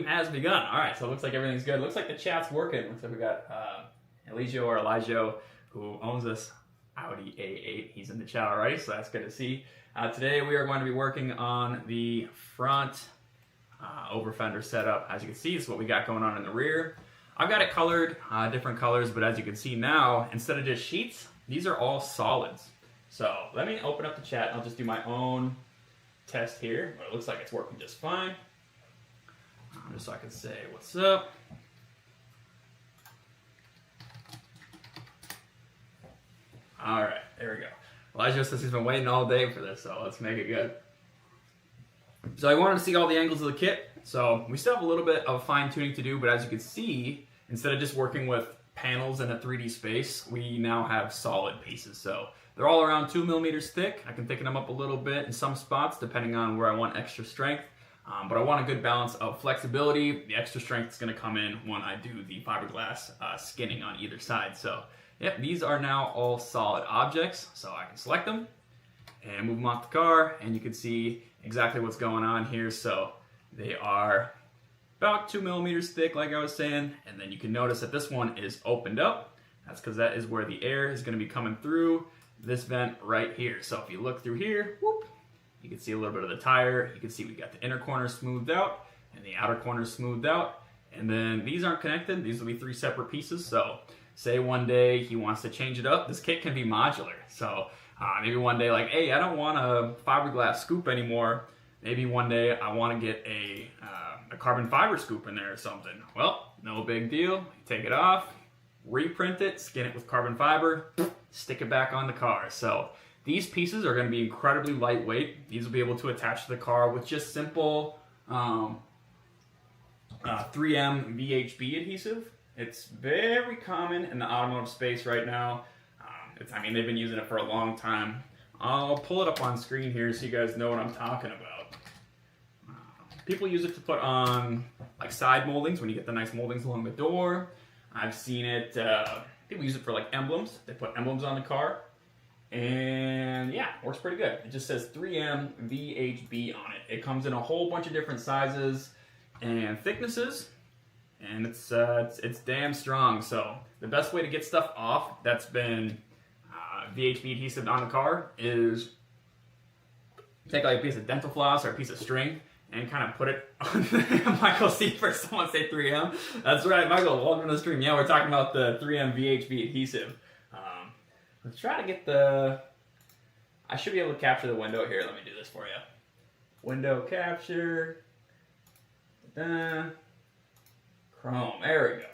has begun. All right, so it looks like everything's good. Looks like the chat's working. Looks like we got Eligio or Elijah, who owns this Audi A8. He's in the chat already, so that's good to see. Today we are going to be working on the front over fender setup. As you can see, this is what we got going on in the rear. I've got it colored different colors, but as you can see now, instead of just sheets, these are all solids. So let me open up the chat. I'll just do my own test here, but it looks like it's working just fine. Just so I can say what's up. All right, there we go. Elijah says he's been waiting all day for this, so let's make it good. So I wanted to see all the angles of the kit. So we still have a little bit of fine tuning to do, but as you can see, instead of just working with panels in a 3D space, we now have solid pieces. So they're all around 2 millimeters thick. I can thicken them up a little bit in some spots depending on where I want extra strength. But I want a good balance of flexibility. The extra strength is going to come in when I do the fiberglass skinning on either side. So yep, these are now all solid objects. So I can select them and move them off the car, and you can see exactly what's going on here. So they are about 2 millimeters thick, like I was saying, and then you can notice that this one is opened up. That's because that is where the air is going to be coming through this vent right here. So if you look through here, whoop, you can see a little bit of the tire. You can see we got the inner corner smoothed out and the outer corner smoothed out. And then these aren't connected. These will be 3 separate pieces. So say one day he wants to change it up. This kit can be modular. So maybe one day like, hey, I don't want a fiberglass scoop anymore. Maybe one day I want to get a carbon fiber scoop in there or something. Well, no big deal. You take it off, reprint it, skin it with carbon fiber, stick it back on the car. So these pieces are going to be incredibly lightweight. These will be able to attach to the car with just simple 3M VHB adhesive. It's very common in the automotive space right now. I mean, they've been using it for a long time. I'll pull it up on screen here so you guys know what I'm talking about. People use it to put on like side moldings when you get the nice moldings along the door. I've seen it, people use it for like emblems. They put emblems on the car. And yeah, works pretty good. It just says 3M VHB on it. It comes in a whole bunch of different sizes and thicknesses, and it's damn strong. So the best way to get stuff off that's been VHB adhesive on the car is take like a piece of dental floss or a piece of string and kind of put it on Michael C for someone say 3M. That's right, Michael, welcome to the stream. Yeah, we're talking about the 3M VHB adhesive. Let's try to get I should be able to capture the window here. Let me do this for you. Window capture. Chrome, there we go.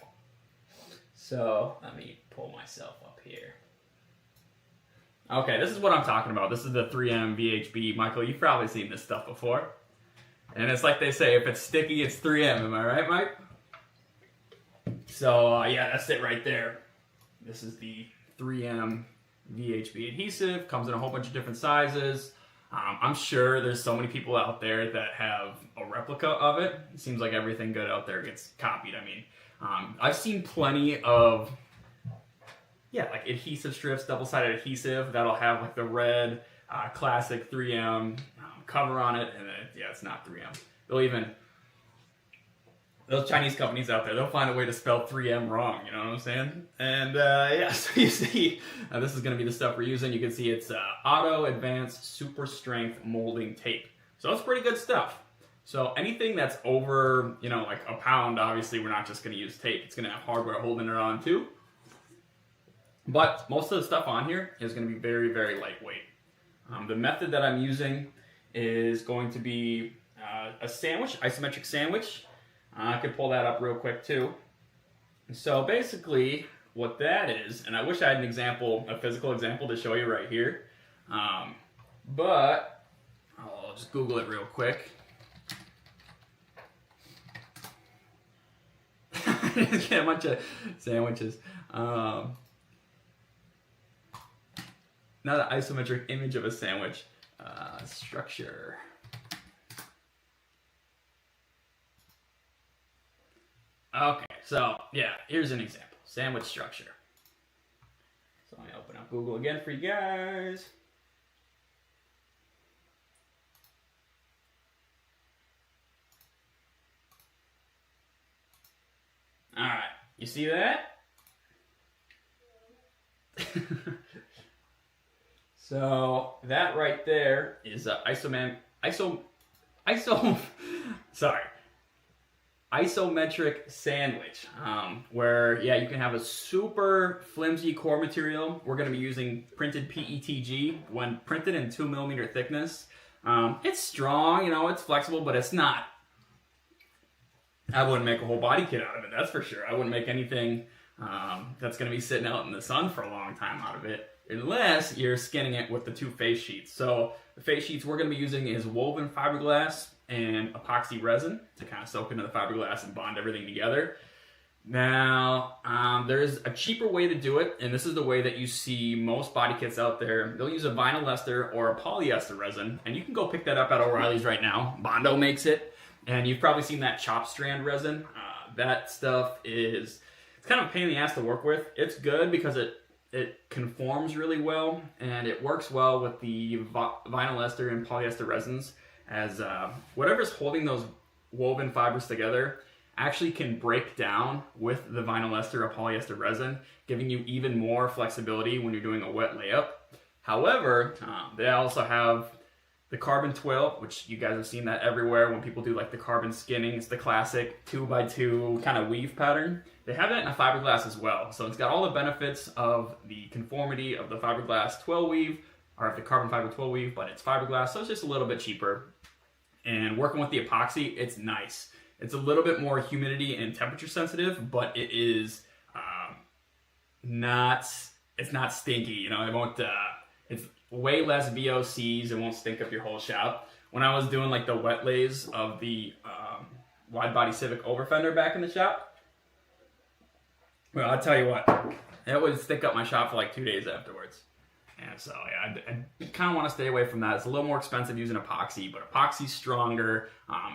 So let me pull myself up here. Okay, this is what I'm talking about. This is the 3M VHB. Michael, you've probably seen this stuff before. And it's like they say, if it's sticky, it's 3M. Am I right, Mike? So yeah, that's it right there. This is the 3M VHB adhesive. Comes in a whole bunch of different sizes. I'm sure there's so many people out there that have a replica of it. It seems like everything good out there gets copied. I mean, I've seen plenty of like adhesive strips, double-sided adhesive that'll have like the red classic 3M cover on it, and it's not 3M. Those Chinese companies out there, they'll find a way to spell 3M wrong, you know what I'm saying? And so you see, this is going to be the stuff we're using. You can see it's Auto Advanced Super Strength Molding Tape. So that's pretty good stuff. So anything that's over, like a pound, obviously we're not just going to use tape. It's going to have hardware holding it on too. But most of the stuff on here is going to be very, very lightweight. The method that I'm using is going to be a sandwich, isometric sandwich. I could pull that up real quick too. So basically what that is, and I wish I had an example, a physical example to show you right here, but I'll just Google it real quick. Get a bunch of sandwiches. Not an isometric image of a sandwich. Structure. Okay, so yeah, here's an example. Sandwich structure. So let me open up Google again for you guys. You see that? So that right there is a isometric sandwich, where you can have a super flimsy core material. We're going to be using printed PETG when printed in 2mm thickness. It's strong, it's flexible, but it's not. I wouldn't make a whole body kit out of it, that's for sure. I wouldn't make anything that's going to be sitting out in the sun for a long time out of it, unless you're skinning it with the 2 face sheets. So the face sheets we're going to be using is woven fiberglass and epoxy resin to kind of soak into the fiberglass and bond everything together. Now, there's a cheaper way to do it, and this is the way that you see most body kits out there. They'll use a vinyl ester or a polyester resin, and you can go pick that up at O'Reilly's right now. Bondo makes it, and you've probably seen that chop strand resin. That stuff it's kind of a pain in the ass to work with. It's good because it conforms really well, and it works well with the vinyl ester and polyester resins, as whatever's holding those woven fibers together actually can break down with the vinyl ester or polyester resin, giving you even more flexibility when you're doing a wet layup. However, they also have the carbon twill, which you guys have seen that everywhere when people do like the carbon skinning. It's the classic 2x2 kind of weave pattern. They have that in a fiberglass as well. So it's got all the benefits of the conformity of the fiberglass twill weave, or the carbon fiber twill weave, but it's fiberglass, so it's just a little bit cheaper. And working with the epoxy, it's nice. It's a little bit more humidity and temperature sensitive, but it is it's not stinky. It won't. It's way less VOCs. It won't stink up your whole shop. When I was doing like the wet lays of the wide body Civic over fender back in the shop, well, I'll tell you what, it would stink up my shop for like 2 days afterwards. And so I kind of want to stay away from that. It's a little more expensive using epoxy, but epoxy's stronger.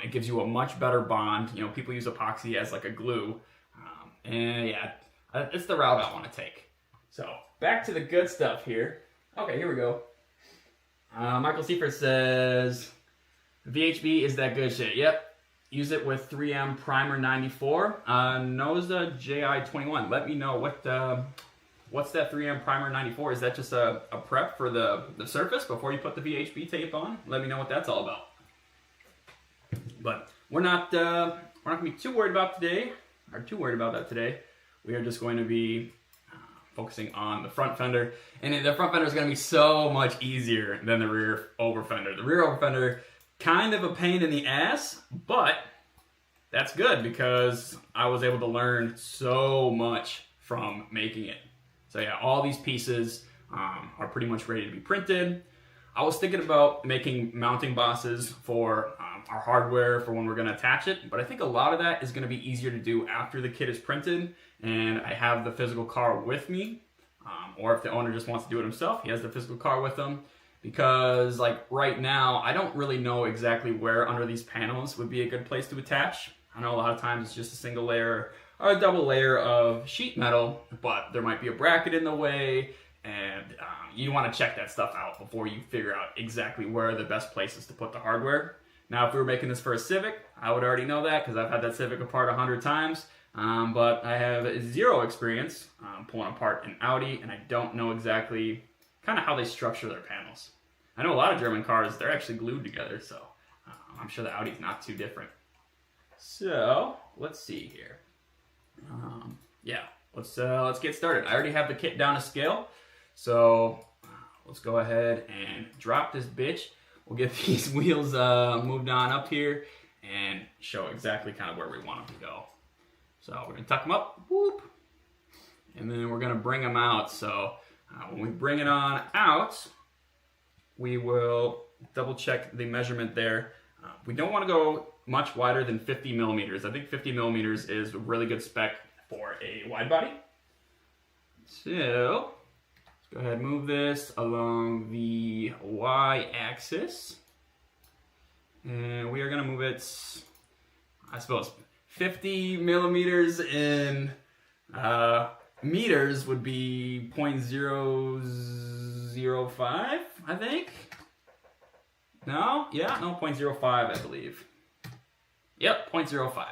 It gives you a much better bond. People use epoxy as like a glue. It's the route I want to take. So back to the good stuff here. Okay, here we go. Michael Seifert says, VHB is that good shit. Yep. Use it with 3M Primer 94. Noza JI21. Let me know what's that 3M Primer 94? Is that just a prep for the surface before you put the VHB tape on? Let me know what that's all about. But we're not gonna be too worried about that today. We are just going to be focusing on the front fender, and the front fender is going to be so much easier than the rear over fender. The rear over fender, kind of a pain in the ass, but that's good because I was able to learn so much from making it. So yeah, all these pieces are pretty much ready to be printed. I was thinking about making mounting bosses for our hardware for when we're going to attach it, but I think a lot of that is going to be easier to do after the kit is printed and I have the physical car with me, or if the owner just wants to do it himself, he has the physical car with him, because like right now, I don't really know exactly where under these panels would be a good place to attach. I know a lot of times it's just a single layer or a double layer of sheet metal, but there might be a bracket in the way, and you want to check that stuff out before you figure out exactly where are the best places to put the hardware. Now, if we were making this for a Civic, I would already know that because I've had that Civic apart 100 times, but I have zero experience pulling apart an Audi, and I don't know exactly kind of how they structure their panels. I know a lot of German cars, they're actually glued together, so I'm sure the Audi's not too different. So, let's see here. Let's get started. I already have the kit down to scale, so let's go ahead and drop this bitch. We'll get these wheels moved on up here and show exactly kind of where we want them to go. So we're going to tuck them up, whoop, and then we're going to bring them out. So when we bring it on out, we will double check the measurement there. We don't want to go much wider than 50 millimeters. I think 50 millimeters is a really good spec for a wide body. So let's go ahead and move this along the y-axis. And we are going to move it, I suppose, 50 millimeters in meters would be 0.005, I think. No? Yeah, no, 0.05, I believe. Yep, 0.05.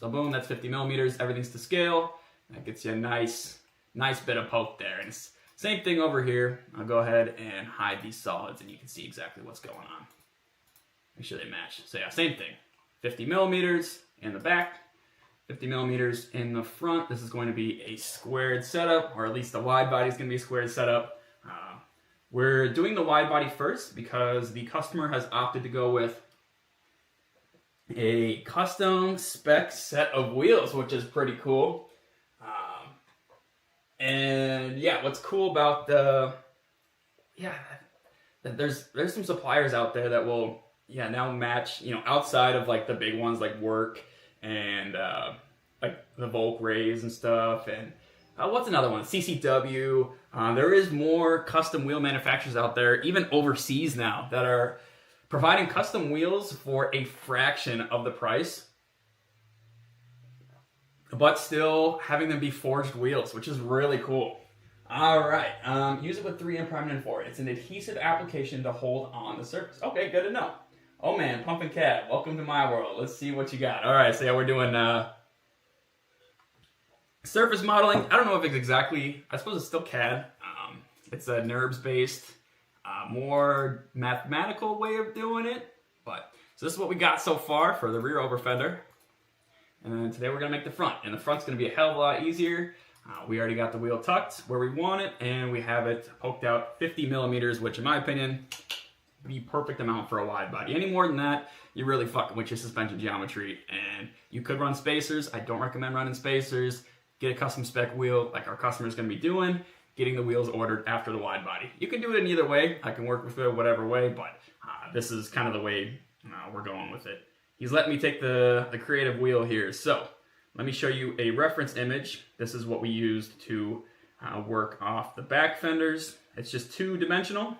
So boom, that's 50 millimeters. Everything's to scale. That gets you a nice bit of poke there. And same thing over here. I'll go ahead and hide these solids and you can see exactly what's going on. Make sure they match. So yeah, same thing. 50 millimeters in the back, 50 millimeters in the front. This is going to be a squared setup, or at least the wide body is going to be a squared setup. We're doing the wide body first because the customer has opted to go with a custom spec set of wheels, which is pretty cool. And yeah, what's cool about there's some suppliers out there that will now match, outside of like the big ones like Work and like the Volk Rays and stuff, and what's another one? CCW. There is more custom wheel manufacturers out there, even overseas now, that are providing custom wheels for a fraction of the price, but still having them be forged wheels, which is really cool. All right, use it with 3M Prime and 4. It's an adhesive application to hold on the surface. Okay, good to know. Oh man, Pump and Cat, welcome to my world. Let's see what you got. All right, so yeah, we're doing surface modeling. I don't know if it's exactly, I suppose it's still CAD. It's a NURBS based, more mathematical way of doing it. But so this is what we got so far for the rear over fender. And then today we're gonna make the front. And the front's gonna be a hell of a lot easier. We already got the wheel tucked where we want it, and we have it poked out 50 millimeters, which in my opinion, the perfect amount for a wide body. Any more than that, you're really fucking with your suspension geometry. And you could run spacers. I don't recommend running spacers. Get a custom spec wheel like our customer is going to be doing, getting the wheels ordered after the wide body. You can do it in either way. I can work with it whatever way, but this is kind of the way we're going with it. He's letting me take the creative wheel here. So let me show you a reference image. This is what we used to work off the back fenders. It's just 2-dimensional.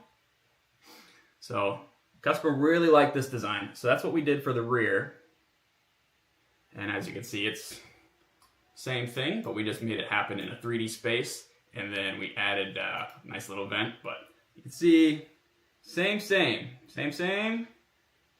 So customer really liked this design. So that's what we did for the rear. And as you can see, it's same thing, but we just made it happen in a 3D space, and then we added a nice little vent. But you can see, same,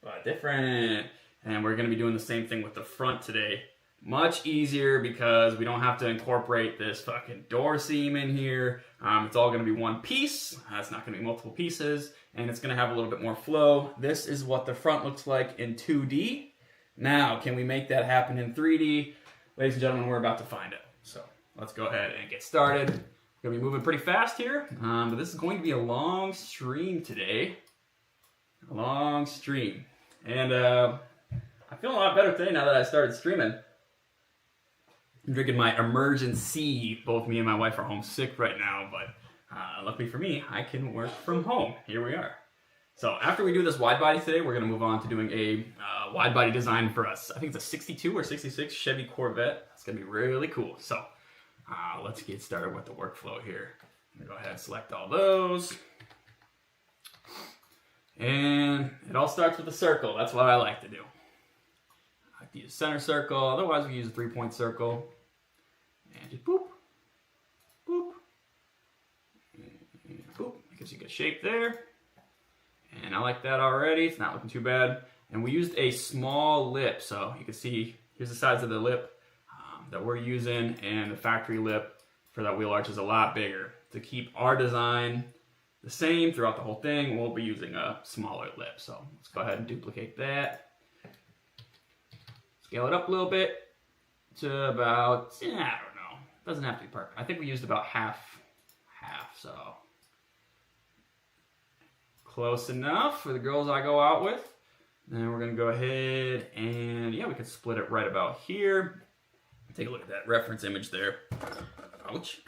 but different. And we're going to be doing the same thing with the front today. Much easier because we don't have to incorporate this fucking door seam in here. It's all going to be one piece. It's not going to be multiple pieces, and it's going to have a little bit more flow. This is what the front looks like in 2D. Now, can we make that happen in 3D? Ladies and gentlemen, we're about to find out. So let's go ahead and get started. We're going to be moving pretty fast here, but this is going to be a long stream today. A long stream. And I feel a lot better today now that I started streaming. I'm drinking my emergency. Both me and my wife are homesick right now, but luckily for me, I can work from home. Here we are. So after we do this wide body today, we're going to move on to doing a wide body design for us. I think it's a 62 or 66 Chevy Corvette. It's going to be really cool. So let's get started with the workflow here. I'm going to go ahead and select all those. And it all starts with a circle. That's what I like to do. I like to use a center circle. Otherwise, we use a 3-point circle. And just boop, boop, and boop. It gives you a good shape there. And I like that already. It's not looking too bad. And we used a small lip. So you can see, here's the size of the lip that we're using. And the factory lip for that wheel arch is a lot bigger. To keep our design the same throughout the whole thing, we'll be using a smaller lip. So let's go ahead and duplicate that. Scale it up a little bit to about, I don't know. It doesn't have to be perfect. I think we used about half, so close enough for the girls I go out with. Then we're gonna go ahead and, we can split it right about here. Take a look at that reference image there. Ouch.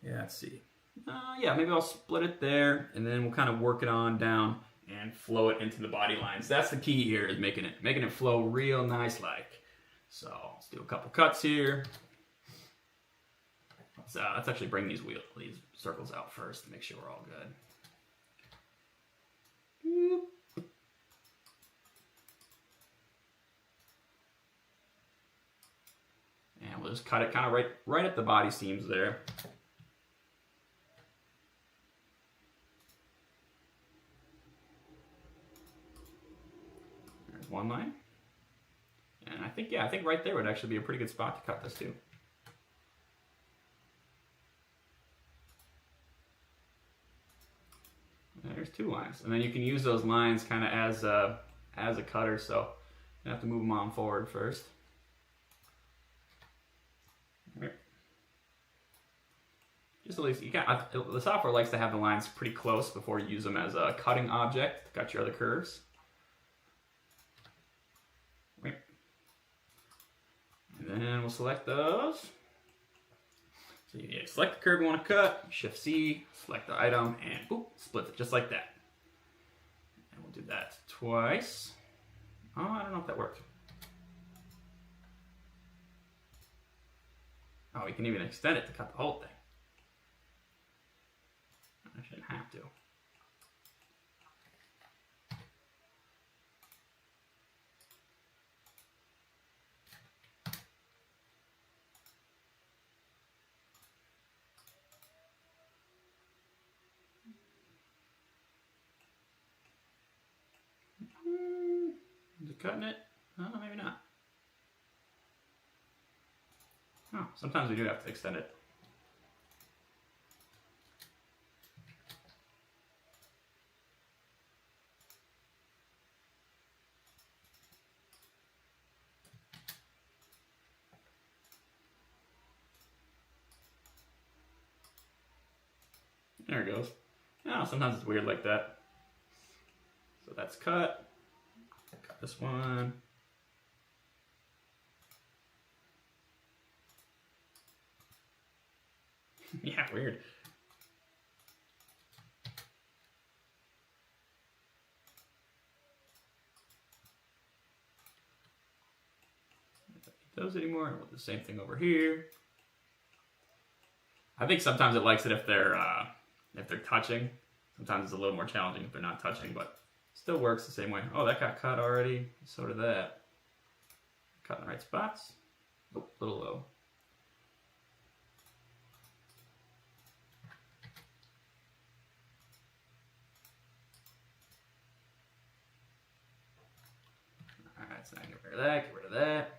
Let's see. Maybe I'll split it there, and then we'll kind of work it on down and flow it into the body lines. That's the key here, is making it flow real nice like. So let's do a couple cuts here. Let's actually bring these circles out first to make sure we're all good. And we'll just cut it kind of right at the body seams there. There's one line. And I I think right there would actually be a pretty good spot to cut this to. There's 2 lines, and then you can use those lines kind of as a cutter. So you have to move them on forward first. Just at least you got the software likes to have the lines pretty close before you use them as a cutting object. Got your other curves. And then we'll select those. So you select the curve you want to cut, Shift C, select the item, and boop, split it just like that. And we'll do that twice. Oh, I don't know if that worked. Oh, we can even extend it to cut the whole thing. I shouldn't have to. Is it cutting it? Oh, maybe not. Oh, sometimes we do have to extend it. There it goes. Oh, sometimes it's weird like that. So that's cut. Cut this one. Yeah, weird. Those anymore. We'll do the same thing over here. I think sometimes it likes it if they're touching. Sometimes it's a little more challenging if they're not touching, but still works the same way. Oh, that got cut already. So did that. Cut in the right spots. Oh, a little low. Alright, so now get rid of that, get rid of that.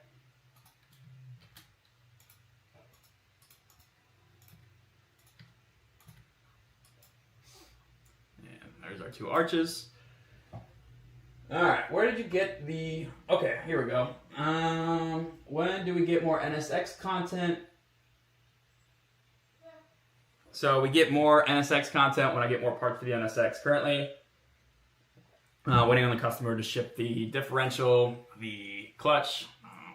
There's our 2 arches. Alright, where did you get the... Okay, here we go. When do we get more NSX content? So we get more NSX content when I get more parts for the NSX. Currently, waiting on the customer to ship the differential, the clutch,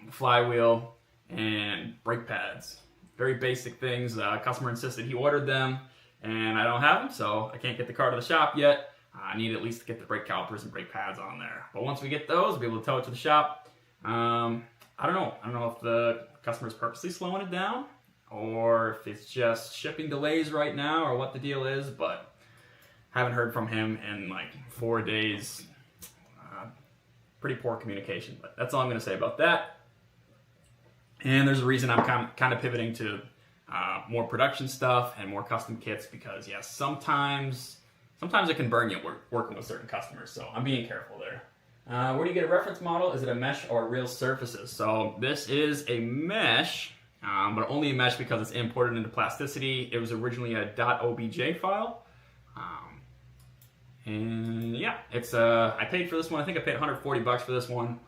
the flywheel, and brake pads. Very basic things. Customer insisted he ordered them, and I don't have them, so I can't get the car to the shop yet. I need at least to get the brake calipers and brake pads on there. But once we get those, we'll be able to tow it to the shop. I don't know. I don't know if the customer's purposely slowing it down, or if it's just shipping delays right now, or what the deal is, but haven't heard from him in like 4 days. Pretty poor communication, but that's all I'm going to say about that. And there's a reason I'm kind of pivoting to more production stuff and more custom kits, because yes, sometimes it can burn you working with certain customers, so I'm being careful there. Where do you get a reference model? Is it a mesh or real surfaces? So this is a mesh, but only a mesh because it's imported into plasticity. It was originally a .obj file. And yeah, it's I paid for this one. I think I paid $140 for this one.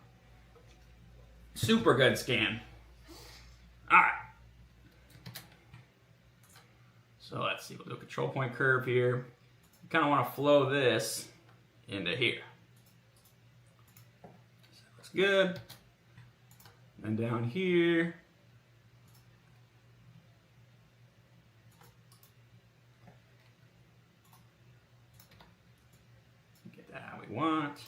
Super good scan. All right. So let's see. We'll do a control point curve here. You kind of want to flow this into here. So that looks good. And down here. Get that how we want.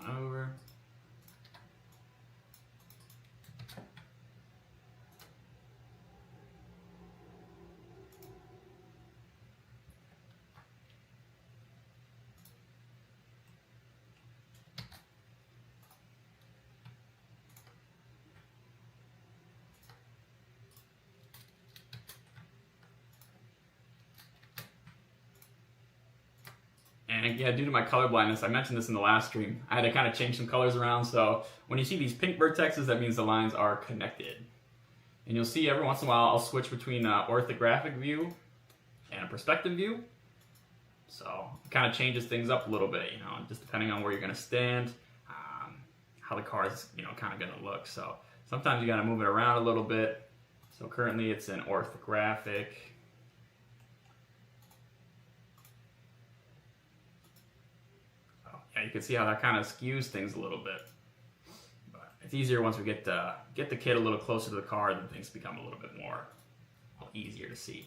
Over. and yeah, due to my color blindness, I mentioned this in the last stream, I had to kind of change some colors around, so when you see these pink vertexes, that means the lines are connected. And you'll see every once in a while I'll switch between orthographic view and a perspective view. So it kind of changes things up a little bit, you know, just depending on where you're going to stand, how the car is, you know, kind of going to look. So sometimes you got to move it around a little bit. So currently it's in orthographic. Oh, yeah, you can see how that kind of skews things a little bit. But it's easier once we get the kit a little closer to the car, then things become a little bit more easier to see.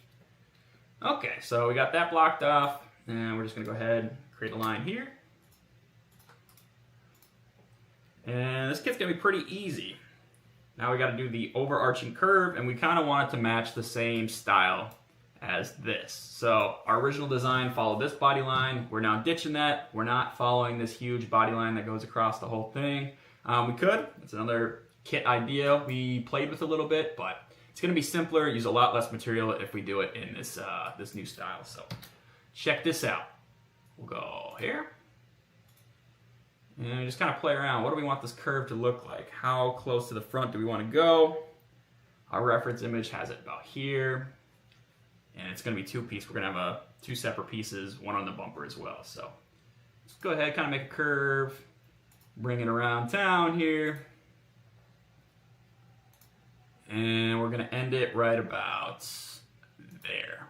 Okay, so we got that blocked off. And we're just going to go ahead and create a line here. And this kit's going to be pretty easy. Now we got to do the overarching curve, and we kind of want it to match the same style as this. So our original design followed this body line. We're now ditching that. We're not following this huge body line that goes across the whole thing. We could. It's another kit idea we played with a little bit, but it's going to be simpler, use a lot less material if we do it in this, this new style. So check this out. We'll go here. And just kind of play around. What do we want this curve to look like? How close to the front do we want to go? Our reference image has it about here. And it's going to be two-piece. We're going to have two separate pieces, one on the bumper as well. So let's go ahead, kind of make a curve. Bring it around town here. And we're going to end it right about there.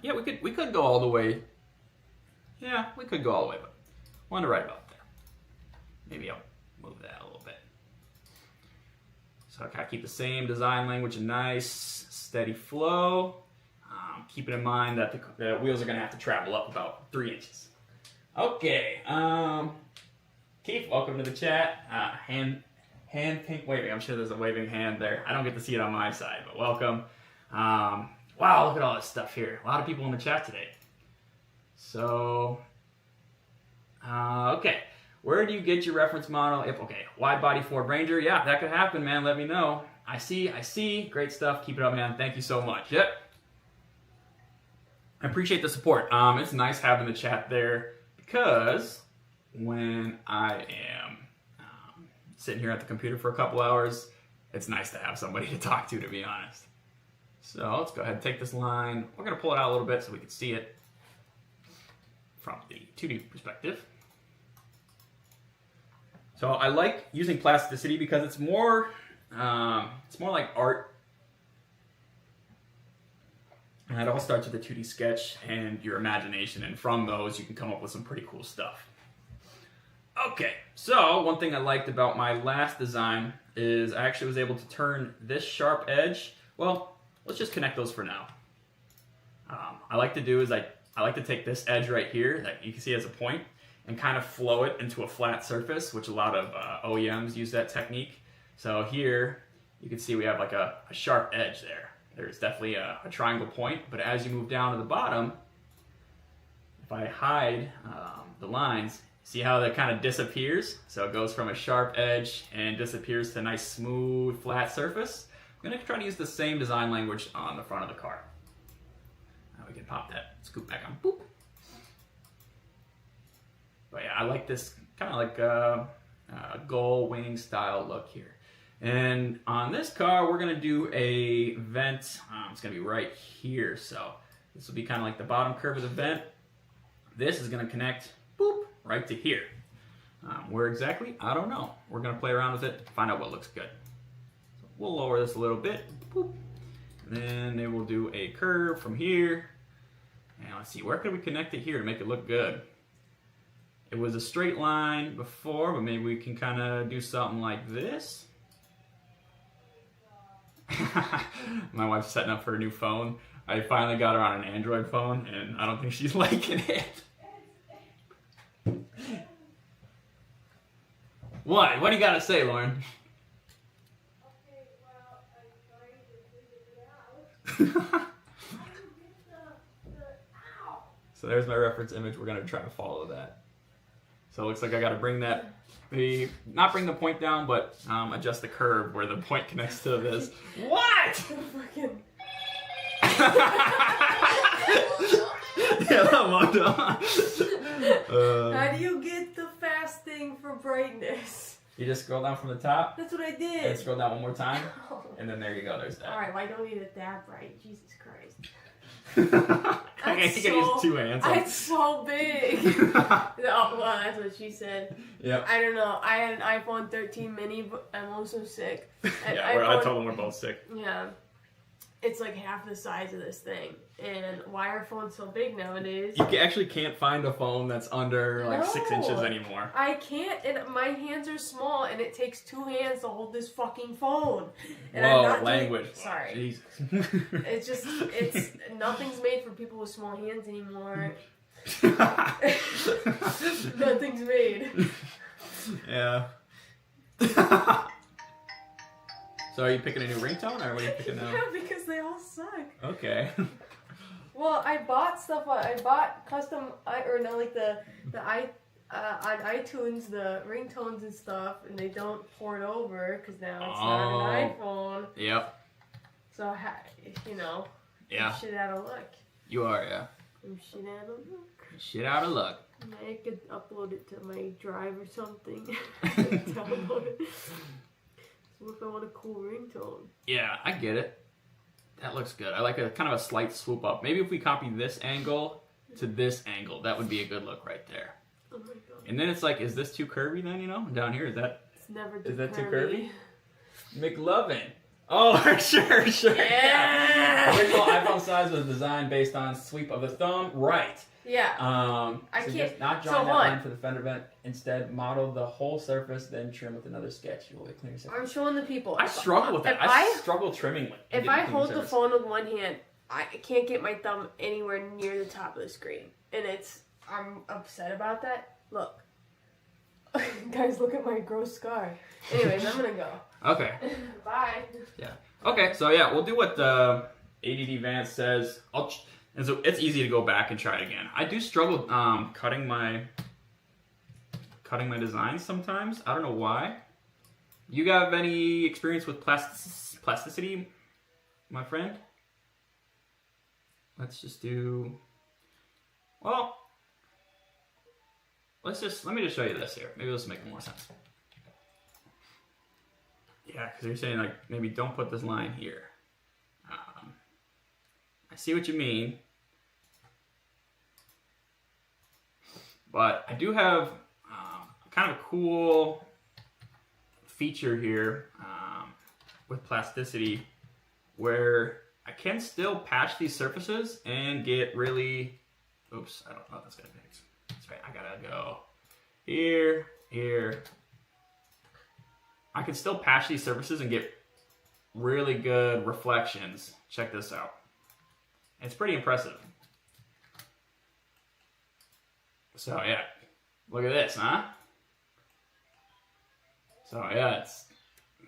Yeah, we could go all the way. Yeah, we could go all the way, but I wanted to right about there. Maybe I'll move that a little bit. So I kind of keep the same design language, a nice steady flow. Keeping in mind that the wheels are going to have to travel up about 3 inches. Okay, Keith, welcome to the chat. Hand pink waving. I'm sure there's a waving hand there. I don't get to see it on my side, but welcome. Wow, look at all this stuff here. A lot of people in the chat today. So, okay. Where do you get your reference model? Okay, wide body Ford Ranger. Yeah, that could happen, man. Let me know. I see. Great stuff. Keep it up, man. Thank you so much. Yep. I appreciate the support. It's nice having the chat there because when I am sitting here at the computer for a couple hours, it's nice to have somebody to talk to be honest. So let's go ahead and take this line. We're going to pull it out a little bit so we can see it from the 2D perspective. So I like using plasticity because it's more like art. And it all starts with a 2D sketch and your imagination, and from those you can come up with some pretty cool stuff. Okay, so one thing I liked about my last design is I actually was able to turn this sharp edge. Well, let's just connect those for now. I like to do is I like to take this edge right here that you can see as a point and kind of flow it into a flat surface, which a lot of OEMs use that technique. So here you can see we have like a sharp edge there. There's definitely a triangle point, but as you move down to the bottom, if I hide the lines, see how that kind of disappears? So it goes from a sharp edge and disappears to a nice smooth flat surface. I'm going to try to use the same design language on the front of the car. Now we can pop that scoop back on. Boop. But yeah, I like this kind of like a gull wing style look here. And on this car, we're going to do a vent. It's going to be right here. So this will be kind of like the bottom curve of the vent. This is going to connect, boop, right to here. Where exactly? I don't know. We're going to play around with it, find out what looks good. So we'll lower this a little bit. Boop. And then we'll do a curve from here. And let's see, where could we connect it here to make it look good? It was a straight line before, but maybe we can kind of do something like this. My wife's setting up for a new phone. I finally got her on an Android phone, and I don't think she's liking it. What? What do you got to say, Lauren? Okay, well, I'm trying to figure it out. Ow! So there's my reference image. We're going to try to follow that. So it looks like I got to bring that, maybe not bring the point down, but adjust the curve where the point connects to this. What? Yeah, that one. How do you get the fast thing for brightness? You just scroll down from the top. That's what I did. And scroll down one more time. And then there you go. There's that. Alright, well, I don't need it that bright. Jesus Christ. I guess you can use 2 hands. It's so big. Oh, well, that's what she said. Yep. I don't know. I had an iPhone 13 mini, but I'm also sick. Yeah, I told them we're both sick. Yeah. It's like half the size of this thing. And why are phones so big nowadays? You actually can't find a phone that's under like 6 inches anymore. I can't, and my hands are small, and it takes 2 hands to hold this fucking phone. And Whoa, I'm not language. Sorry. Jesus. It's just, nothing's made for people with small hands anymore. Nothing's made. Yeah. So are you picking a new ringtone, or what are you picking now? Yeah, because they all suck. Okay. Well, I bought stuff. I bought custom, or not like on iTunes, the ringtones and stuff, and they don't port over because now it's not an iPhone. Yep. So you know. Yeah. I'm shit out of luck. You are, yeah. I'm shit out of luck. Shit out of luck. I could upload it to my drive or something. Download it. So if I want a cool ringtone. Yeah, I get it. That looks good. I like a kind of a slight swoop up. Maybe if we copy this angle to this angle, that would be a good look right there. Oh my god. And then it's like, is this too curvy then, you know? Down here, is that too curvy? McLovin. Oh, sure. Yeah. Original iPhone size was designed based on sweep of the thumb. Right. Yeah. I can't. Not drawing that line for the fender vent. Instead, model the whole surface, then trim with another sketch. You will clean your I'm showing the people. I struggle with that. I struggle trimming. If I hold the phone with one hand, I can't get my thumb anywhere near the top of the screen, and I'm upset about that. Look, guys, look at my gross scar. Anyways, I'm gonna go. Okay. Bye. Yeah. Okay. So yeah, we'll do what the ADD Vance says. And so it's easy to go back and try it again. I do struggle cutting my designs sometimes. I don't know why. You have any experience with plasticity, my friend? Let's just do. Well, let me just show you this here. Maybe this will make more sense. Yeah, because you're saying like maybe don't put this line here. I see what you mean. But I do have kind of a cool feature here with plasticity where I can still patch these surfaces and get really... Oops, I don't know if that's going to fix. That's right, I gotta go here, here. I can still patch these surfaces and get really good reflections. Check this out. It's pretty impressive. So yeah, look at this, huh? So yeah, it's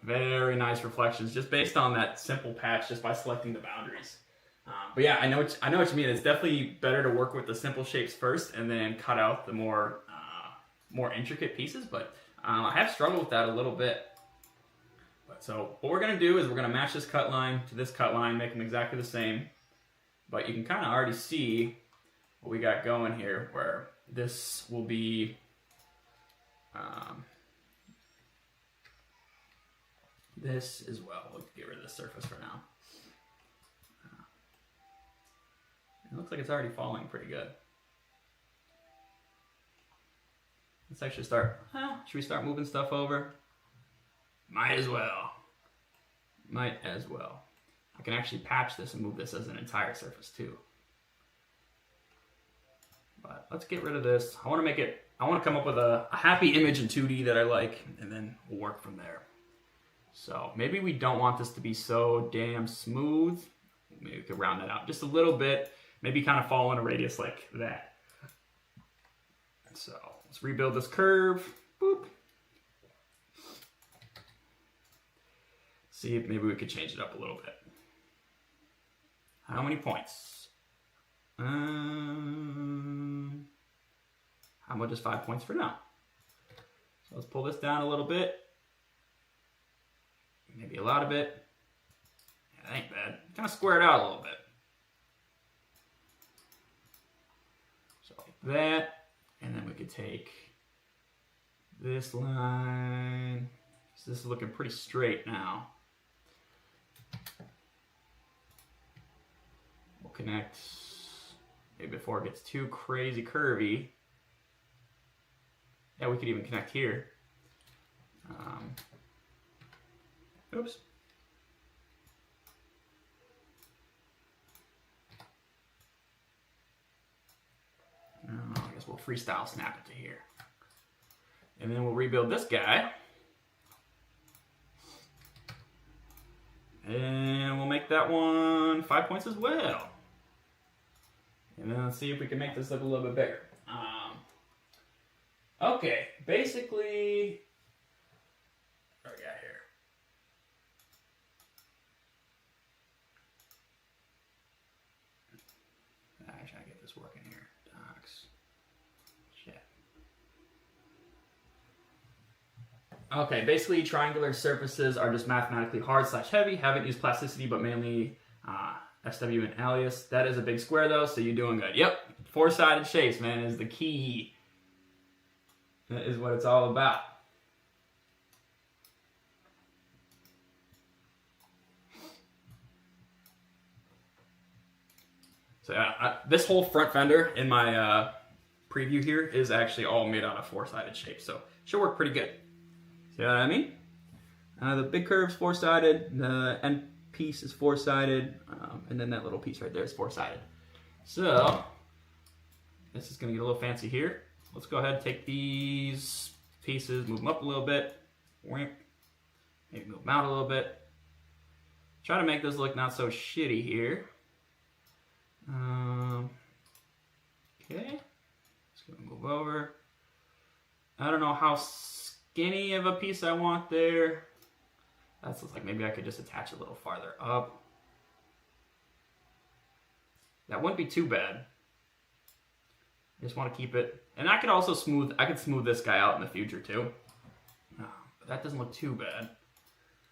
very nice reflections just based on that simple patch, just by selecting the boundaries. But yeah, I know what you mean. It's definitely better to work with the simple shapes first and then cut out the more intricate pieces. But I have struggled with that a little bit. So what we're gonna do is we're gonna match this cut line to this cut line, make them exactly the same. But you can kind of already see what we got going here, where this will be this as well. We'll get rid of the surface for now. It looks like it's already falling pretty good. Let's actually start. Should we start moving stuff over? Might as well. Might as well. I can actually patch this and move this as an entire surface too. But let's get rid of this. I want to come up with a happy image in 2D that I like, and then we'll work from there. So maybe we don't want this to be so damn smooth. Maybe we could round that out just a little bit. Maybe kind of follow in a radius like that. So let's rebuild this curve. Boop. See if maybe we could change it up a little bit. How many points? How about just 5 points for now? So let's pull this down a little bit. Maybe a lot of it. Yeah, that ain't bad. Kind of square it out a little bit. that, and then we could take this line. So this is looking pretty straight now. We'll connect, maybe before it gets too crazy curvy. Yeah, we could even connect here. Oops. I guess we'll freestyle snap it to here. And then we'll rebuild this guy. And we'll make that one 5 points as well. And then let's see if we can make this look a little bit bigger. Okay, basically, what do we got here? I'm trying to get this working here. Docs. Shit. Okay, basically triangular surfaces are just mathematically hard/heavy. Haven't used plasticity, but mainly SW and alias. That is a big square though, so you're doing good. Yep, four-sided shapes, man, is the key. That is what it's all about. So yeah, this whole front fender in my preview here is actually all made out of four-sided shapes, so should work pretty good. See what I mean? The big curve's four-sided, the end piece is four-sided, and then that little piece right there is four-sided. So this is going to get a little fancy here. Let's go ahead and take these pieces, move them up a little bit, maybe move them out a little bit. Try to make this look not so shitty here. Okay, just gonna move over. I don't know how skinny of a piece I want there. That looks like maybe I could just attach a little farther up. That wouldn't be too bad. I just want to keep it, and I could also smooth this guy out in the future too. But that doesn't look too bad.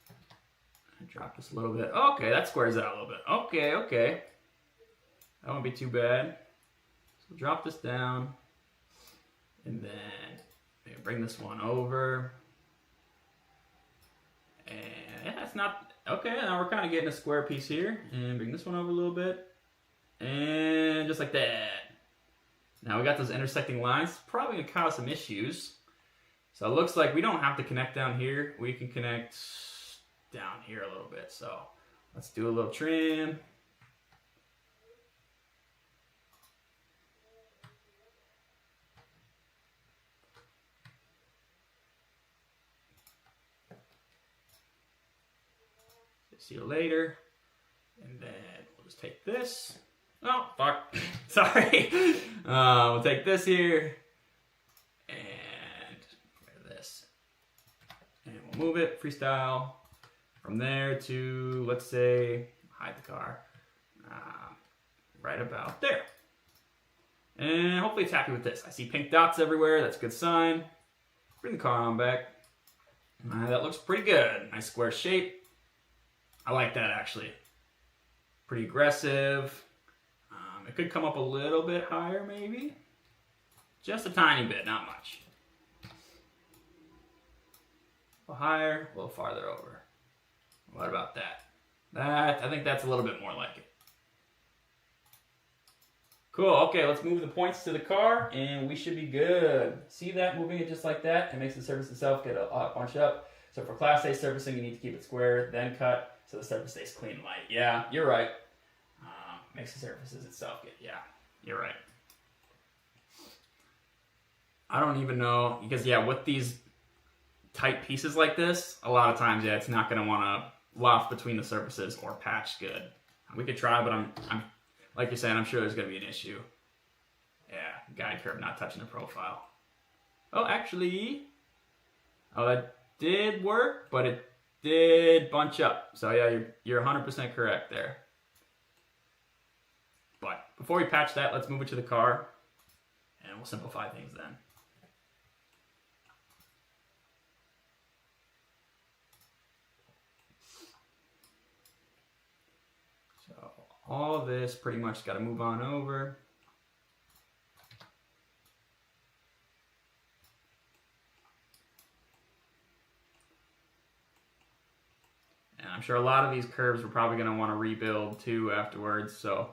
I drop this a little bit. Okay, that squares it out a little bit. Okay. That won't be too bad. So drop this down, and then maybe bring this one over. And yeah, it's not, okay, now we're kind of getting a square piece here. And bring this one over a little bit. And just like that. Now we got those intersecting lines, probably gonna cause some issues. So it looks like we don't have to connect down here. We can connect down here a little bit. So let's do a little trim. See you later. And then we'll just take this. Oh, fuck. Sorry. We'll take this here. And this. And we'll move it, freestyle. From there to, let's say, hide the car. Right about there. And hopefully it's happy with this. I see pink dots everywhere. That's a good sign. Bring the car on back. That looks pretty good. Nice square shape. I like that actually. Pretty aggressive. It could come up a little bit higher maybe. Just a tiny bit, not much. A little higher, a little farther over. What about that? I think that's a little bit more like it. Cool, okay, let's move the points to the car and we should be good. See that, moving it just like that? It makes the surface itself get a bunch up. So for Class A surfacing, you need to keep it square, then cut, so the surface stays clean and light. Yeah, you're right. Makes the surfaces itself get, yeah, you're right. I don't even know, because yeah, with these tight pieces like this, a lot of times, yeah, it's not going to want to loft between the surfaces or patch good. We could try, but I'm like you're saying, I'm sure there's going to be an issue. Yeah, guide curve not touching the profile. Oh, actually, oh, that did work, but it did bunch up. So yeah, you're 100% correct there. But before we patch that, let's move it to the car, and we'll simplify things then. So all this pretty much got to move on over. sure a lot of these curves we're probably going to want to rebuild too afterwards, so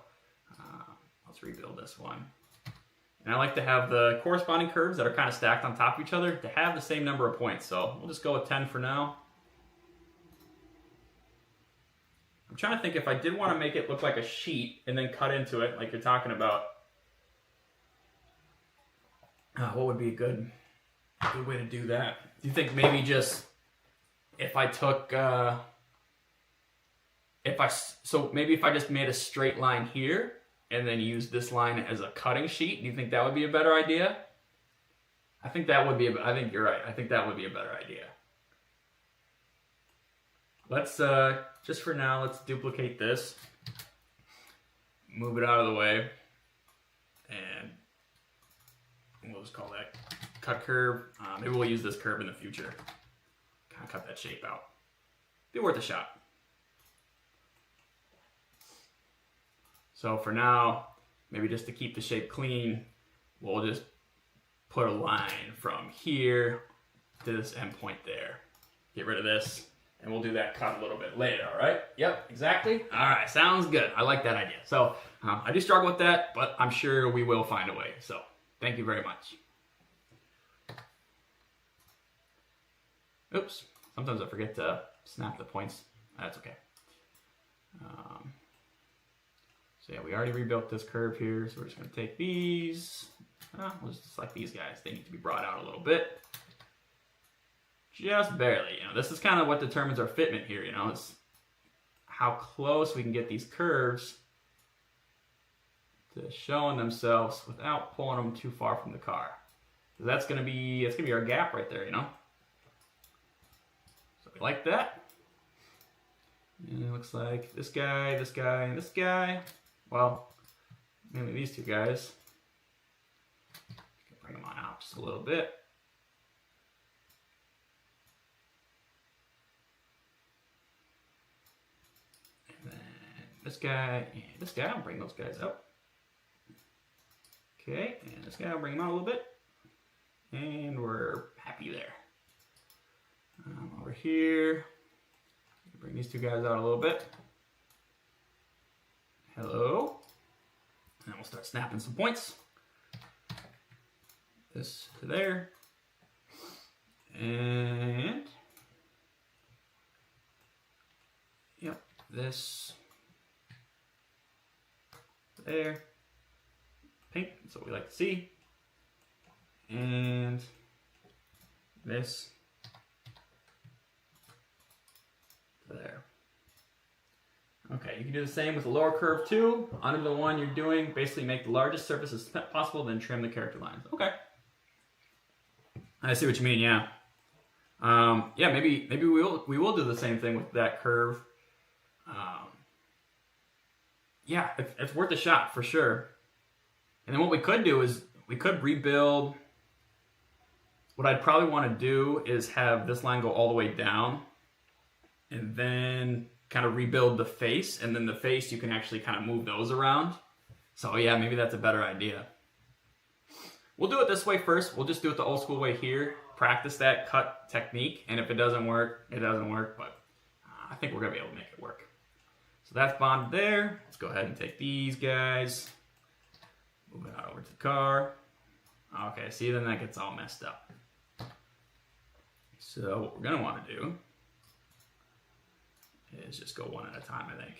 let's rebuild this one. And I like to have the corresponding curves that are kind of stacked on top of each other to have the same number of points, so we'll just go with 10 for now. I'm trying to think if I did want to make it look like a sheet and then cut into it like you're talking about. What would be a good way to do that? Do you think maybe just if I took, maybe if I just made a straight line here and then used this line as a cutting sheet, do you think that would be a better idea? I think that would be, I think you're right. I think that would be a better idea. Let's, just for now, let's duplicate this, move it out of the way, and we'll just call that cut curve. Maybe we'll use this curve in the future. Kind of cut that shape out. Be worth a shot. So for now, maybe just to keep the shape clean, we'll just put a line from here to this endpoint there. Get rid of this, and we'll do that cut a little bit later, all right? Yep, exactly. All right, sounds good. I like that idea. So I do struggle with that, but I'm sure we will find a way. So thank you very much. Oops, sometimes I forget to snap the points. That's okay. So yeah, we already rebuilt this curve here, so we're just gonna take these. We'll just like these guys, they need to be brought out a little bit. Just barely, you know, this is kind of what determines our fitment here, you know, it's how close we can get these curves to showing themselves without pulling them too far from the car. Because that's gonna be our gap right there, you know. So we like that. And it looks like this guy, this guy, and this guy. Well, mainly these two guys. Bring them on out just a little bit. And then this guy and this guy, I'll bring those guys up. Okay, and this guy, I'll bring him out a little bit. And we're happy there. Over here, bring these two guys out a little bit. Hello. And we'll start snapping some points. This to there. And yep, this there. Pink, that's what we like to see. And this there. Okay, you can do the same with the lower curve too. Under the one you're doing, basically make the largest surface as possible, then trim the character lines. Okay. I see what you mean, yeah. Yeah, maybe we will do the same thing with that curve. Yeah, it's worth a shot for sure. And then what we could do is we could rebuild. What I'd probably want to do is have this line go all the way down and then kind of rebuild the face, and then the face you can actually kind of move those around. So yeah, maybe that's a better idea. We'll do it this way first. We'll just do it the old school way here. Practice that cut technique, and if it doesn't work, it doesn't work, but I think we're gonna be able to make it work. So that's bonded there. Let's go ahead and take these guys, move it out over to the car. Okay, see, then that gets all messed up. So what we're gonna wanna do is just go one at a time, I think.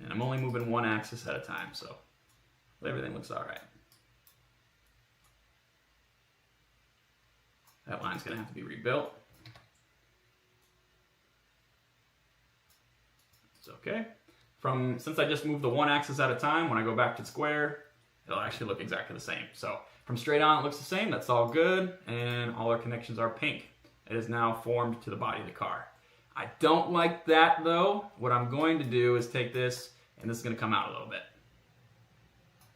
And I'm only moving one axis at a time, so everything looks all right. That line's gonna have to be rebuilt. It's okay. Since I just moved the one axis at a time, when I go back to square, it'll actually look exactly the same. So from straight on, it looks the same. That's all good. And all our connections are pink. It is now formed to the body of the car. I don't like that though. What I'm going to do is take this, and this is going to come out a little bit.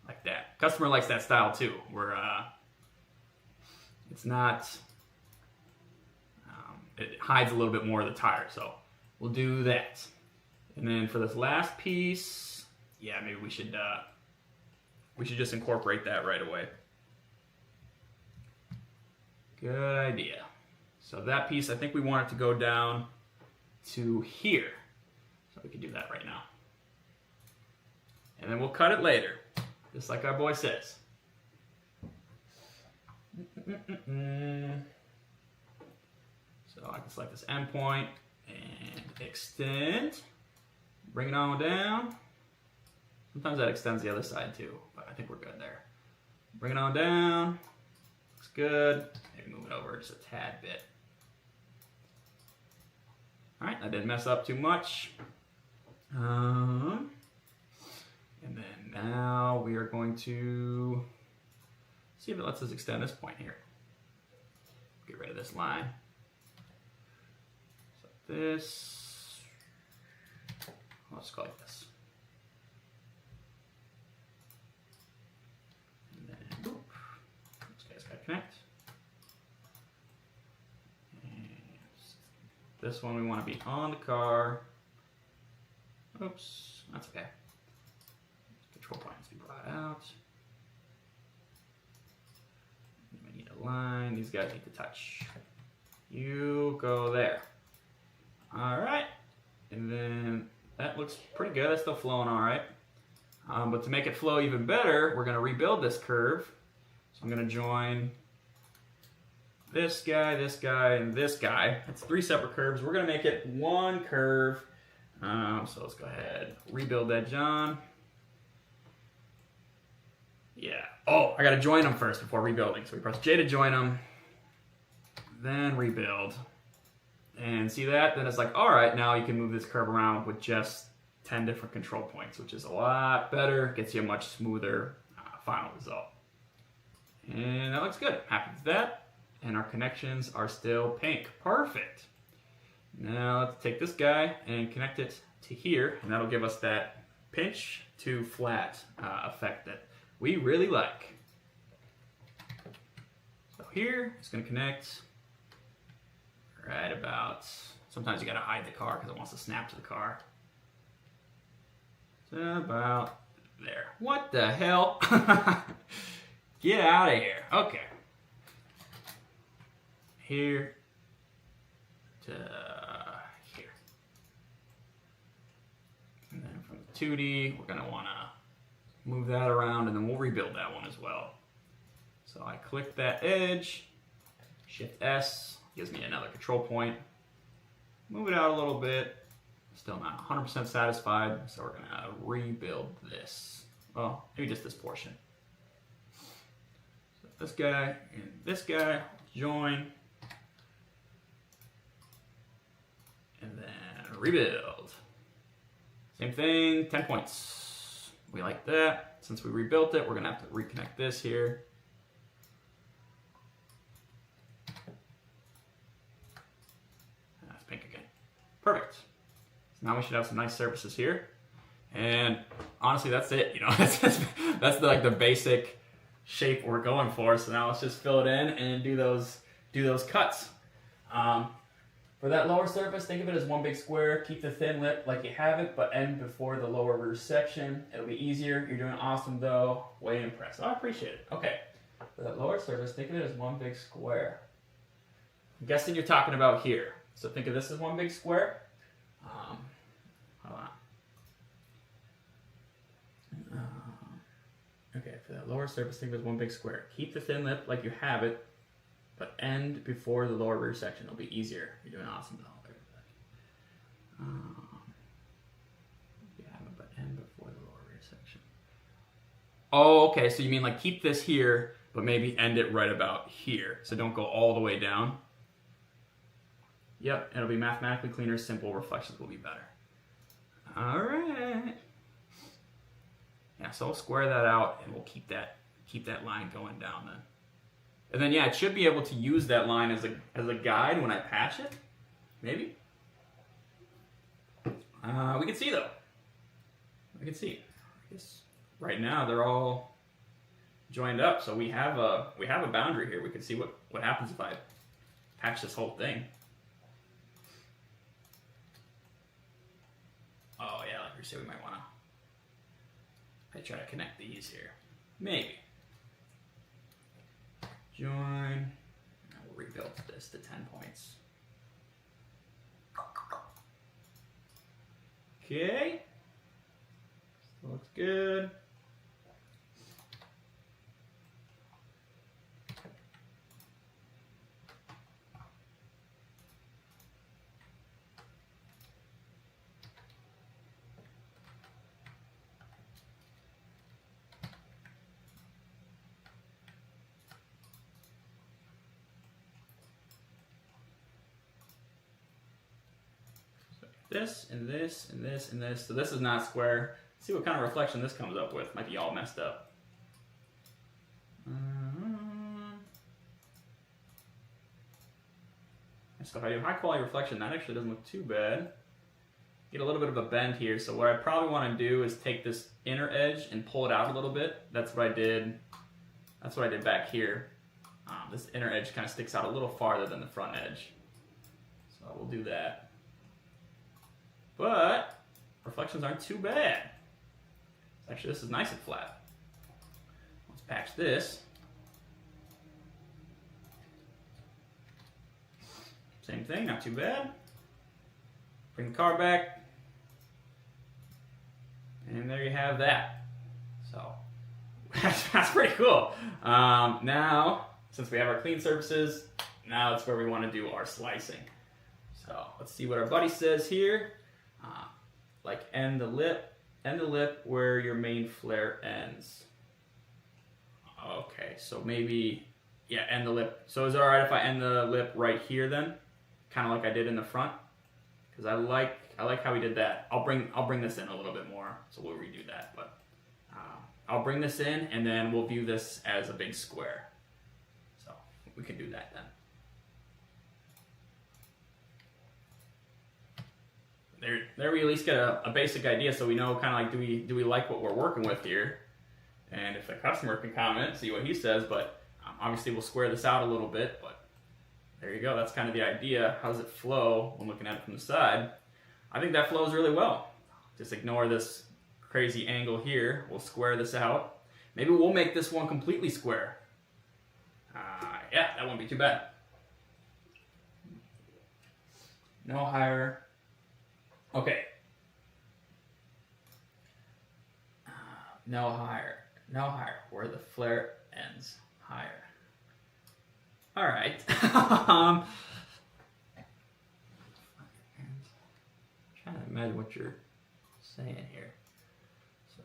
Like that. Customer likes that style too, where it's not, it hides a little bit more of the tire. So we'll do that. And then for this last piece, yeah, maybe we should just incorporate that right away. Good idea. So that piece, I think we want it to go down to here. So we can do that right now. And then we'll cut it later, just like our boy says. So I can select this endpoint and extend. Bring it on down. Sometimes that extends the other side too, but I think we're good there. Bring it on down. Looks good. Maybe move it over just a tad bit. All right, I didn't mess up too much. And then now we are going to see if it lets us extend this point here. Get rid of this line. So this, I'll just go like this. And then, boop. This guy's got to connect. And this one we want to be on the car. Oops, that's okay. Control points to be brought out. We need a line. These guys need to touch. You go there. All right. And then that looks pretty good. That's still flowing all right. But to make it flow even better, we're going to rebuild this curve. So I'm going to join this guy, and this guy. It's 3 separate curves. We're going to make it one curve. So let's go ahead, rebuild that, John. Yeah. Oh, I got to join them first before rebuilding. So we press J to join them, then rebuild. And see that? Then it's like, all right, now you can move this curve around with just 10 different control points, which is a lot better. Gets you a much smoother final result. And that looks good. Happy with that. And our connections are still pink. Perfect. Now let's take this guy and connect it to here, and that'll give us that pinch to flat effect that we really like. So here it's going to connect right about, sometimes you got to hide the car because it wants to snap to the car. So about there. What the hell? Get out of here. Okay. Here to here. And then from the 2D, we're going to want to move that around, and then we'll rebuild that one as well. So I click that edge, Shift S, gives me another control point. Move it out a little bit. Still not 100% satisfied, so we're going to rebuild this. Well, maybe just this portion. So this guy and this guy join. And then rebuild. Same thing, 10 points. We like that. Since we rebuilt it, we're going to have to reconnect this here. That's pink again. Perfect. So now we should have some nice surfaces here. And honestly, that's it. You know, that's like the basic shape we're going for. So now let's just fill it in and do those cuts. For that lower surface, think of it as one big square. Keep the thin lip like you have it, but end before the lower rear section. It'll be easier. You're doing awesome though. Way impressed. I appreciate it. Okay. For that lower surface, think of it as one big square. I'm guessing you're talking about here. So think of this as one big square. Hold on. Okay, for that lower surface, think of it as one big square. Keep the thin lip like you have it, but end before the lower rear section. It'll be easier. You're doing awesome though. Yeah, but end before the lower rear section. Oh, okay. So you mean like keep this here, but maybe end it right about here. So don't go all the way down. Yep, it'll be mathematically cleaner. Simple reflections will be better. All right. Yeah, so we'll square that out, and we'll keep that line going down then. And then, yeah, it should be able to use that line as a guide when I patch it. Maybe. We can see, though. We can see. I guess right now they're all joined up, so we have a boundary here. We can see what happens if I patch this whole thing. Oh, yeah, like we said, we might want to try to connect these here. Maybe. Join. Now we'll rebuild this to 10 points. Okay. Still looks good. This and this and this and this. So this is not square. Let's see what kind of reflection this comes up with. Might be all messed up. So if I do high quality reflection, that actually doesn't look too bad. Get a little bit of a bend here. So what I probably want to do is take this inner edge and pull it out a little bit. That's what I did. That's what I did back here. This inner edge kind of sticks out a little farther than the front edge. So we'll do that. But reflections aren't too bad. Actually, this is nice and flat. Let's patch this. Same thing, not too bad. Bring the car back. And there you have that. So, that's pretty cool. Now, since we have our clean surfaces, now that's where we want to do our slicing. So, let's see what our buddy says here. Like end the lip where your main flare ends. Okay, so maybe, yeah, end the lip. So is it all right if I end the lip right here then? Kind of like I did in the front? Because I like how we did that. I'll bring this in a little bit more, so we'll redo that. But I'll bring this in, and then we'll view this as a big square. So we can do that then. There we at least get a basic idea, so we know kind of like do we like what we're working with here, and if the customer can comment, see what he says. But obviously we'll square this out a little bit. But there you go. That's kind of the idea. How does it flow when looking at it from the side? I think that flows really well. Just ignore this crazy angle here. We'll square this out. Maybe we'll make this one completely square. Yeah, that won't be too bad. No higher. Okay. No higher. No higher. Where the flare ends. Higher. All right. Trying to imagine what you're saying here. So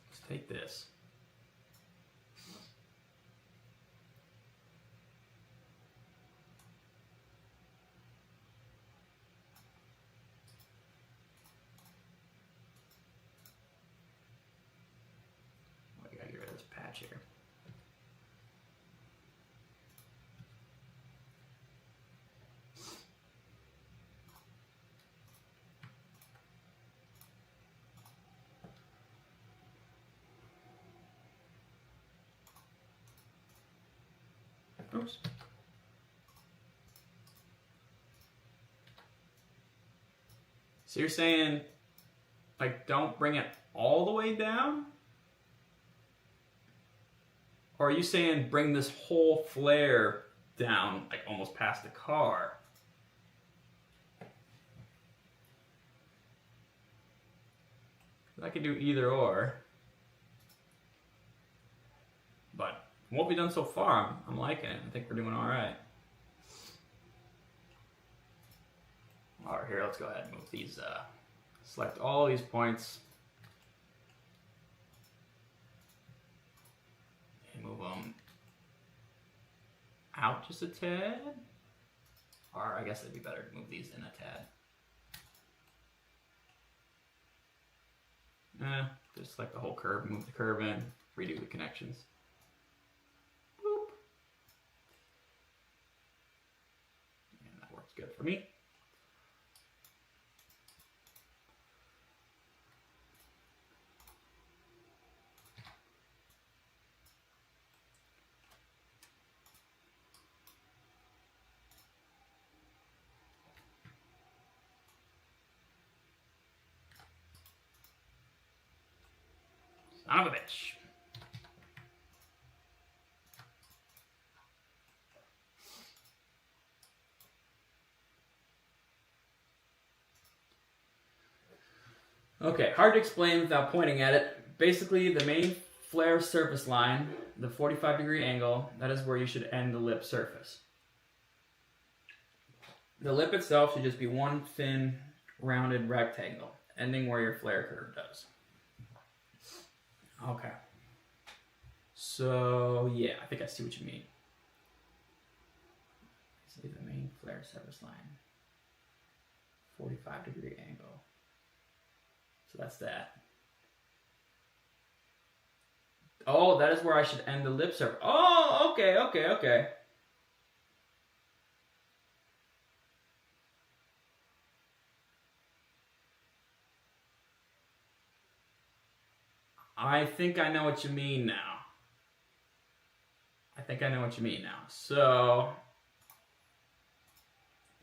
let's take this. Here. Oops. So you're saying, like, don't bring it all the way down? Or are you saying bring this whole flare down, like almost past the car? I could do either or. But from what we've done so far, I'm liking it. I think we're doing all right. All right, here, let's go ahead and move these, select all these points. Move them out just a tad, or I guess it'd be better to move these in a tad. Just select the whole curve, move the curve in, redo the connections. Boop. And that works good for me. Son of a bitch. Okay, hard to explain without pointing at it. Basically, the main flare surface line, the 45-degree angle, that is where you should end the lip surface. The lip itself should just be one thin, rounded rectangle, ending where your flare curve does. Okay. So, yeah, I think I see what you mean. See the main flare surface line. 45-degree angle. So that's that. Oh, that is where I should end the lip surface. Oh, okay. I think I know what you mean now. So,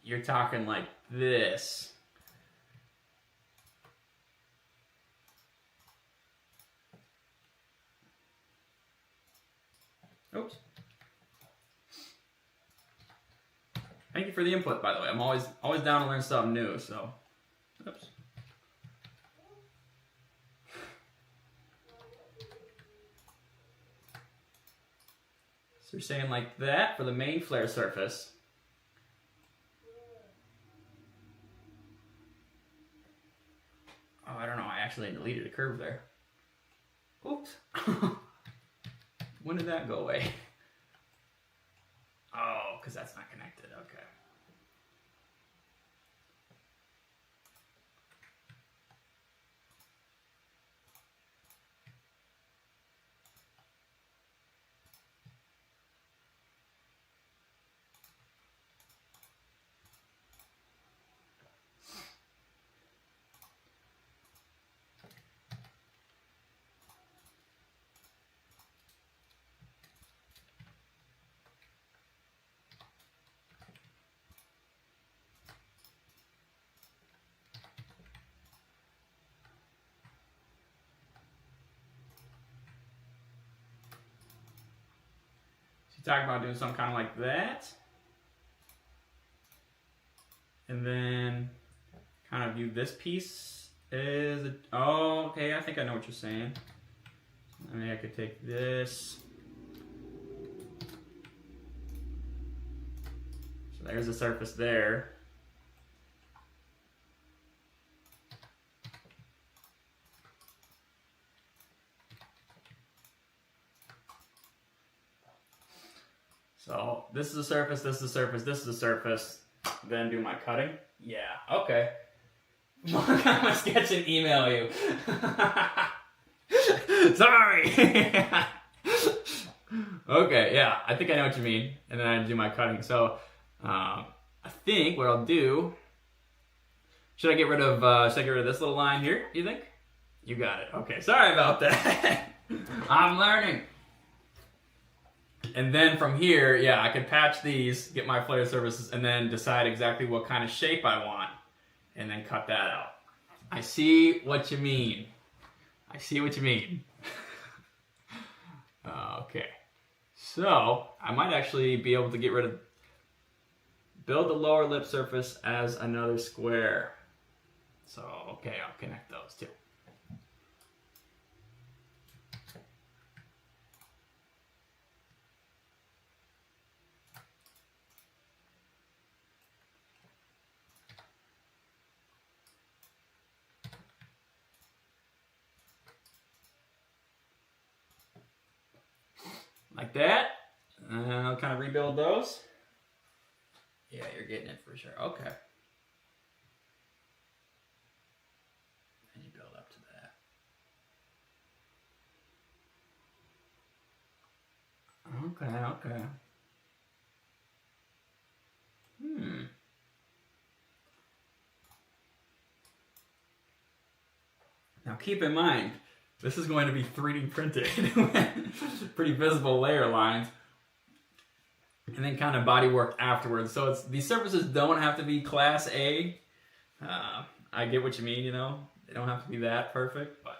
you're talking like this. Oops. Thank you for the input, by the way. I'm always down to learn something new, so. Oops. So you're saying like that for the main flare surface. Oh, I don't know. I actually deleted a curve there. Oops. When did that go away? Oh, because that's not connected. Okay. Talking about doing something kind of like that, and then kind of view this piece as a, oh, okay, I think I know what you're saying. I mean, I could take this, so there's the surface there. So this is the surface, this is the surface, this is the surface. Then do my cutting. Yeah, okay. I'm gonna sketch and email you. Sorry. Okay, yeah, I think I know what you mean. And then I do my cutting. So I think what I'll do. Should I get rid of this little line here? You think? You got it. Okay, sorry about that. I'm learning. And then from here, yeah, I could patch these, get my flare surfaces, and then decide exactly what kind of shape I want, and then cut that out. I see what you mean. Okay. So, I might actually be able to build the lower lip surface as another square. So, okay, I'll connect those two. Like that. And I'll kind of rebuild those. Yeah, you're getting it for sure. Okay. And you build up to that. Okay. Now keep in mind, this is going to be 3D printed. Pretty visible layer lines. And then kind of body work afterwards. So these surfaces don't have to be class A. I get what you mean, you know. They don't have to be that perfect, but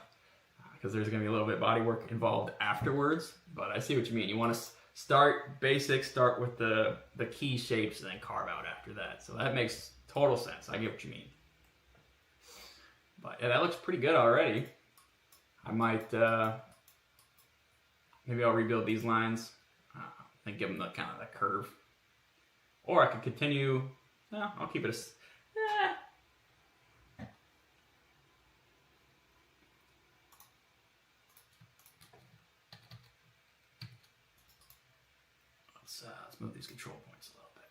because there's going to be a little bit body work involved afterwards. But I see what you mean. You want to start basic, start with the key shapes, and then carve out after that. So that makes total sense. I get what you mean. But yeah, that looks pretty good already. I might, maybe I'll rebuild these lines and give them the kind of that curve. Or I could continue, no, I'll keep it as, let's move these control points a little bit.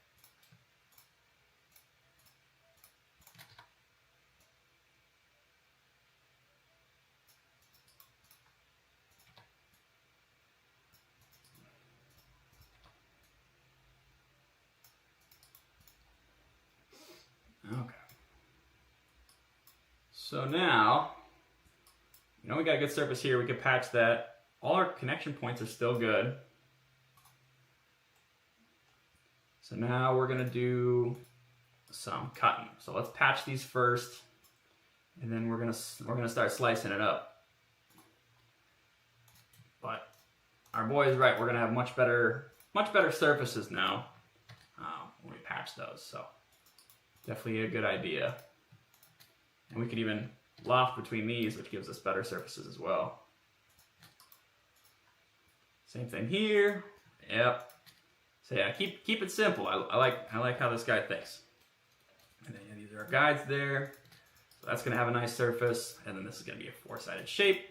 Okay. So now, we got a good surface here. We could patch that. All our connection points are still good. So now we're gonna do some cutting. So let's patch these first, and then we're gonna start slicing it up. But our boy is right. We're gonna have much better surfaces now when we patch those. So definitely a good idea. And we could even loft between these, which gives us better surfaces as well. Same thing here. Yep. So yeah, keep it simple. I like how this guy thinks. And then these are our guides there. So that's gonna have a nice surface, and then this is gonna be a four-sided shape.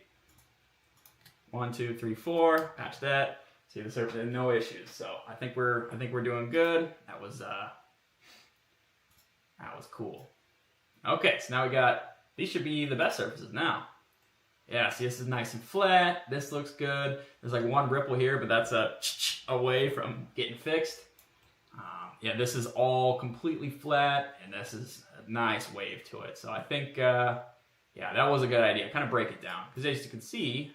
1, 2, 3, 4. Patch that. See the surface, no issues. So I think we're doing good. That was cool. Okay, so now we got, these should be the best surfaces now. Yeah, see, this is nice and flat. This looks good. There's like one ripple here, but that's away from getting fixed. Yeah, this is all completely flat, and this is a nice wave to it. So I think, yeah, that was a good idea. Kind of break it down. Because as you can see,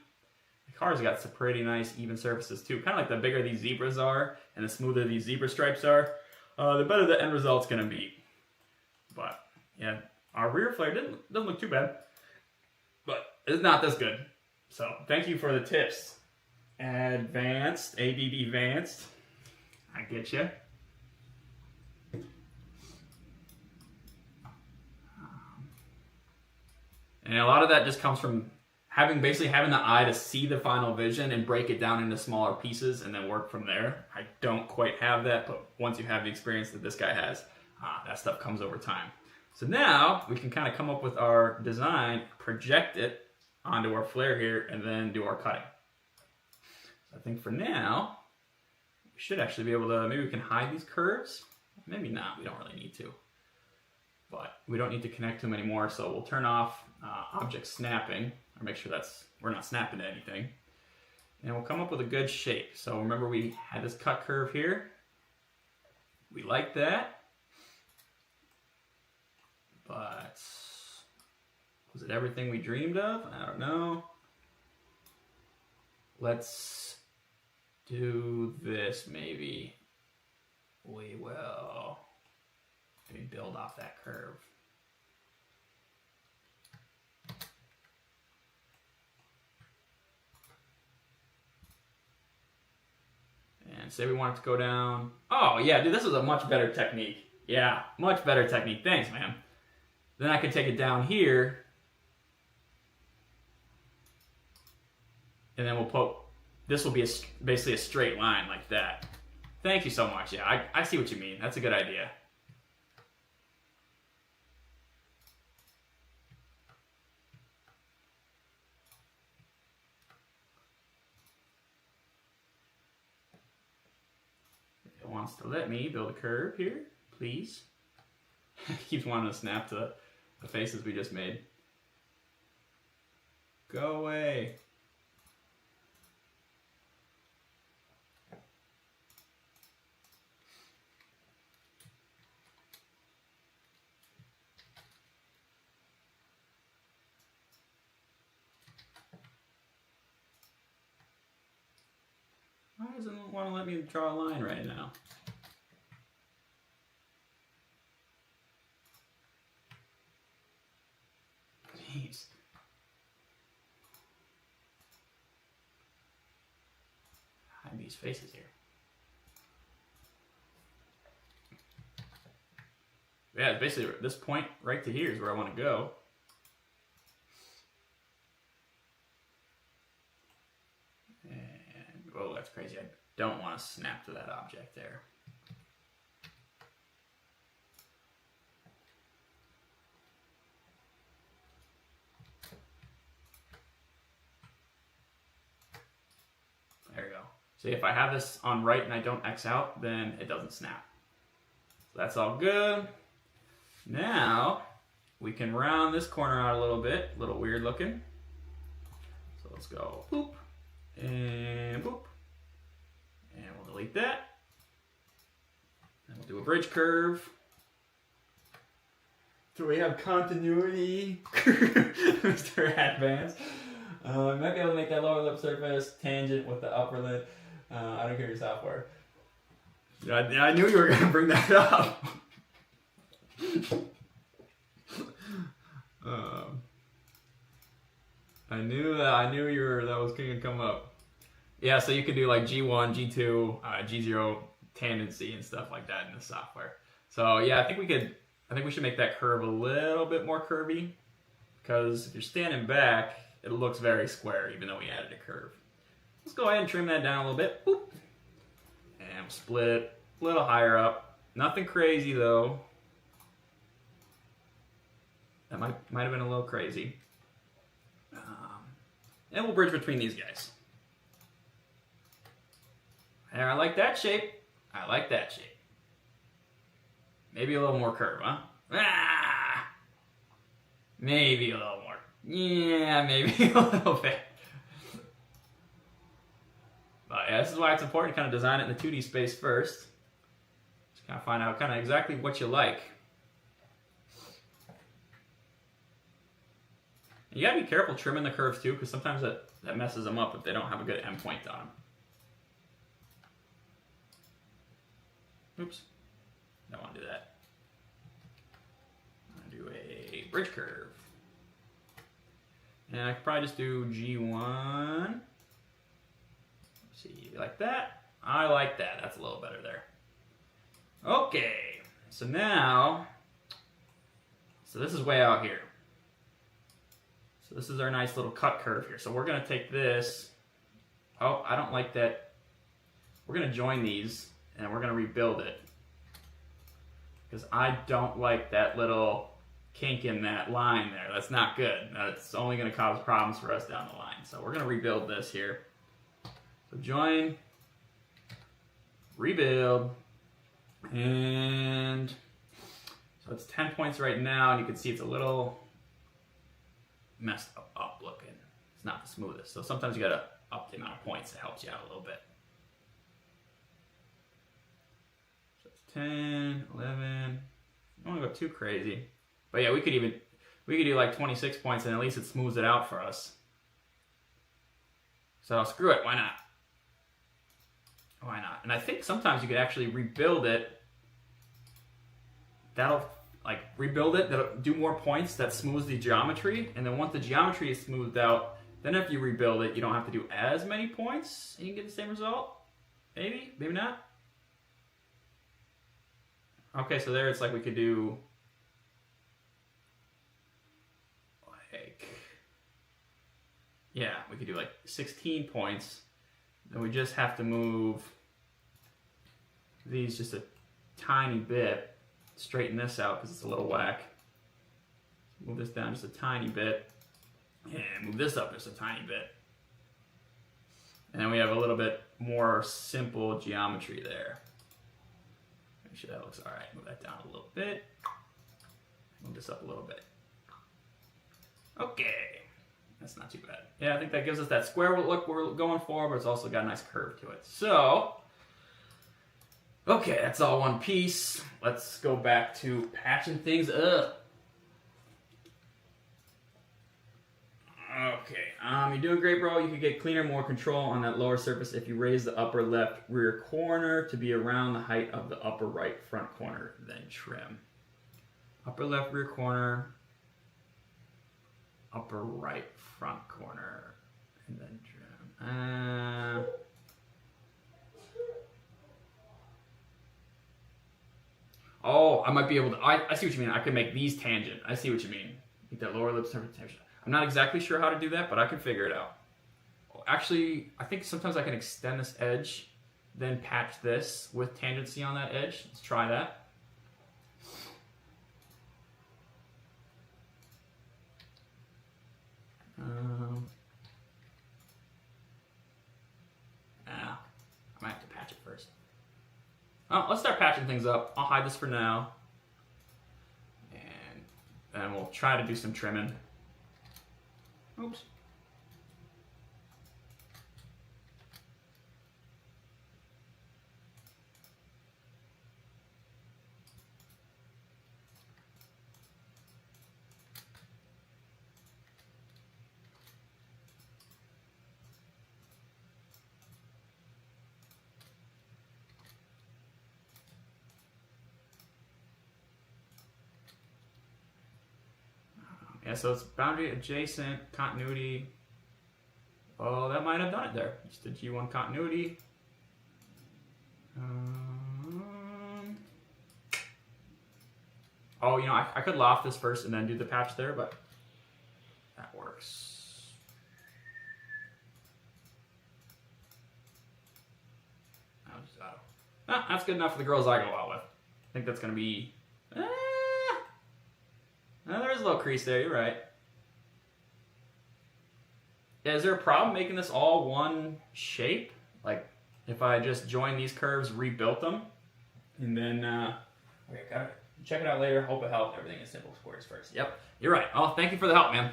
the car's got some pretty nice even surfaces too. Kind of like the bigger these zebras are, and the smoother these zebra stripes are, the better the end result's going to be. But, yeah, our rear flare doesn't look too bad. But it's not this good. So thank you for the tips. Advanced, ABB Advanced. I get you. And a lot of that just comes from basically having the eye to see the final vision and break it down into smaller pieces and then work from there. I don't quite have that, but once you have the experience that this guy has, that stuff comes over time. So now we can kind of come up with our design, project it onto our flare here, and then do our cutting. So I think for now, we should actually be able to, maybe we can hide these curves. Maybe not, we don't really need to. But we don't need to connect to them anymore, so we'll turn off object snapping, or make sure we're not snapping to anything. And we'll come up with a good shape. So remember we had this cut curve here. We like that. But was it everything we dreamed of? I don't know. Let's do this maybe. We will maybe build off that curve. And say we want it to go down. Oh yeah, dude, this is a much better technique. Yeah, much better technique. Thanks, man. Then I could take it down here, and then we'll put, this will be basically a straight line like that. Thank you so much. Yeah, I see what you mean. That's a good idea. It wants to let me build a curve here, please. It keeps wanting to snap to the faces we just made. Go away. Why doesn't it want to let me draw a line right now? Jeez. Hide these faces here. Yeah, basically this point right to here is where I want to go. Oh, that's crazy. I don't want to snap to that object there. There we go. See, if I have this on right and I don't X out, then it doesn't snap. So that's all good. Now, we can round this corner out a little bit. A little weird looking. So let's go boop and boop. And we'll delete that. And we'll do a bridge curve. So we have continuity. Mr. Advance. Might be able to make that lower lip surface tangent with the upper lip. I don't care your software. I knew you were going to bring that up. I knew that was going to come up. Yeah, so you could do like G1, G2, G0 tangency and stuff like that in the software. So yeah, I think we should make that curve a little bit more curvy, because if you're standing back, it looks very square even though we added a curve. Let's go ahead and trim that down a little bit. Boop. And we'll split it a little higher up. Nothing crazy though. That might have been a little crazy. And we'll bridge between these guys. There, I like that shape. I like that shape. Maybe a little more curve, huh? Ah! Maybe a little more. Yeah, maybe a little bit. But yeah, this is why it's important to kind of design it in the 2D space first. Just kind of find out kind of exactly what you like. You gotta be careful trimming the curves too, because sometimes that messes them up if they don't have a good endpoint on them. Oops. Don't want to do that. I'm going to do a bridge curve. And I could probably just do G1. Let's see, like that? I like that. That's a little better there. Okay. So now, this is way out here. So this is our nice little cut curve here. So we're going to take this. Oh, I don't like that. We're going to join these and we're going to rebuild it, because I don't like that little kink in that line there. That's not good. That's only going to cause problems for us down the line. So we're going to rebuild this here. So join, rebuild, and so it's 10 points right now, and you can see it's a little messed up looking. It's not the smoothest. So sometimes you got to up the amount of points. It helps you out a little bit. So it's 10, 11. I don't want to go too crazy. But yeah, we could do like 26 points, and at least it smooths it out for us. So screw it, why not? Why not? And I think sometimes you could actually rebuild it. That'll do more points, that smooths the geometry, and then once the geometry is smoothed out, then if you rebuild it, you don't have to do as many points, and you can get the same result. Maybe, maybe not. Okay, so there it's like we could do like, yeah, we could do like 16 points. Then we just have to move these just a tiny bit, straighten this out because it's a little whack. Move this down just a tiny bit, and move this up just a tiny bit. And then we have a little bit more simple geometry there. Make sure that looks all right. Move that down a little bit. Move this up a little bit. Okay. That's not too bad. Yeah, I think that gives us that square look we're going for, but it's also got a nice curve to it. So, okay, that's all one piece. Let's go back to patching things up. Okay, you're doing great, bro. You could get cleaner, more control on that lower surface if you raise the upper left rear corner to be around the height of the upper right front corner, then trim. Upper left rear corner, upper right front corner, and then trim. Oh, I might be able to, I see what you mean. I could make these tangent. I see what you mean. Make that lower lip surface tangent. I'm not exactly sure how to do that, but I can figure it out. actually, I think sometimes I can extend this edge, then patch this with tangency on that edge. Let's try that. I might have to patch it first. Oh, let's start patching things up. I'll hide this for now. And then we'll try to do some trimming. Oops. Yeah, so it's boundary adjacent, continuity. Oh, that might have done it there. Just the G1 continuity. Oh, you know, I could loft this first and then do the patch there, but that works. That's good enough for the girls I go out with. I think that's going to be... there's a little crease there, you're right. Yeah, is there a problem making this all one shape? Like, if I just join these curves, rebuilt them, and then, okay, got it. Check it out later, hope it helped. Everything is simple squares first. Yep, you're right. Oh, thank you for the help, man.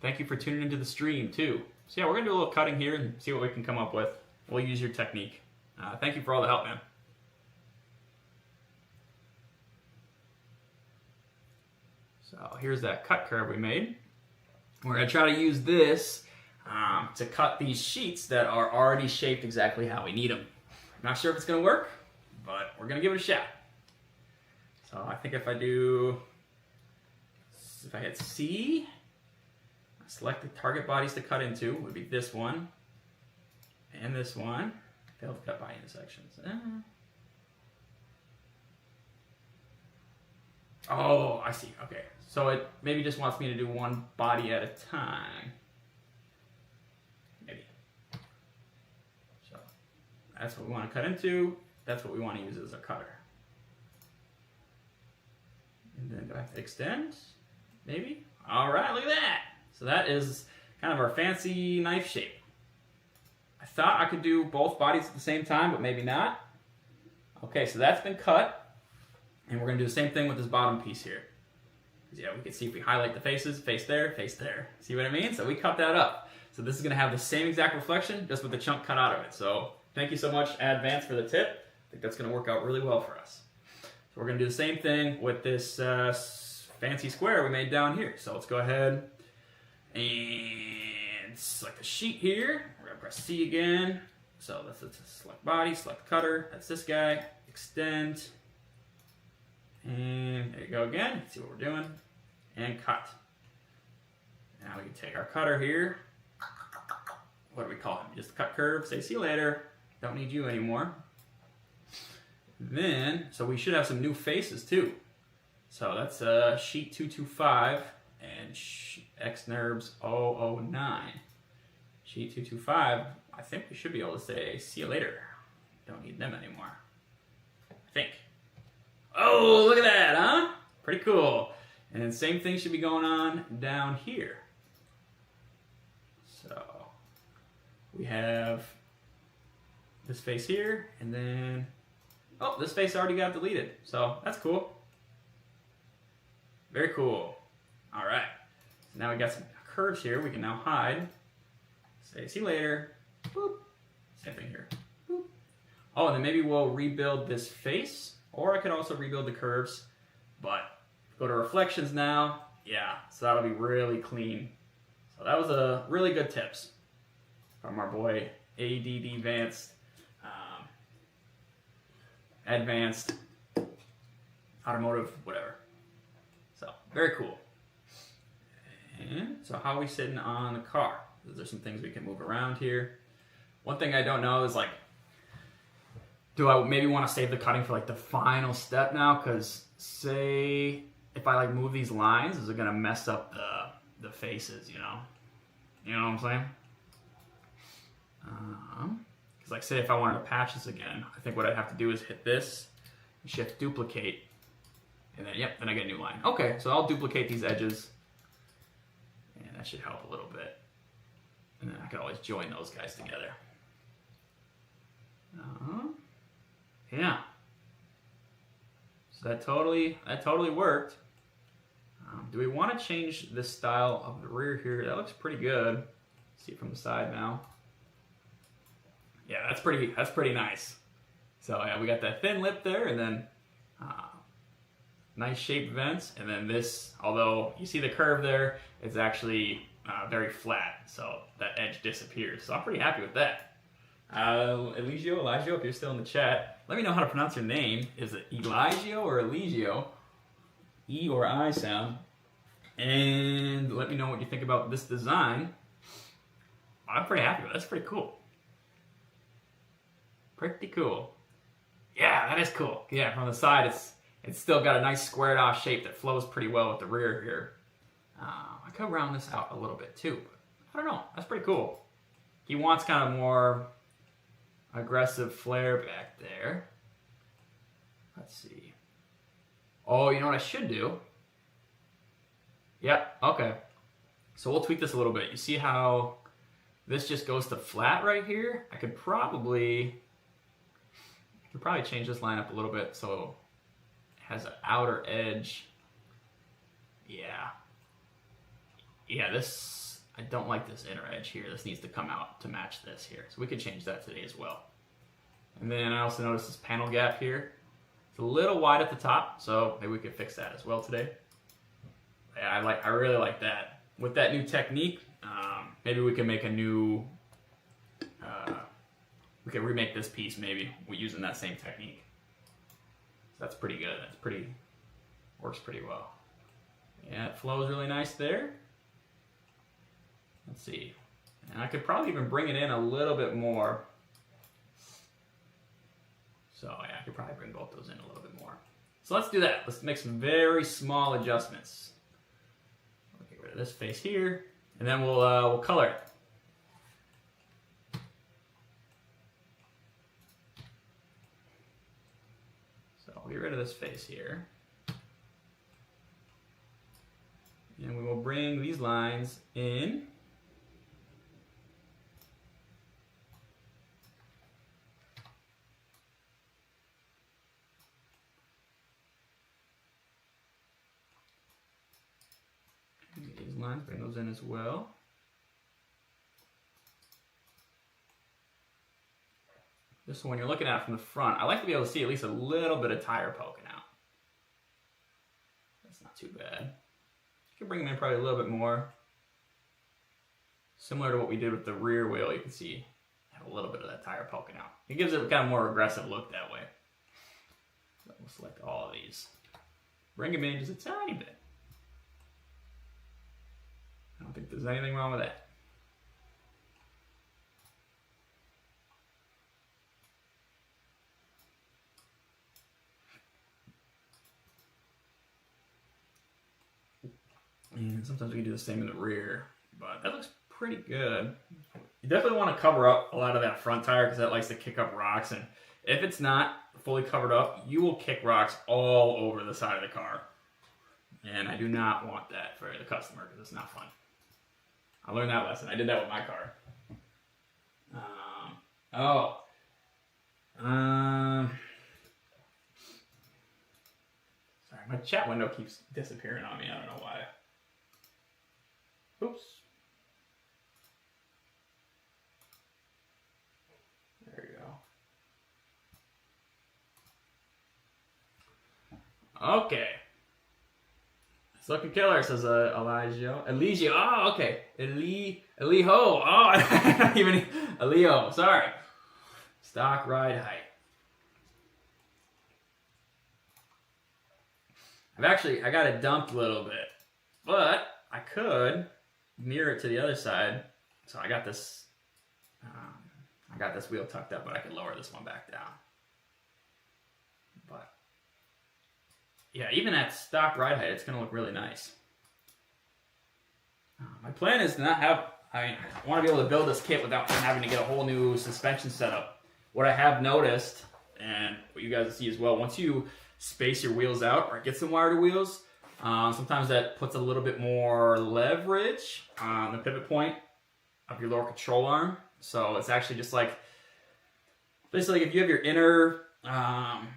Thank you for tuning into the stream, too. So yeah, we're going to do a little cutting here and see what we can come up with. We'll use your technique. Thank you for all the help, man. So here's that cut curve we made. We're going to try to use this to cut these sheets that are already shaped exactly how we need them. I'm not sure if it's going to work, but we're going to give it a shot. So I think if I hit C, select the target bodies to cut into, would be this one and this one. Failed to cut by intersections. Oh, I see. Okay. So it maybe just wants me to do one body at a time. Maybe. So that's what we want to cut into. That's what we want to use as a cutter. And then do I have to extend? Maybe? All right, look at that. So that is kind of our fancy knife shape. I thought I could do both bodies at the same time, but maybe not. Okay, so that's been cut. And we're going to do the same thing with this bottom piece here. Yeah, we can see if we highlight the faces, face there, face there. See what I mean? So we cut that up. So this is going to have the same exact reflection, just with the chunk cut out of it. So thank you so much, Advance, for the tip. I think that's going to work out really well for us. So we're going to do the same thing with this fancy square we made down here. So let's go ahead and select the sheet here. We're going to press C again. So let's select body, select cutter. That's this guy. Extend. And there you go again. See what we're doing. And cut. Now we can take our cutter here. What do we call him? Just cut curve. Say see you later. Don't need you anymore. Then, so we should have some new faces too. So that's sheet 225 and XNerbs 009. Sheet 225, I think we should be able to say see you later. Don't need them anymore. I think. Oh, look at that, huh? Pretty cool. And then same thing should be going on down here. So we have this face here, and then, oh, this face already got deleted. So that's cool. Very cool. All right. So now we got some curves here. We can now hide. Say, see you later. Boop. Same thing here. Boop. Oh, and then maybe we'll rebuild this face. Or I could also rebuild the curves, but go to reflections now. Yeah, so that'll be really clean. So that was a really good tips from our boy ADD Advanced Automotive, whatever. So very cool. And so how are we sitting on the car? There's some things we can move around here. One thing I don't know is like, do I maybe want to save the cutting for like the final step now? Because say if I like move these lines, is it gonna mess up the faces? You know what I'm saying? Because like say if I wanted to patch this again, I think what I'd have to do is hit this, shift duplicate, and then yep, then I get a new line. Okay, so I'll duplicate these edges, and that should help a little bit. And then I can always join those guys together. Yeah. So that totally worked. Do we want to change this style of the rear here? That looks pretty good. See it from the side now. Yeah, that's pretty nice. So yeah, we got that thin lip there, and then nice shaped vents, and then this. Although you see the curve there, it's actually very flat, so that edge disappears. So I'm pretty happy with that. Eligio, if you're still in the chat, let me know how to pronounce your name. Is it Eligio or Eligio? E or I sound. And let me know what you think about this design. I'm pretty happy with it. That's pretty cool. Pretty cool. Yeah, that is cool. Yeah, from the side, it's still got a nice squared off shape that flows pretty well with the rear here. I could round this out a little bit too, but I don't know. That's pretty cool. He wants kind of more aggressive flare back there. Let's see. Oh, you know what I should do? Yep, okay. So we'll tweak this a little bit. You see how this just goes to flat right here? I could probably change this line up a little bit so it has an outer edge. Yeah, this, I don't like this inner edge here. This needs to come out to match this here. So we could change that today as well. And then I also noticed this panel gap here. It's a little wide at the top, so maybe we could fix that as well today. Yeah, I really like that. With that new technique, maybe we can make a new, we can remake this piece maybe using that same technique. So that's pretty good. Works pretty well. Yeah, it flows really nice there. Let's see. And I could probably even bring it in a little bit more. So yeah, I could probably bring both those in a little bit more. So let's do that. Let's make some very small adjustments. We'll get rid of this face here, and then we'll color it. So I'll get rid of this face here. And we will bring these lines in. These lines, bring those in as well. Just so when you're looking at it from the front, I like to be able to see at least a little bit of tire poking out. That's not too bad. You can bring them in probably a little bit more. Similar to what we did with the rear wheel, you can see have a little bit of that tire poking out. It gives it a kind of more aggressive look that way. So we'll select all of these. Bring them in just a tiny bit. I don't think there's anything wrong with that. And sometimes we can do the same in the rear, but that looks pretty good. You definitely want to cover up a lot of that front tire because that likes to kick up rocks, and if it's not fully covered up, you will kick rocks all over the side of the car. And I do not want that for the customer because it's not fun. I learned that lesson. I did that with my car. Sorry, my chat window keeps disappearing on me. I don't know why. Oops. There we go. Okay. It's looking killer, says Eligio. Eligio. Oh, okay. Eliho. Oh, not even Elio. Sorry. Stock ride height. I got it dumped a little bit, but I could mirror it to the other side. So I got this wheel tucked up, but I could lower this one back down. But yeah, even at stock ride height, it's going to look really nice. My plan is to not have I want to be able to build this kit without having to get a whole new suspension setup. What I have noticed, and what you guys will see as well, once you space your wheels out or get some wider wheels, sometimes that puts a little bit more leverage on the pivot point of your lower control arm. So it's actually just like, basically if you have your inner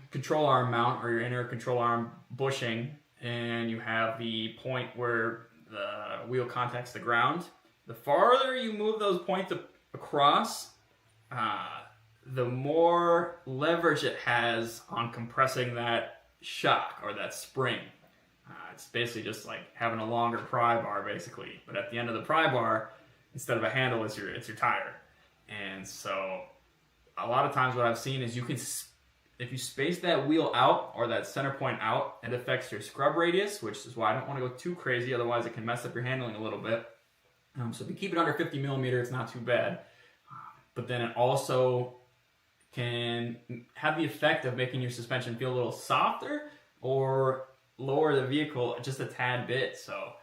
control arm mount or your inner control arm bushing, and you have the point where the wheel contacts the ground, the farther you move those points across, the more leverage it has on compressing that shock or that spring. It's basically just like having a longer pry bar, basically. But at the end of the pry bar, instead of a handle, it's your tire. And so a lot of times what I've seen is you can, if you space that wheel out or that center point out, it affects your scrub radius, which is why I don't want to go too crazy. Otherwise, it can mess up your handling a little bit. So if you keep it under 50 millimeter, it's not too bad. But then it also can have the effect of making your suspension feel a little softer or lower the vehicle just a tad bit. So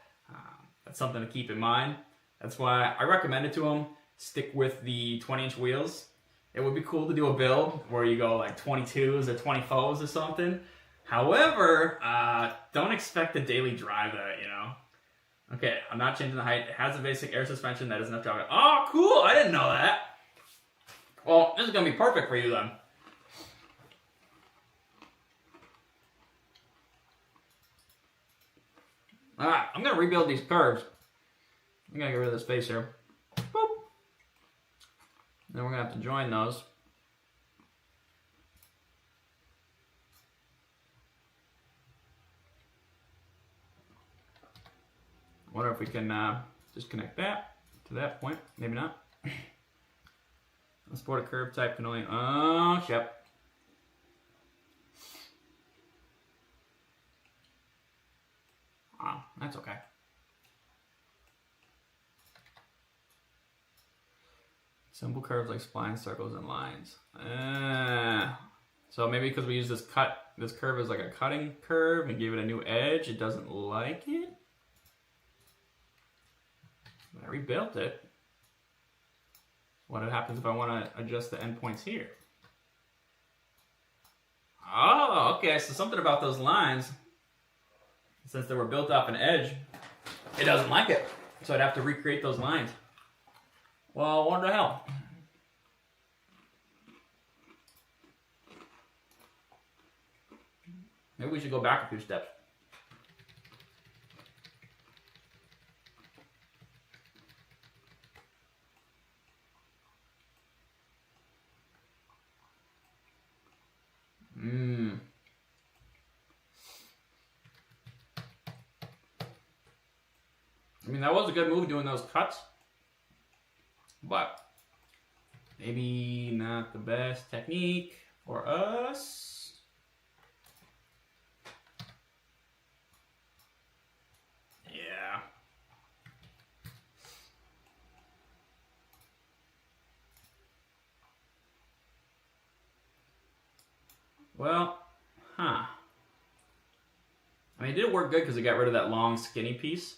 that's something to keep in mind. That's why I recommend it to them. Stick with the 20-inch wheels. It would be cool to do a build where you go like 22s or 24s or something. However, don't expect to daily drive that, you know. Okay, I'm not changing the height. It has a basic air suspension that doesn't have to. Oh, cool! I didn't know that. Well, this is gonna be perfect for you then. Alright, I'm gonna rebuild these curves. I'm gonna get rid of this face here. Boop. Then we're gonna have to join those. I wonder if we can just connect that to that point. Maybe not. Support a curve type can only. Oh, yep. Oh, that's okay. Simple curves like splines, circles, and lines. So maybe because we use this curve as like a cutting curve and gave it a new edge, it doesn't like it. I rebuilt it. What happens if I want to adjust the endpoints here? Oh, okay. So something about those lines, since they were built off an edge, it doesn't like it. So I'd have to recreate those lines. Well, what the hell? Maybe we should go back a few steps. I mean, that was a good move doing those cuts, but maybe not the best technique for us. Yeah. Well, I mean, it did work good because it got rid of that long, skinny piece.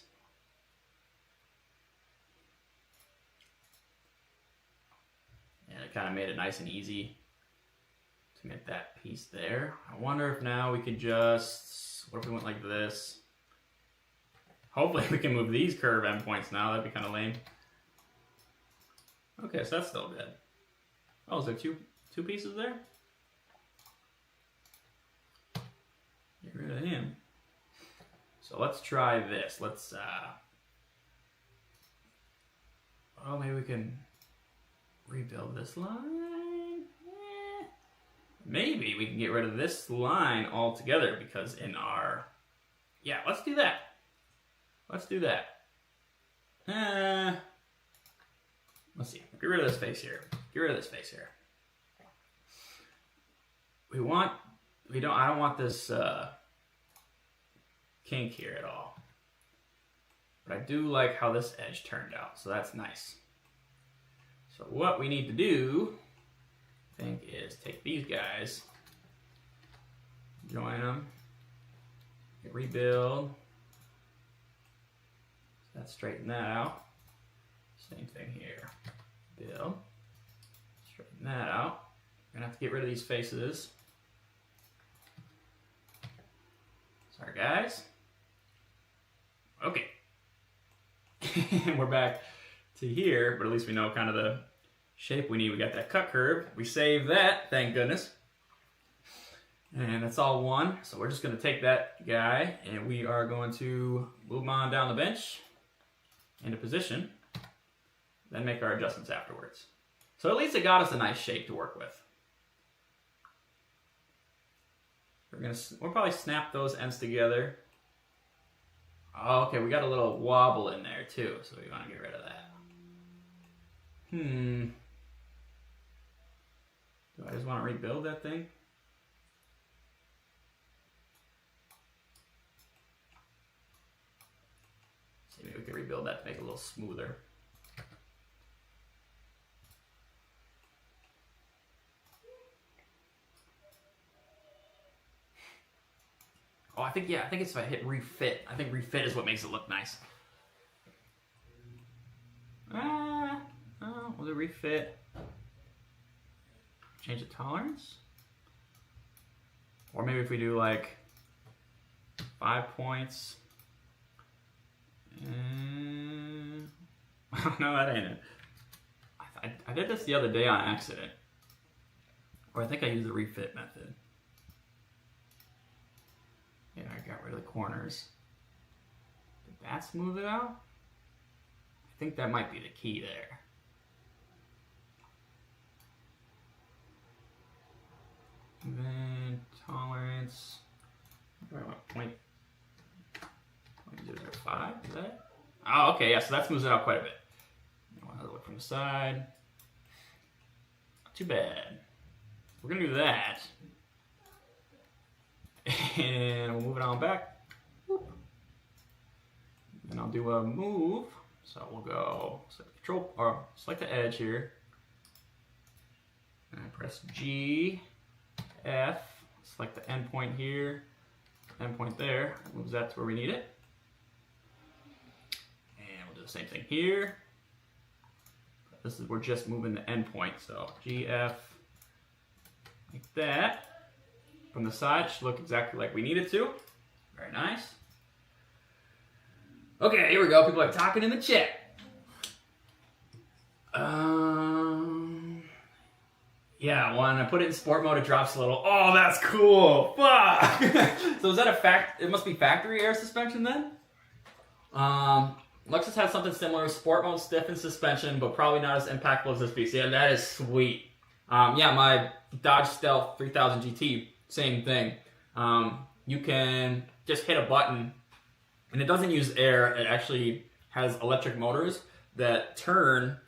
And it kind of made it nice and easy to get that piece there. I wonder if now we could just, what if we went like this? Hopefully we can move these curve endpoints now. That'd be kind of lame. Okay, so that's still good. Oh, is there two pieces there? Get rid of him. So let's try this. Let's, oh, maybe we can rebuild this line. Maybe we can get rid of this line altogether because in our, yeah, let's do that. Let's do that. Let's see. Get rid of this face here. Get rid of this face here. I don't want this kink here at all. But I do like how this edge turned out, so that's nice. So what we need to do, I think, is take these guys, join them, rebuild. Let's straighten that out. Same thing here. Build. Straighten that out. We're gonna have to get rid of these faces. Sorry, guys. Okay. We're back to here, but at least we know kind of the shape we need. We got that cut curve. We saved that, thank goodness. And that's all one. So we're just going to take that guy and we are going to move him on down the bench into position, then make our adjustments afterwards. So at least it got us a nice shape to work with. We'll probably snap those ends together. Oh, okay, we got a little wobble in there too, so we want to get rid of that. Do I just want to rebuild that thing? See, maybe we could rebuild that to make it a little smoother. Oh, I think it's if I hit refit. I think refit is what makes it look nice. Was it refit? Change the tolerance? Or maybe if we do like 5 points. No, that ain't it. I did this the other day on accident. Or I think I used the refit method. Yeah, I got rid of the corners. Did that smooth it out? I think that might be the key there. And then tolerance. Where am I? 0.005, is that? Oh, okay, yeah, so that smooths it out quite a bit. I'll look from the side. Not too bad. We're gonna do that. And we'll move it on back. Whoop. Then I'll do a move. So we'll go select control or select the edge here. And press G, F, select the endpoint here, endpoint there. Moves that to where we need it. And we'll do the same thing here. We're just moving the endpoint. So G, F, like that. From the side, should look exactly like we need it to. Very nice. Okay, here we go. People are talking in the chat. Yeah, when I put it in sport mode, it drops a little. Oh, that's cool. Fuck. So is that a fact? It must be factory air suspension then? Lexus has something similar. Sport mode stiffened suspension, but probably not as impactful as this piece. Yeah, that is sweet. Yeah, my Dodge Stealth 3000 GT. Same thing. You can just hit a button, and it doesn't use air. It actually has electric motors that turn,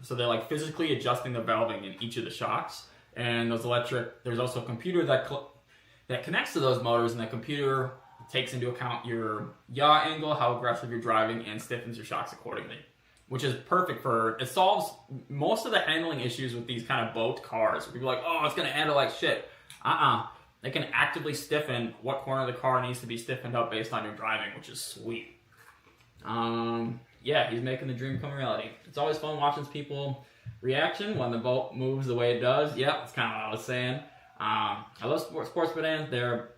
so they're like physically adjusting the valving in each of the shocks. And those there's also a computer that connects to those motors, and that computer takes into account your yaw angle, how aggressive you're driving, and stiffens your shocks accordingly. Which is perfect it solves most of the handling issues with these kind of boat cars. People are like, oh, it's gonna handle like shit. They can actively stiffen what corner of the car needs to be stiffened up based on your driving, which is sweet. Yeah, he's making the dream come reality. It's always fun watching people reaction when the boat moves the way it does. Yep, that's kind of what I was saying. I love sports sedans. They're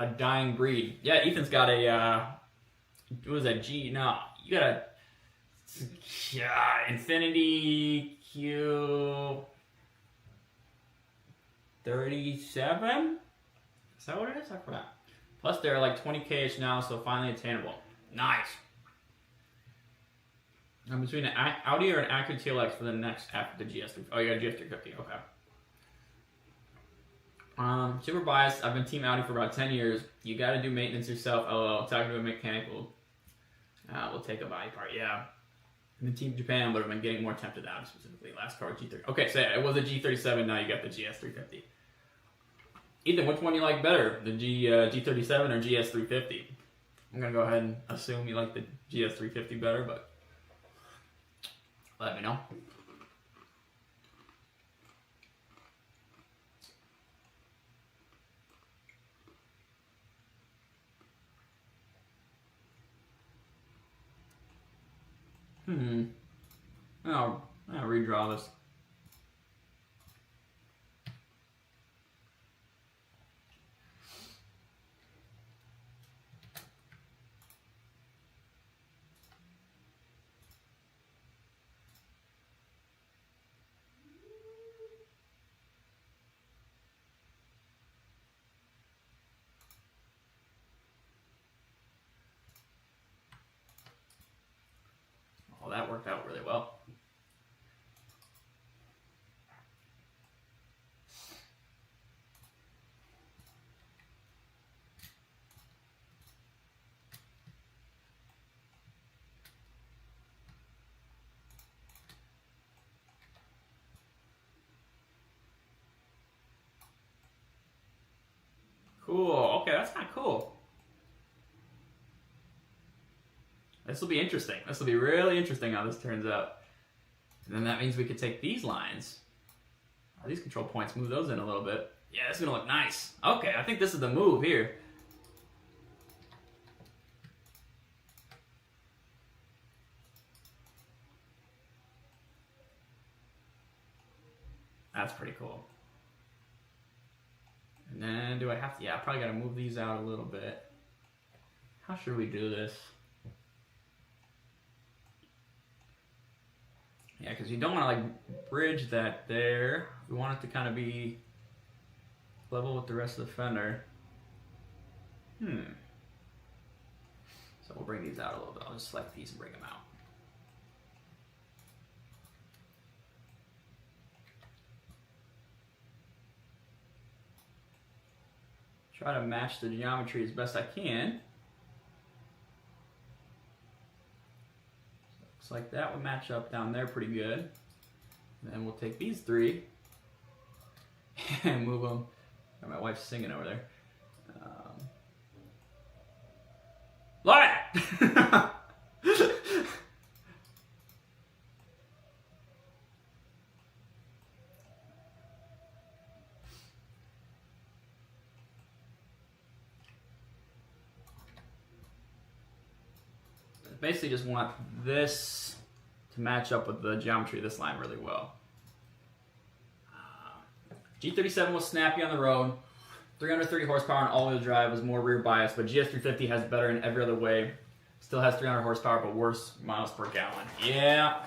a dying breed. Yeah, Ethan's got what was that, you got a Infinity Q 37? Is that what it is? I forgot. Plus they're like 20K now, so finally attainable. Nice. I'm between an Audi or an Acura TLX for the next after the GS3. Oh, you got a GS350. Okay. Super biased. I've been Team Audi for about 10 years. You got to do maintenance yourself. LOL. Talking to a mechanic will take a body part. Yeah. I'm in Team Japan, but I've been getting more tempted out, specifically last car, G30. Okay, so yeah, it was a G37, now you got the GS350. Ethan, which one you like better, the G37 or GS350? I'm going to go ahead and assume you like the GS350 better, but let me know. I'll redraw this. Oh, that worked out really well. Cool. Okay, that's kind of cool. This will be interesting. This will be really interesting how this turns out. And then that means we could take these lines, these control points, move those in a little bit. Yeah, it's gonna look nice. Okay, I think this is the move here. That's pretty cool. And then do I have to, yeah, I probably gotta move these out a little bit. How should we do this? Yeah, because you don't want to like bridge that there. We want it to kind of be level with the rest of the fender. So we'll bring these out a little bit. I'll just select these and bring them out. Try to match the geometry as best I can. Looks like that would match up down there pretty good. And then we'll take these three and move them. My wife's singing over there. Love it! Basically just want this to match up with the geometry of this line really well. G37 was snappy on the road. 330 horsepower and all-wheel drive was more rear bias, but GS350 has better in every other way. Still has 300 horsepower, but worse miles per gallon. Yeah.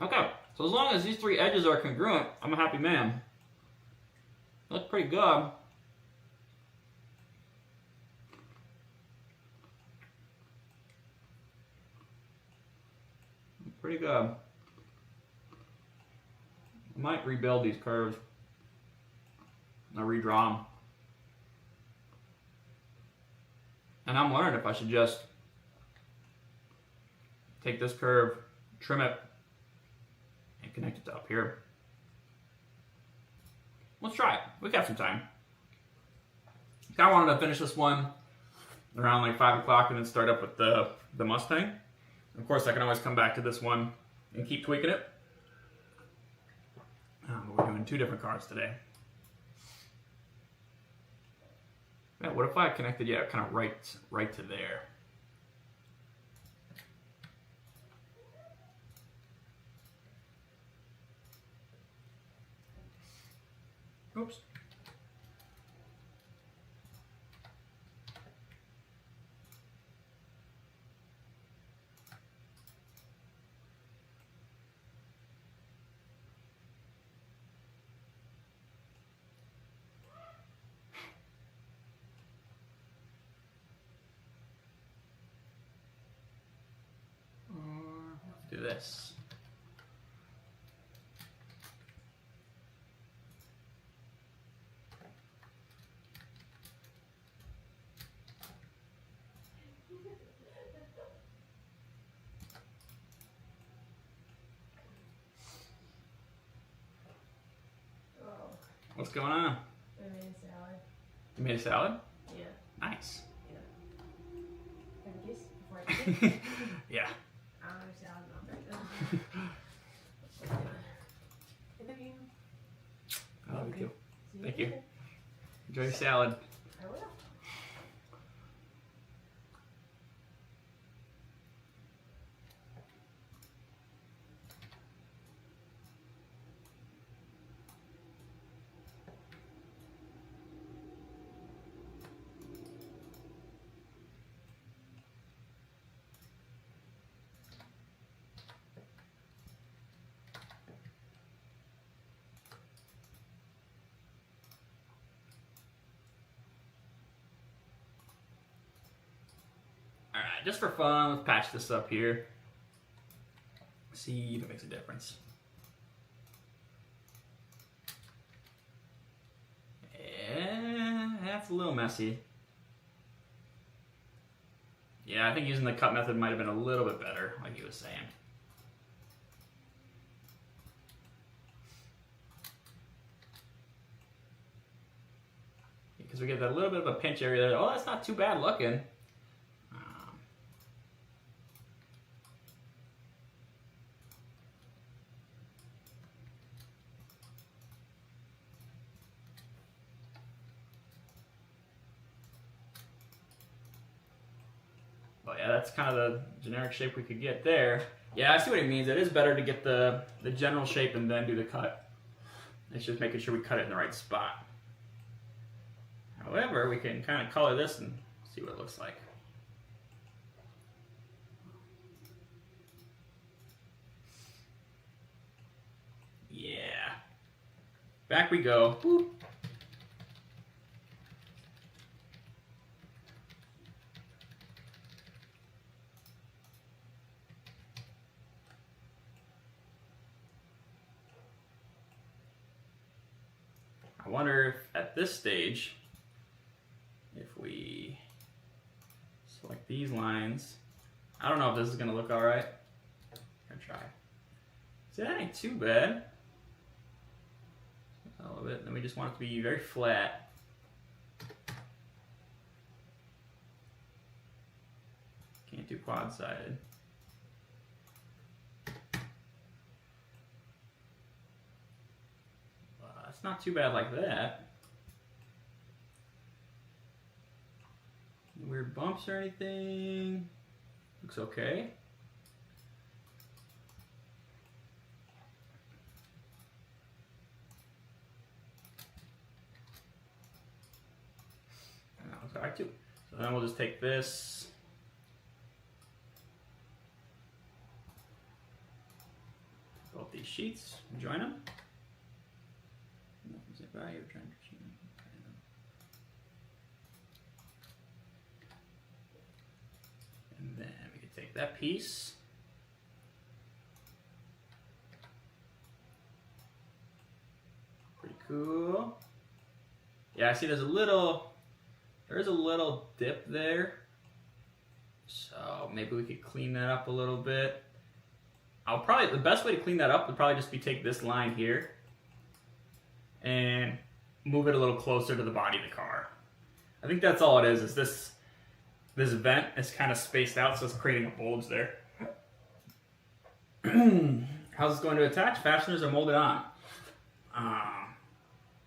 Okay. So as long as these three edges are congruent, I'm a happy man. Looks pretty good. Pretty good. I might rebuild these curves. I'll redraw them. And I'm wondering if I should just take this curve, trim it, and connect it to up here. Let's try it. We got some time. I wanted to finish this one around like 5 o'clock and then start up with the Mustang. Of course, I can always come back to this one and keep tweaking it. We're doing two different cars today. Yeah, what if I connected, yeah, kind of right to there? Oops. Do this. What's going on? I made a salad. You made a salad? Yeah. Nice. Yeah. Have a kiss before I eat it? Yeah. I don't have salad, not back then. I love you. Thank you. Enjoy your salad. I will. Alright, just for fun, let's patch this up here. See if it makes a difference. That's a little messy. Yeah, I think using the cut method might have been a little bit better, like he was saying. Because we get that little bit of a pinch area there. Oh, that's not too bad looking. But yeah, that's kind of the generic shape we could get there. Yeah, I see what he means. It is better to get the general shape and then do the cut. It's just making sure we cut it in the right spot. However, we can kind of color this and see what it looks like. Yeah. Back we go. Woo. I wonder if at this stage, if we select these lines, I don't know if this is going to look all right. I'm going to try. See, that ain't too bad. A little bit. Then we just want it to be very flat. Can't do quad-sided. It's not too bad like that. Weird bumps or anything. Looks okay. And that looks alright too. So then we'll just take this. Both these sheets, join them. And then we can take that piece. Pretty cool. Yeah, I see there's a little dip there. So maybe we could clean that up a little bit. The best way to clean that up would probably just be take this line here and move it a little closer to the body of the car. I think that's all it is this vent is kind of spaced out, so it's creating a bulge there. How's this going to attach? Fasteners are molded on.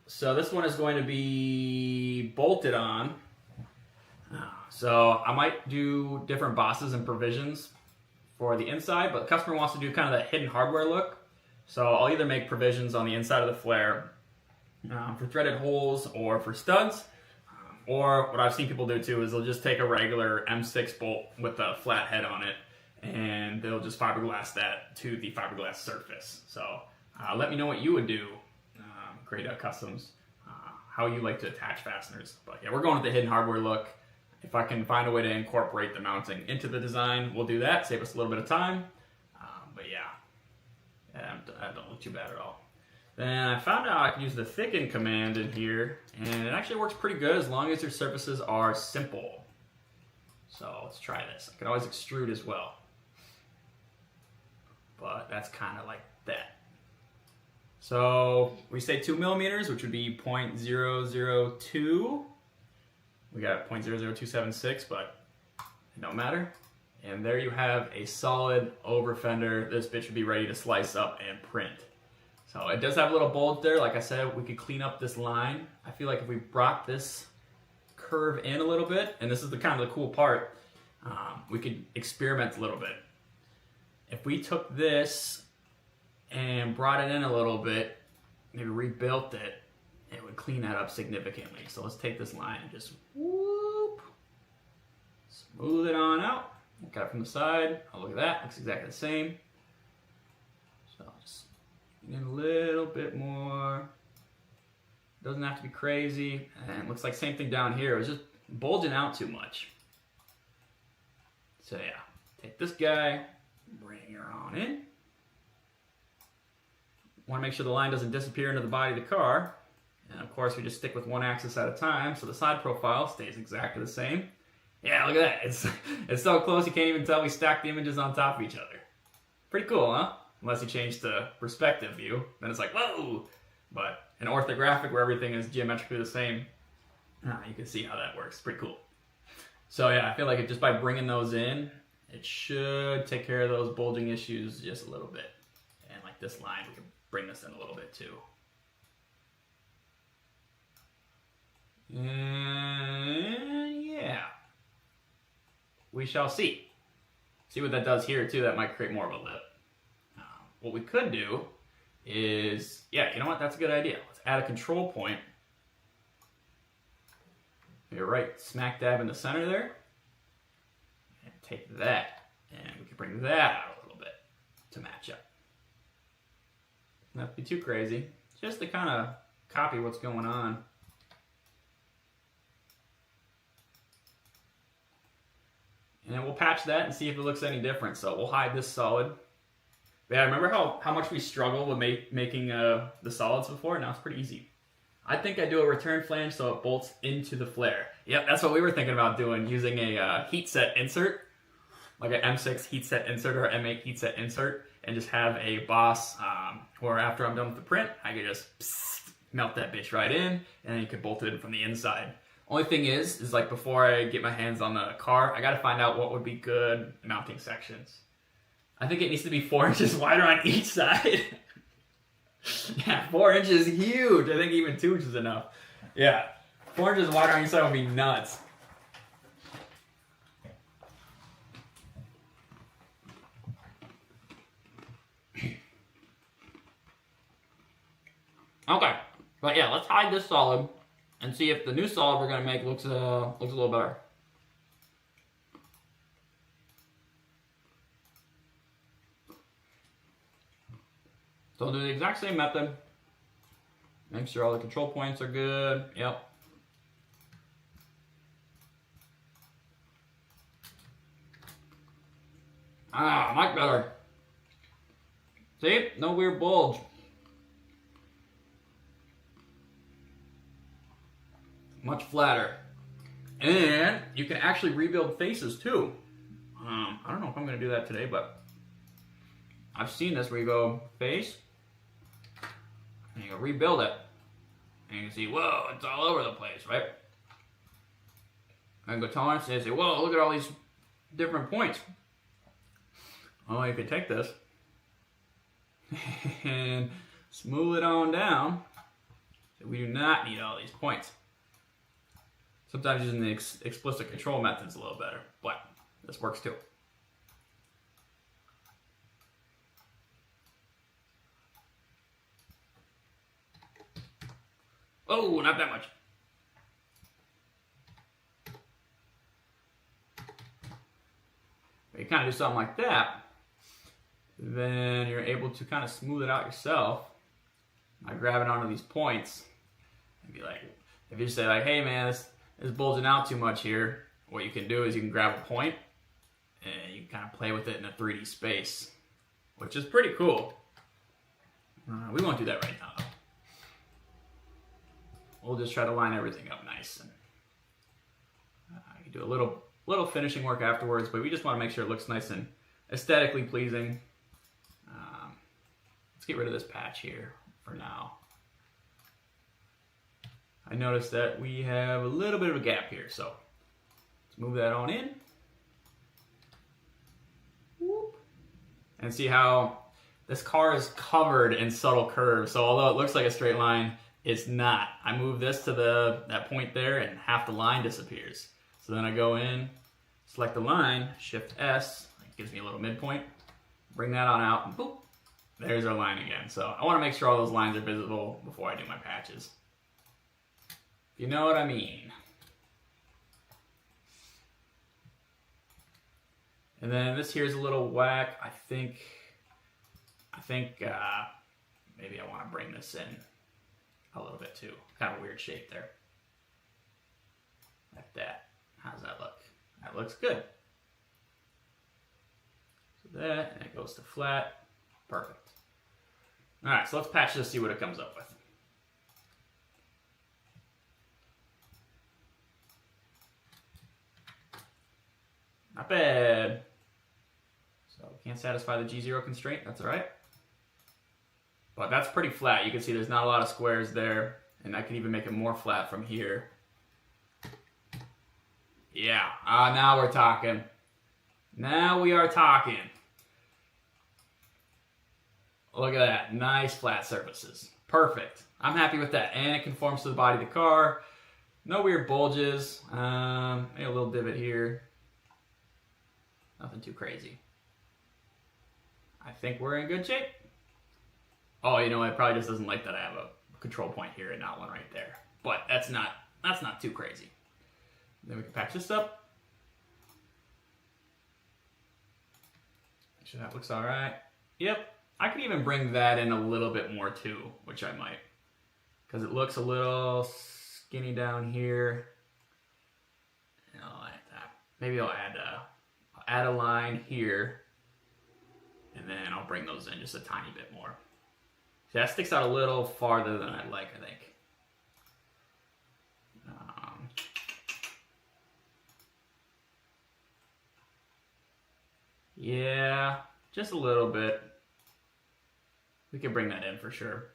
So this one is going to be bolted on. So I might do different bosses and provisions for the inside, but the customer wants to do kind of that hidden hardware look. So I'll either make provisions on the inside of the flare for threaded holes or for studs, or what I've seen people do too is they'll just take a regular M6 bolt with a flat head on it and they'll just fiberglass that to the fiberglass surface. So let me know what you would do, Grey Duck Customs, how you like to attach fasteners. But yeah, we're going with the hidden hardware look. If I can find a way to incorporate the mounting into the design, we'll do that, save us a little bit of time. But yeah, that don't look too bad at all. Then I found out I can use the thicken command in here, and it actually works pretty good as long as your surfaces are simple. So let's try this. I can always extrude as well, but that's kind of like that. So we say 2 millimeters, which would be 0.002. We got 0.00276, but it don't matter. And there you have a solid over fender. This bitch would be ready to slice up and print. So it does have a little bulge there. Like I said, we could clean up this line. I feel like if we brought this curve in a little bit, and this is the kind of the cool part, we could experiment a little bit. If we took this and brought it in a little bit, maybe rebuilt it, it would clean that up significantly. So let's take this line and just whoop, smooth it on out. Cut it from the side. Oh, look at that. Looks exactly the same. So just in a little bit more. Doesn't have to be crazy. And it looks like same thing down here. It was just bulging out too much. So yeah, take this guy, bring her on in. Want to make sure the line doesn't disappear into the body of the car. And of course, we just stick with one axis at a time, so the side profile stays exactly the same. Yeah, look at that. It's so close you can't even tell we stacked the images on top of each other. Pretty cool, huh? Unless you change the perspective view, then it's like, whoa! But an orthographic where everything is geometrically the same, you can see how that works. Pretty cool. So yeah, I feel like just by bringing those in, it should take care of those bulging issues just a little bit. And like this line, we can bring this in a little bit too. And yeah, we shall see. See what that does here too. That might create more of a lip. What we could do is, yeah, you know what? That's a good idea. Let's add a control point. You're right, smack dab in the center there. And take that, and we can bring that out a little bit to match up. Not be too crazy, just to kind of copy what's going on. And then we'll patch that and see if it looks any different. So we'll hide this solid. But yeah, remember how much we struggled with making the solids before? Now it's pretty easy. I think I do a return flange so it bolts into the flare. Yep, that's what we were thinking about doing, using a heat set insert, like an M6 heat set insert or M8 heat set insert, and just have a boss where after I'm done with the print, I could just melt that bitch right in, and then you could bolt it in from the inside. Only thing is like before I get my hands on the car, I gotta find out what would be good mounting sections. I think it needs to be 4 inches wider on each side. Yeah, 4 inches is huge. I think even 2 inches is enough. Yeah, 4 inches wider on each side would be nuts. Okay, but yeah, let's hide this solid and see if the new solid we're gonna make looks a little better. So I'll do the exact same method. Make sure all the control points are good. Yep. Ah, much better. See? No weird bulge. Much flatter. And you can actually rebuild faces too. I don't know if I'm going to do that today, but I've seen this where you go face, and you go rebuild it, and you can see, whoa, it's all over the place, right? And go tolerance, and say, whoa, look at all these different points. Well, you could take this and smooth it on down. So we do not need all these points. Sometimes using the explicit control method is a little better, but this works too. Oh, not that much. You kind of do something like that, then you're able to kind of smooth it out yourself by grabbing onto these points and be like, if you say like, hey man, this is bulging out too much here, what you can do is you can grab a point and you can kind of play with it in a 3D space, which is pretty cool. We won't do that right now though. We'll just try to line everything up nice, and you can do a little finishing work afterwards, but we just want to make sure it looks nice and aesthetically pleasing. Let's get rid of this patch here for now. I noticed that we have a little bit of a gap here, so let's move that on in. Whoop. And see how This car is covered in subtle curves, so although it looks like a straight line, it's not. I move this to that point there, and half the line disappears. So then I go in, select the line, Shift S, it gives me a little midpoint, bring that on out, and boop, there's our line again. So I want to make sure all those lines are visible before I do my patches. If you know what I mean. And then this here's a little whack. I think maybe I want to bring this in a little bit too. Kind of a weird shape there. Like that. How does that look? That looks good. So that, and it goes to flat. Perfect. All right, so let's patch this, see what it comes up with. Not bad. So can't satisfy the G0 constraint, that's all right. But that's pretty flat. You can see there's not a lot of squares there, and I can even make it more flat from here. Yeah, now we're talking. Now we are talking. Look at that, nice flat surfaces. Perfect. I'm happy with that, and it conforms to the body of the car. No weird bulges. Maybe a little divot here. Nothing too crazy. I think we're in good shape. Oh, you know, it probably just doesn't like that I have a control point here and not one right there. But that's not too crazy. Then we can patch this up. Make sure that looks all right. Yep. I could even bring that in a little bit more too, which I might. Because it looks a little skinny down here. And I'll add that. Maybe I'll add a line here. And then I'll bring those in just a tiny bit more. See, that sticks out a little farther than I'd like, I think. Yeah, just a little bit. We can bring that in for sure.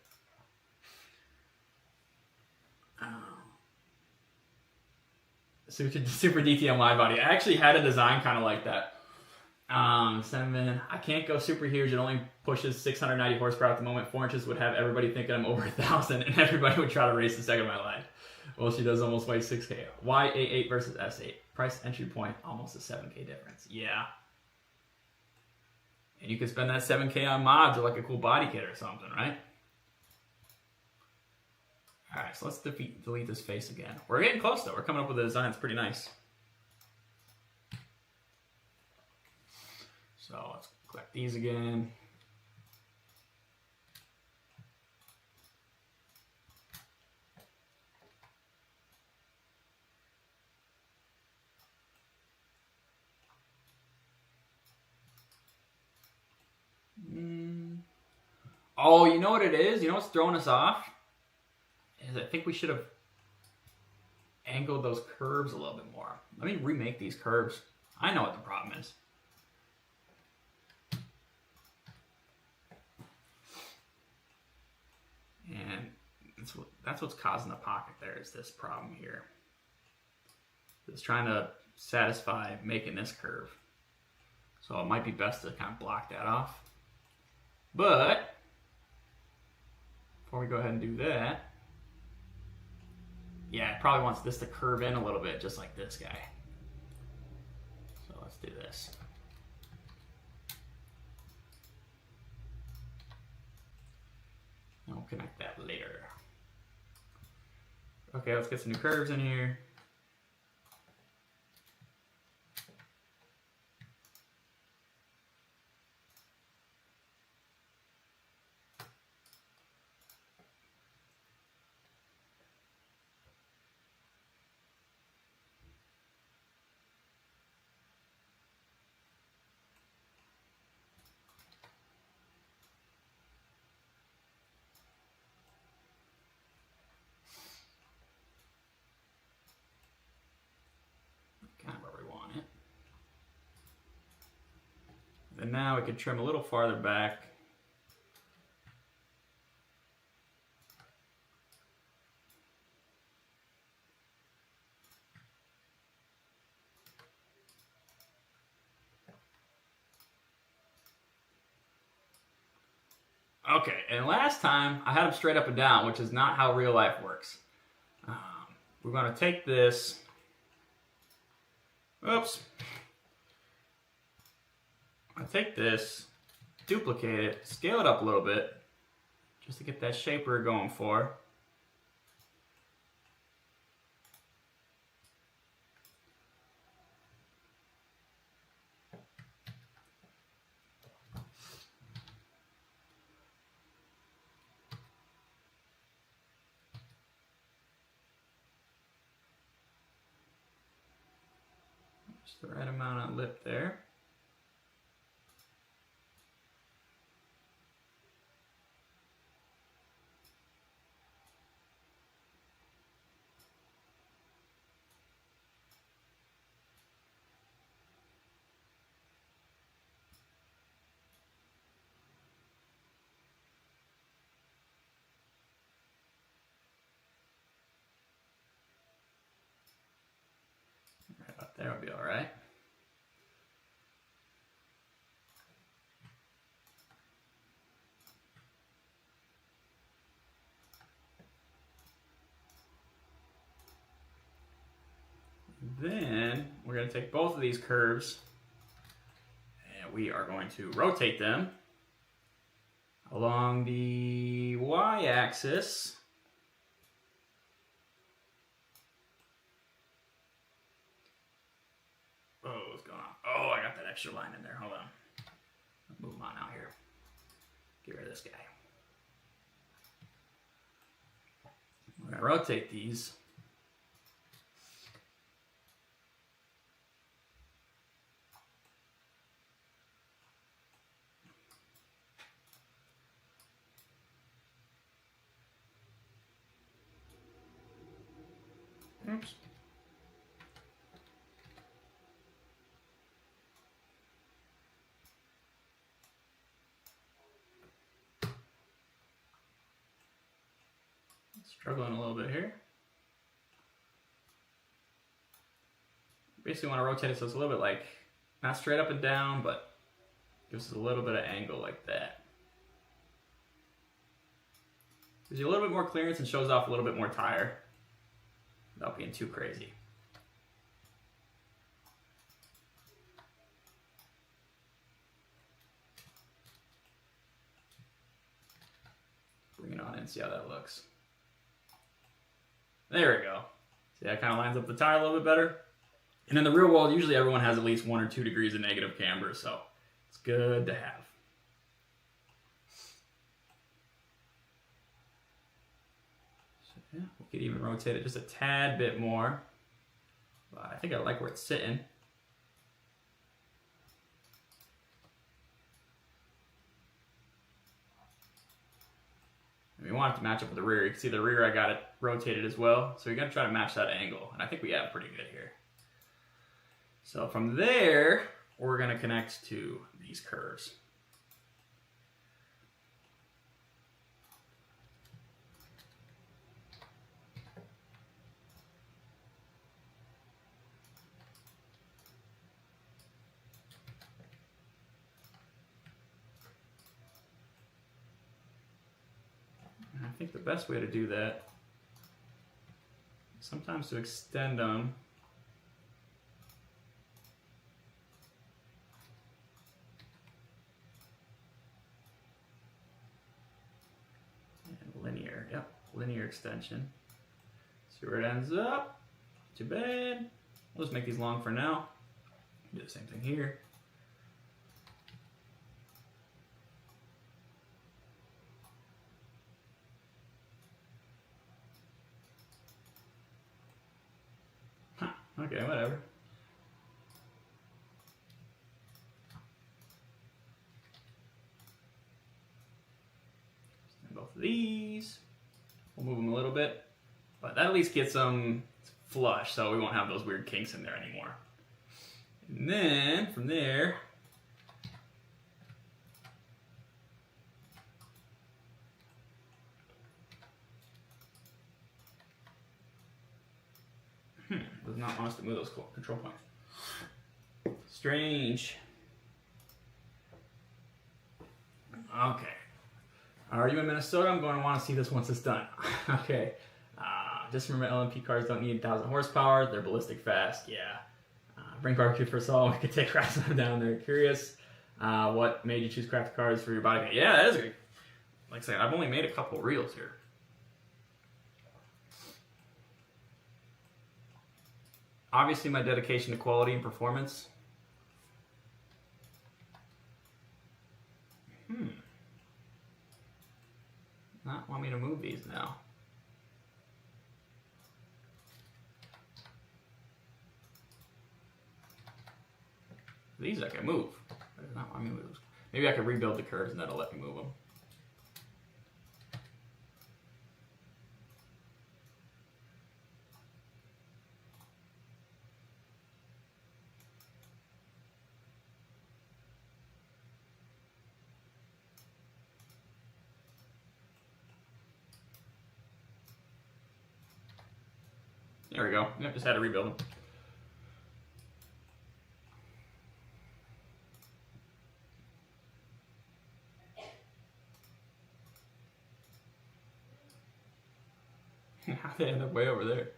Super DTM widebody. I actually had a design kind of like that. I can't go super huge. It only pushes 690 horsepower at the moment. 4 inches would have everybody thinking I'm over 1,000, and everybody would try to race the second of my life. Well, she does almost weigh 6K. Why A8 versus S8? Price entry point, almost a 7K difference. Yeah. And you could spend that 7K on mods or like a cool body kit or something, right? Alright, so let's delete this face again. We're getting close though. We're coming up with a design that's pretty nice. So let's collect these again. Oh, you know what it is? You know what's throwing us off? Is I think we should have angled those curves a little bit more. Let me remake these curves. I know what the problem is. And that's what's causing the pocket there, is this problem here. It's trying to satisfy making this curve. So it might be best to kind of block that off. But before we go ahead and do that, yeah, it probably wants this to curve in a little bit, just like this guy. So let's do this. And we'll connect that later. Okay, let's get some new curves in here. Kind of where we want it. And now we could trim a little farther back. Okay, and last time I had them straight up and down, which is not how real life works. We're going to take this. Oops. I take this, duplicate it, scale it up a little bit, just to get that shape we're going for. Just the right amount of lip there. Right about there will be all right. Then we're going to take both of these curves and we are going to rotate them along the y-axis. Oh, what's going on? Oh, I got that extra line in there. Hold on. I'll move them on out here. Get rid of this guy. We're going to rotate these. Oops. Struggling a little bit here. Basically want to rotate it so it's a little bit like, not straight up and down, but gives us a little bit of angle like that. Gives you a little bit more clearance and shows off a little bit more tire without being too crazy. Bring it on in, see how that looks. There we go. See, that kind of lines up the tire a little bit better. And in the real world, usually everyone has at least 1 or 2 degrees of negative camber, so it's good to have. So yeah, we could even rotate it just a tad bit more. But I think I like where it's sitting. We want it to match up with the rear. You can see the rear I got it rotated as well. So we got to try to match that angle. And I think we have pretty good here. So from there, we're going to connect to these curves. And I think the best way to do that is sometimes to extend them. Linear, yep, linear extension. See where it ends up. Too bad. We'll just make these long for now. Do the same thing here. Huh, okay, whatever. Both of these. We'll move them a little bit, but that at least gets them flush, so we won't have those weird kinks in there anymore. And then from there, does not want us to move those control points. Strange. Okay. Are you in Minnesota? I'm going to want to see this once it's done. Okay. Just remember, LMP cars don't need 1,000 horsepower. They're ballistic fast. Yeah. Bring barbecue for us all. We could take rats down there. Curious, what made you choose craft cars for your body? Yeah, that is good. Like I said, I've only made a couple reels here. Obviously, my dedication to quality and performance. Not want me to move these now. These I can move. Not want me to move. Maybe I could rebuild the curves and that'll let me move them. There we go. Yep, just had to rebuild them. How'd they end up way over there?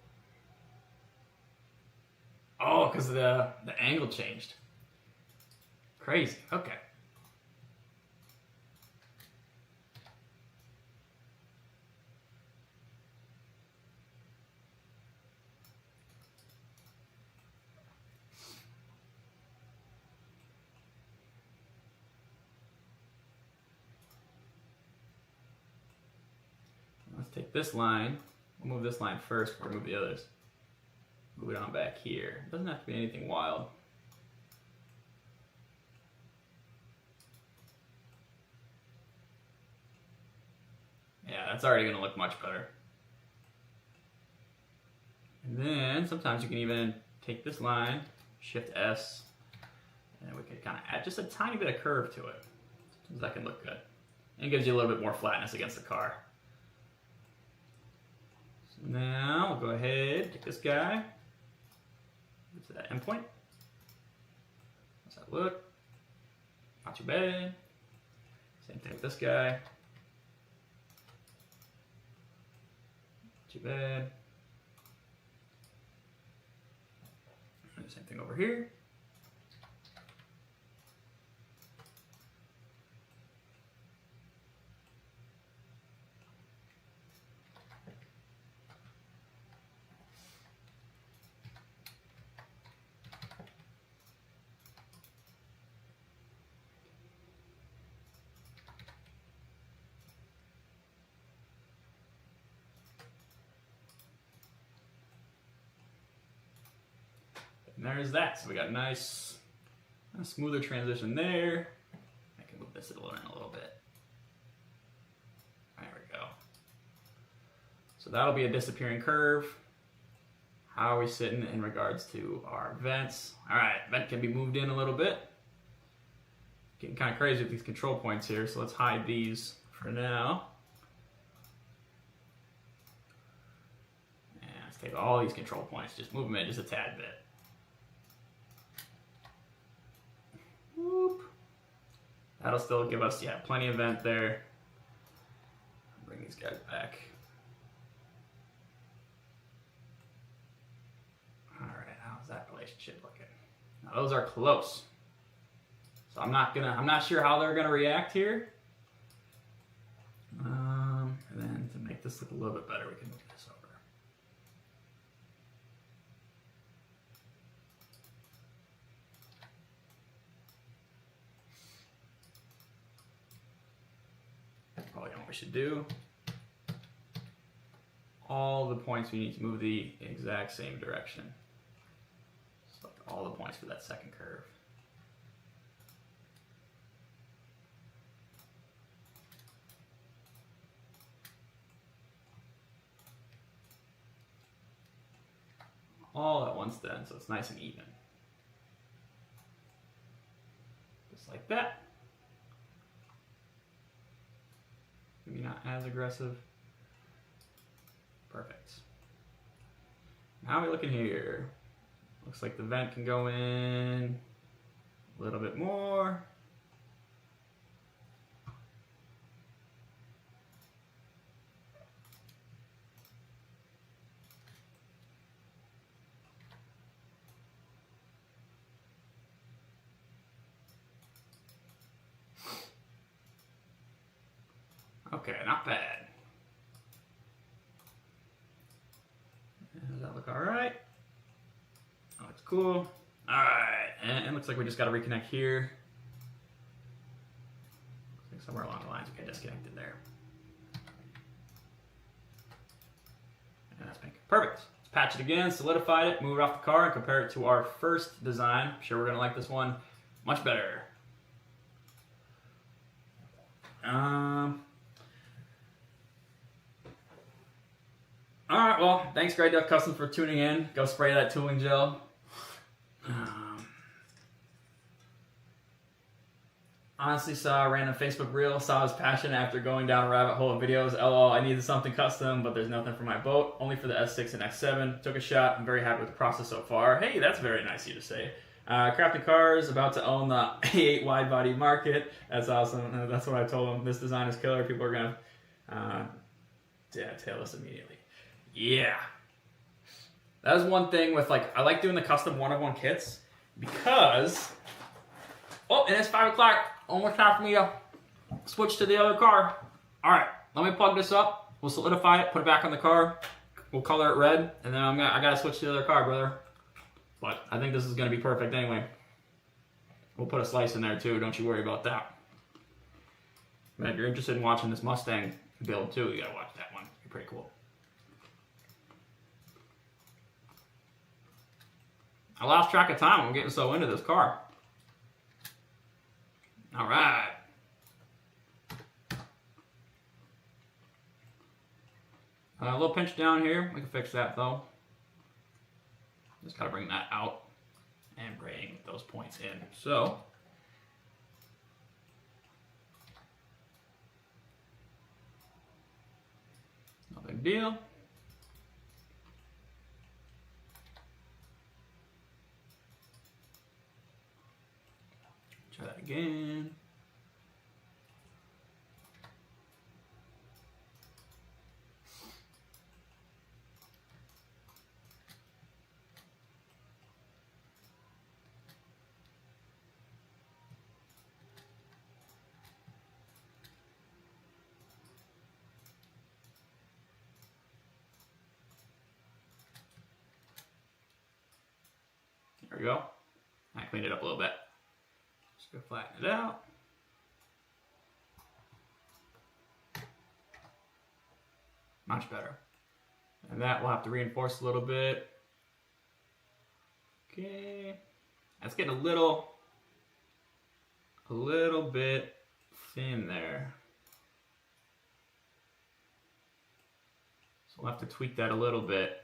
Oh, because the angle changed. Crazy. Okay. Let's take this line. We'll move this line first before we move the others. Move it on back here. It doesn't have to be anything wild. Yeah, that's already going to look much better. And then sometimes you can even take this line, Shift S, and we can kind of add just a tiny bit of curve to it. So that can look good. And it gives you a little bit more flatness against the car. So now we'll go ahead, take this guy. Get to that endpoint. How's that look? Not too bad. Same thing with this guy. Too bad. Same thing over here. And there's that. So we got a nice, smoother transition there. I can move this in a little bit. There we go. So that'll be a disappearing curve. How are we sitting in regards to our vents? All right, vent can be moved in a little bit. Getting kind of crazy with these control points here, so let's hide these for now. And let's take all these control points, just move them in just a tad bit. Whoop. That'll still give us, plenty of vent there. Bring these guys back. All right, how's that relationship looking? Now those are close. So I'm not sure how they're gonna react here. And then to make this look a little bit better, we can move this over. Probably what we should do. All the points we need to move the exact same direction. Select all the points for that second curve. All at once then, so it's nice and even. Just like that. Maybe not as aggressive. Perfect. How are we looking here? Looks like the vent can go in a little bit more. Okay, not bad. Does that look all right? Oh, it's cool. All right, and it looks like we just got to reconnect here. Looks like somewhere along the lines we get disconnected there. And that's pink. Perfect. Let's patch it again, solidify it, move it off the car, and compare it to our first design. I'm sure we're gonna like this one much better. All right, well, thanks Grey Duck Custom for tuning in. Go spray that tooling gel. Honestly saw a random Facebook reel, saw his passion after going down a rabbit hole of videos. LOL, I needed something custom, but there's nothing for my boat. Only for the S6 and X7. Took a shot. I'm very happy with the process so far. Hey, that's very nice of you to say. Crafting cars, about to own the A8 wide body market. That's awesome. That's what I told him. This design is killer. People are gonna tail us immediately. Yeah. That is one thing with I like doing the custom one-of-one kits because and it's 5 o'clock. Almost time for me to switch to the other car. All right, let me plug this up. We'll solidify it, put it back on the car. We'll color it red, and then I gotta switch to the other car, brother. But I think this is gonna be perfect anyway. We'll put a slice in there too. Don't you worry about that. Man, if you're interested in watching this Mustang build too, you gotta watch that one. It'll be pretty cool. I lost track of time. I'm getting so into this car. All right. A little pinch down here. We can fix that though. Just gotta bring that out and bring those points in. So, no big deal. Try that again. There we go. I cleaned it up a little bit. Just go flatten it out. Much better. And that we'll have to reinforce a little bit. Okay. That's getting a little bit thin there. So we'll have to tweak that a little bit.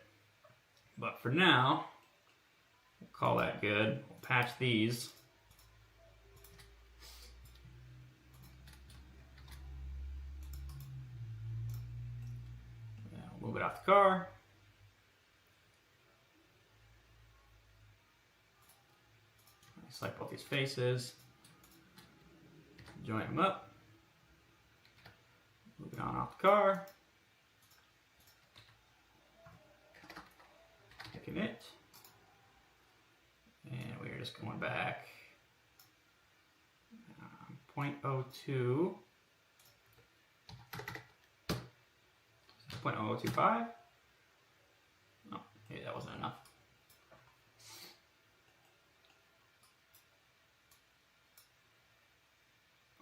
But for now, we'll call that good. We'll patch these. Move it off the car. Select both these faces. Join them up. Move it on off the car. Picking it. And we're just going back 0.02. 0.0025. Oh, maybe that wasn't enough.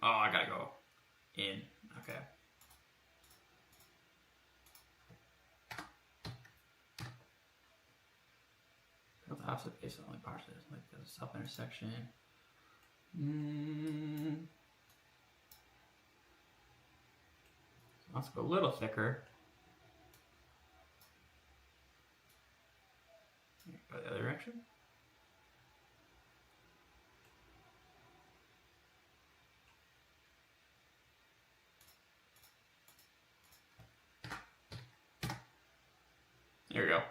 Oh, I gotta go in. Okay. Build the opposite face only partially like the self intersection. So let's go a little thicker. Go the other direction. There we go. I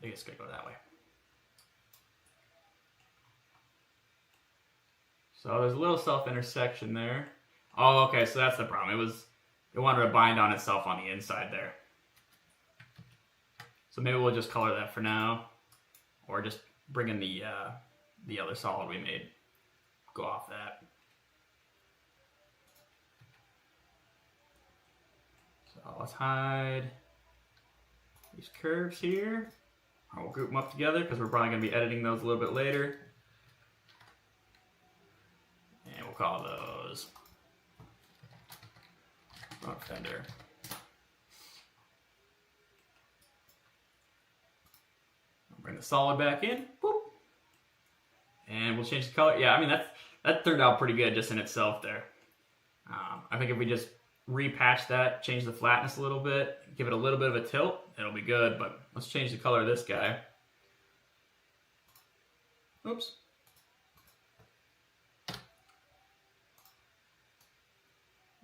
think it's gonna go that way. So there's a little self-intersection there. Oh, okay, so that's the problem. It wanted to bind on itself on the inside there. So maybe we'll just color that for now. Or just bring in the other solid we made. Go off that. let's hide these curves here. We'll group them up together because we're probably going to be editing those a little bit later. And we'll call those front fender. Bring the solid back in. Boop. And we'll change the color. Yeah, I mean, that turned out pretty good just in itself there. I think if we just repatch that, change the flatness a little bit, give it a little bit of a tilt, it'll be good. But let's change the color of this guy. Oops.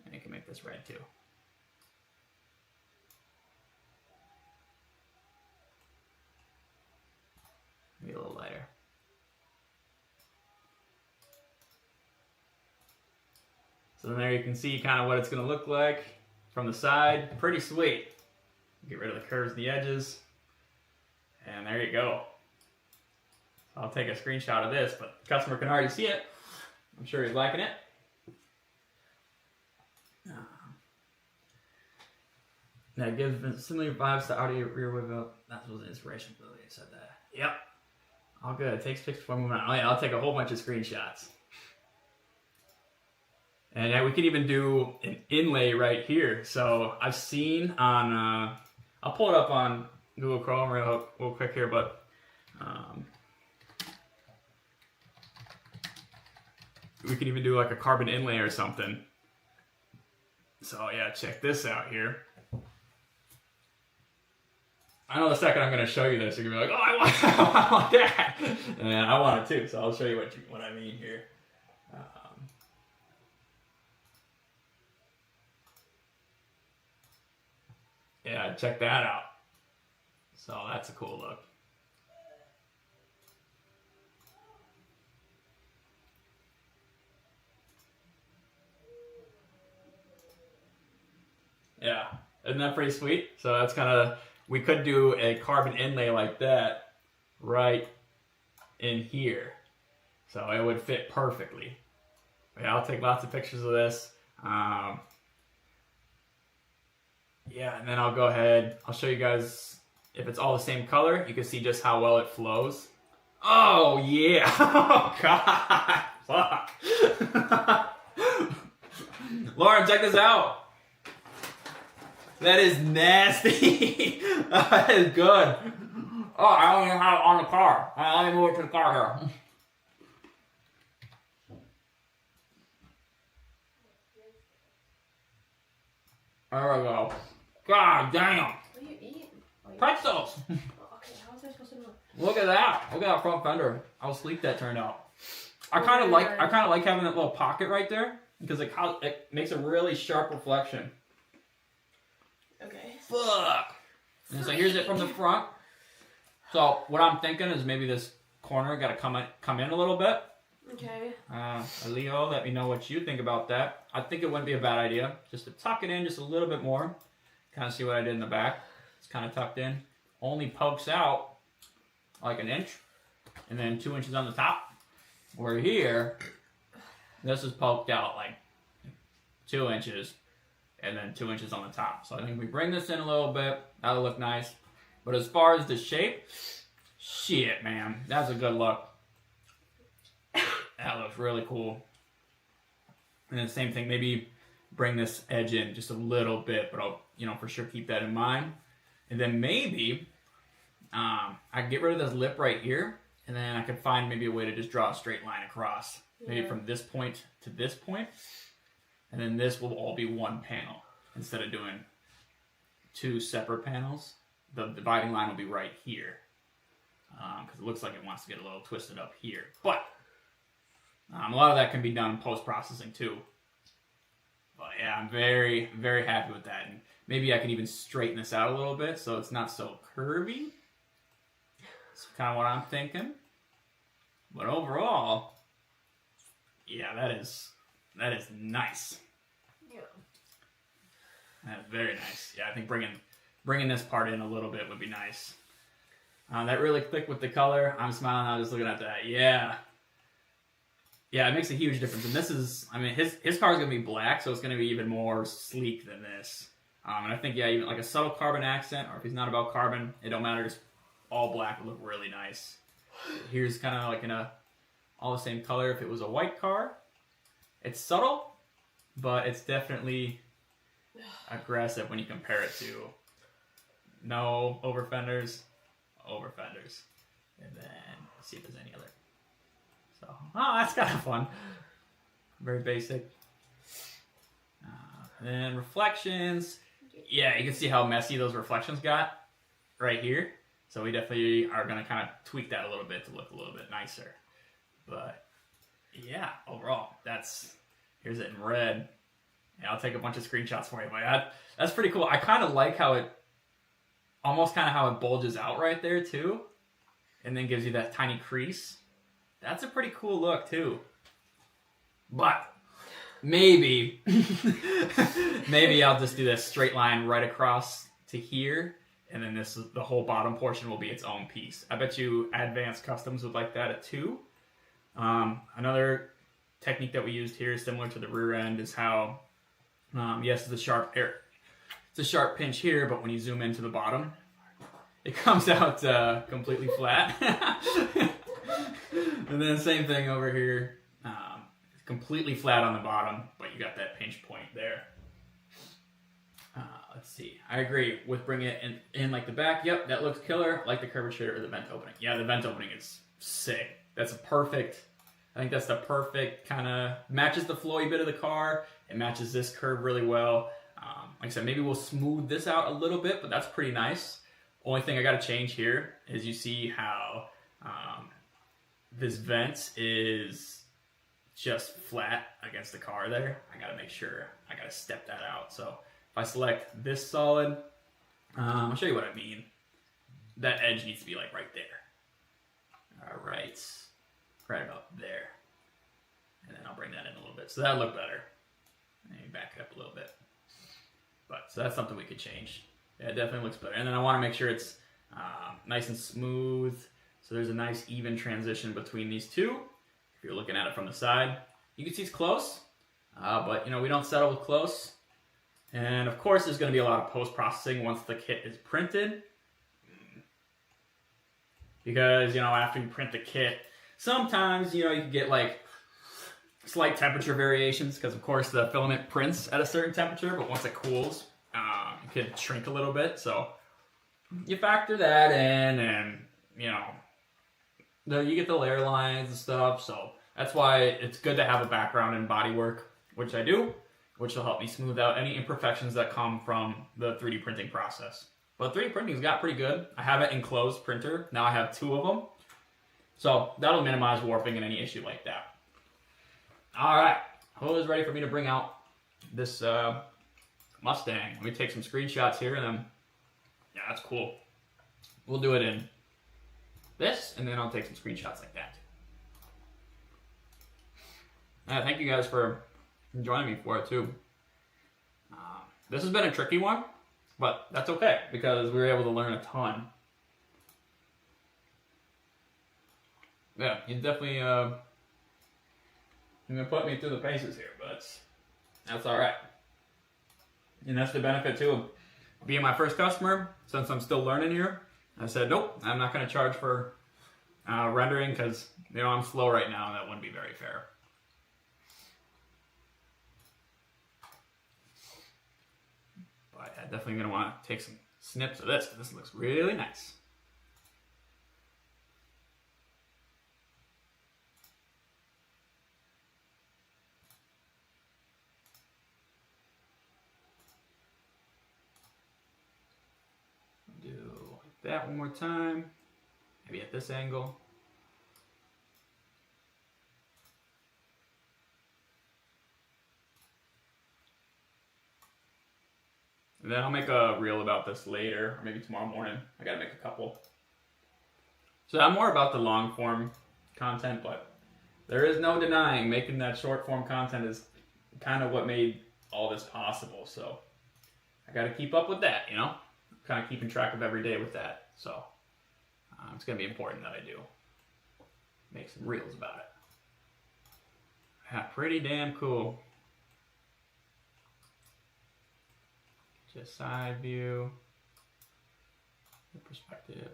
And you can make this red too. Maybe a little lighter. So then there you can see kind of what it's going to look like from the side. Pretty sweet. Get rid of the curves and the edges. And there you go. So I'll take a screenshot of this, but the customer can already see it. I'm sure he's liking it. That gives similar vibes to Audi rear wheel. That was the inspiration for the way you said that. Yep. All good. It takes pictures before moving on. Oh yeah, I'll take a whole bunch of screenshots. And yeah, we can even do an inlay right here. So I've seen on, I'll pull it up on Google Chrome real quick here, but we can even do like a carbon inlay or something. So yeah, check this out here. I know the second I'm going to show you this, you're going to be like, oh, I want that. And I want it too, so I'll show you what I mean here. Yeah, check that out. So that's a cool look. Yeah, isn't that pretty sweet? So that's kind of, we could do a carbon inlay like that right in here. So it would fit perfectly. Yeah, I'll take lots of pictures of this. Yeah, and then I'll go ahead, I'll show you guys if it's all the same color, you can see just how well it flows. Oh yeah, oh god, fuck. Lauren, check this out. That is nasty. That is good. Oh, I don't even have it on the car. Let me move it to the car here. There we go. God damn. What are you eating? Pretzels. Oh, okay, how was I supposed to know? Look at that. Look at that front fender. How sleek that turned out. I kind of like having that little pocket right there because it makes a really sharp reflection. Okay. Fuck. And so here's it from the front. So what I'm thinking is maybe this corner got to come in a little bit. Okay. Leo, let me know what you think about that. I think it wouldn't be a bad idea just to tuck it in just a little bit more. Kind of see what I did in the back. It's kind of tucked in. Only pokes out like an inch, and then 2 inches on the top. Where here, this is poked out like 2 inches, and then 2 inches on the top. So I think if we bring this in a little bit, that'll look nice. But as far as the shape, shit, man, that's a good look. That looks really cool. And then same thing, maybe bring this edge in just a little bit, but I'll, for sure keep that in mind. And then maybe I can get rid of this lip right here, and then I could find maybe a way to just draw a straight line across. Yeah. Maybe from this point to this point. And then this will all be one panel instead of doing two separate panels. The dividing line will be right here. Because it looks like it wants to get a little twisted up here. But a lot of that can be done post-processing too. But yeah, I'm very, very happy with that. And maybe I can even straighten this out a little bit so it's not so curvy. That's kind of what I'm thinking. But overall, yeah, that is nice. Yeah. That's very nice. Yeah, I think bringing this part in a little bit would be nice. That really clicked with the color. I'm smiling. I was looking at that. Yeah. Yeah, it makes a huge difference. And this is, his car is going to be black, so it's going to be even more sleek than this. And I think, yeah, even like a subtle carbon accent, or if he's not about carbon, it don't matter, just all black would look really nice. Here's kind of like in a all the same color if it was a white car. It's subtle, but it's definitely aggressive when you compare it to no over fenders, and then let's see if there's any other. So, oh, that's kind of fun. Very basic. And then reflections. Yeah, you can see how messy those reflections got right here. So we definitely are going to kind of tweak that a little bit to look a little bit nicer. But yeah, overall, here's it in red. Yeah, I'll take a bunch of screenshots for you. But that's pretty cool. I kind of like how it, almost kind of how it bulges out right there too. And then gives you that tiny crease. That's a pretty cool look too. But maybe, maybe I'll just do this straight line right across to here. And then the whole bottom portion will be its own piece. I bet you Advanced Customs would like that too. Another technique that we used here, similar to the rear end, is how, yes, it's a sharp pinch here, but when you zoom into the bottom, it comes out completely flat. And then same thing over here, completely flat on the bottom, but you got that pinch point there. Let's see. I agree with bringing it in like the back. Yep, that looks killer. Like the curvature or the vent opening. Yeah, the vent opening is sick. That's I think that's the perfect kind of, matches the flowy bit of the car. It matches this curve really well. Like I said, maybe we'll smooth this out a little bit, but that's pretty nice. Only thing I got to change here is you see how this vent is just flat against the car there. I got to make sure, I got to step that out. So if I select this solid, I'll show you what I mean. That edge needs to be like right there. All right, right about there. And then I'll bring that in a little bit. So that'll look better. Maybe back it up a little bit. So that's something we could change. Yeah, it definitely looks better. And then I want to make sure it's nice and smooth. So there's a nice even transition between these two. If you're looking at it from the side, you can see it's close. But you know, we don't settle with close. And of course, there's going to be a lot of post-processing once the kit is printed. Because, you know, after you print the kit, sometimes, you know, you can get like slight temperature variations because, of course, the filament prints at a certain temperature, but once it cools, it could shrink a little bit. So you factor that in, and, you know, you get the layer lines and stuff. So that's why it's good to have a background in bodywork, which I do, which will help me smooth out any imperfections that come from the 3D printing process. But 3D printing's got pretty good. I have an enclosed printer. Now I have 2 of them. So that'll minimize warping and any issue like that. All right, who is ready for me to bring out this Mustang? Let me take some screenshots here and then, yeah, that's cool. We'll do it in this, and then I'll take some screenshots like that. Thank you guys for joining me for it too. This has been a tricky one, but that's okay because we were able to learn a ton. Yeah, you definitely you're gonna put me through the paces here, but that's all right. And that's the benefit too of being my first customer. Since I'm still learning here, I said nope, I'm not gonna charge for rendering because, you know, I'm slow right now and that wouldn't be very fair. But I'm definitely gonna want to take some snips of this because this looks really nice. That one more time, maybe at this angle. And then I'll make a reel about this later, or maybe tomorrow morning. I gotta make a couple. So I'm more about the long form content, but there is no denying making that short form content is kind of what made all this possible. So I gotta keep up with that, you know? Kind of keeping track of every day with that. So it's going to be important that I do make some reels about it. Yeah, pretty damn cool. Just side view. The perspective.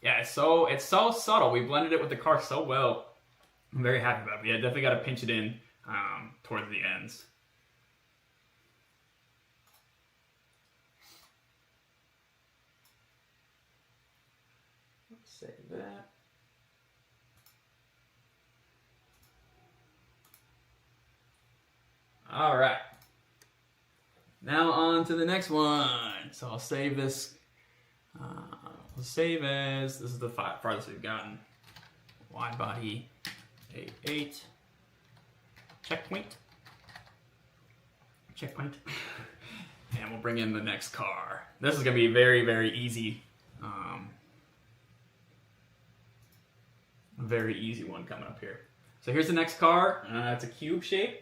Yeah, it's so subtle. We blended it with the car so well. I'm very happy about it. Yeah, definitely got to pinch it in towards the ends. Let's save that. All right. Now on to the next one. So I'll save this. We'll save as, this is the farthest we've gotten. Wide body, A8. Checkpoint. And we'll bring in the next car. This is gonna be very, very easy. A very easy one coming up here. So here's the next car. It's a cube shape.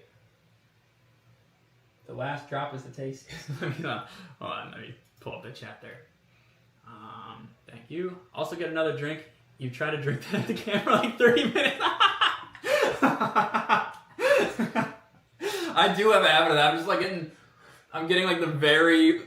The last drop is the taste. Hold on, let me pull up the chat there. Thank you. Also get another drink. You try to drink that at the camera like 30 minutes. I do have a habit of that. I'm just like I'm getting like the very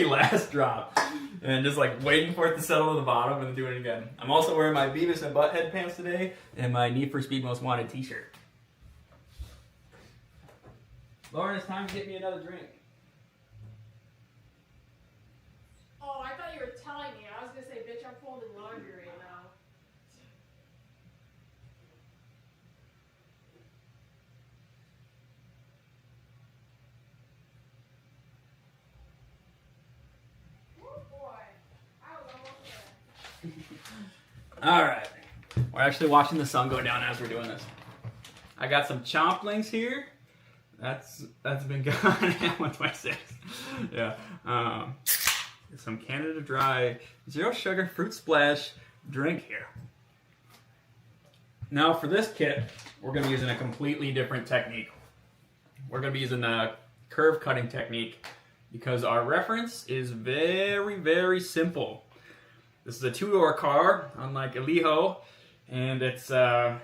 last drop. And just like waiting for it to settle to the bottom and then doing it again. I'm also wearing my Beavis and Butthead pants today and my Need for Speed Most Wanted t-shirt. Lauren, it's time to get me another drink. Oh, I thought you were telling me. I was gonna say, bitch, I'm folding laundry right now. Oh boy, I was almost there. All right, we're actually watching the sun go down as we're doing this. I got some chomplings here. That's been gone at 126. Yeah. Some Canada Dry 0 sugar fruit splash drink here. Now for this kit, we're going to be using a completely different technique. We're going to be using a curve cutting technique because our reference is very, very simple. This is a two-door car, unlike a Liho, and it's a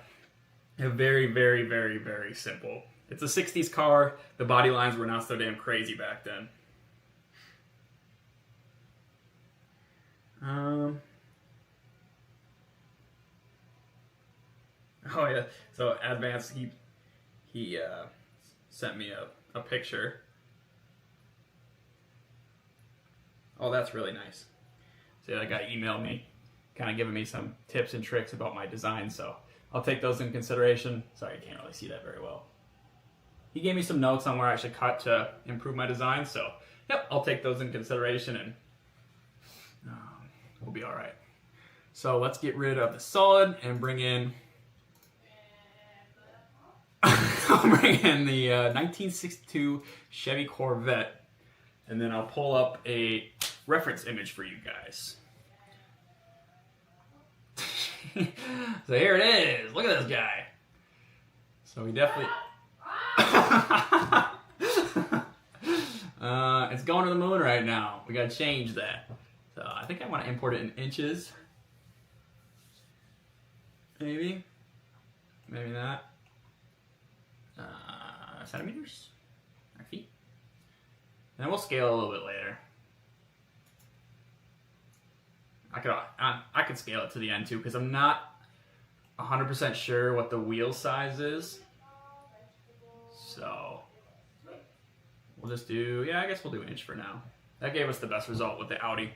very, very, very, very simple. It's a 60s car. The body lines were not so damn crazy back then. Oh yeah. So Advance, he sent me a picture. Oh, that's really nice. So that guy emailed me, kind of giving me some tips and tricks about my design. So I'll take those in consideration. Sorry, you can't really see that very well. He gave me some notes on where I should cut to improve my design. So yep, I'll take those in consideration and we'll be all right. So let's get rid of the solid and bring in. I'll bring in the 1962 Chevy Corvette, and then I'll pull up a reference image for you guys. So here it is. Look at this guy. So we definitely. It's going to the moon right now. We gotta change that. So I think I want to import it in inches. Maybe not. Centimeters? Or feet? And then we'll scale a little bit later. I could scale it to the end too because I'm not 100% sure what the wheel size is. So we'll just do, yeah, I guess we'll do an inch for now. That gave us the best result with the Audi.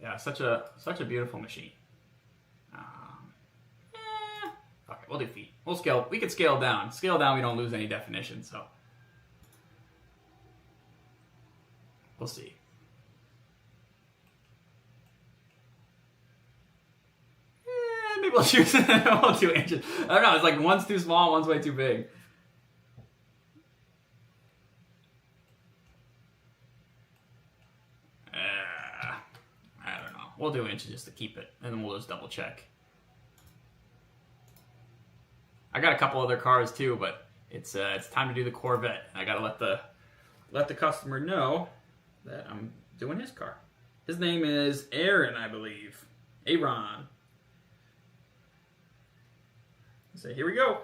Yeah, such a beautiful machine. Okay, we'll do feet. We'll scale. We could scale down. Scale down, we don't lose any definition, so we'll see. Maybe we'll choose. We'll do inches. I don't know. It's like one's too small, one's way too big. I don't know. We'll do inches just to keep it, and then we'll just double check. I got a couple other cars too, but it's time to do the Corvette. I gotta let the customer know that I'm doing his car. His name is Aaron, I believe. Aaron. So here we go.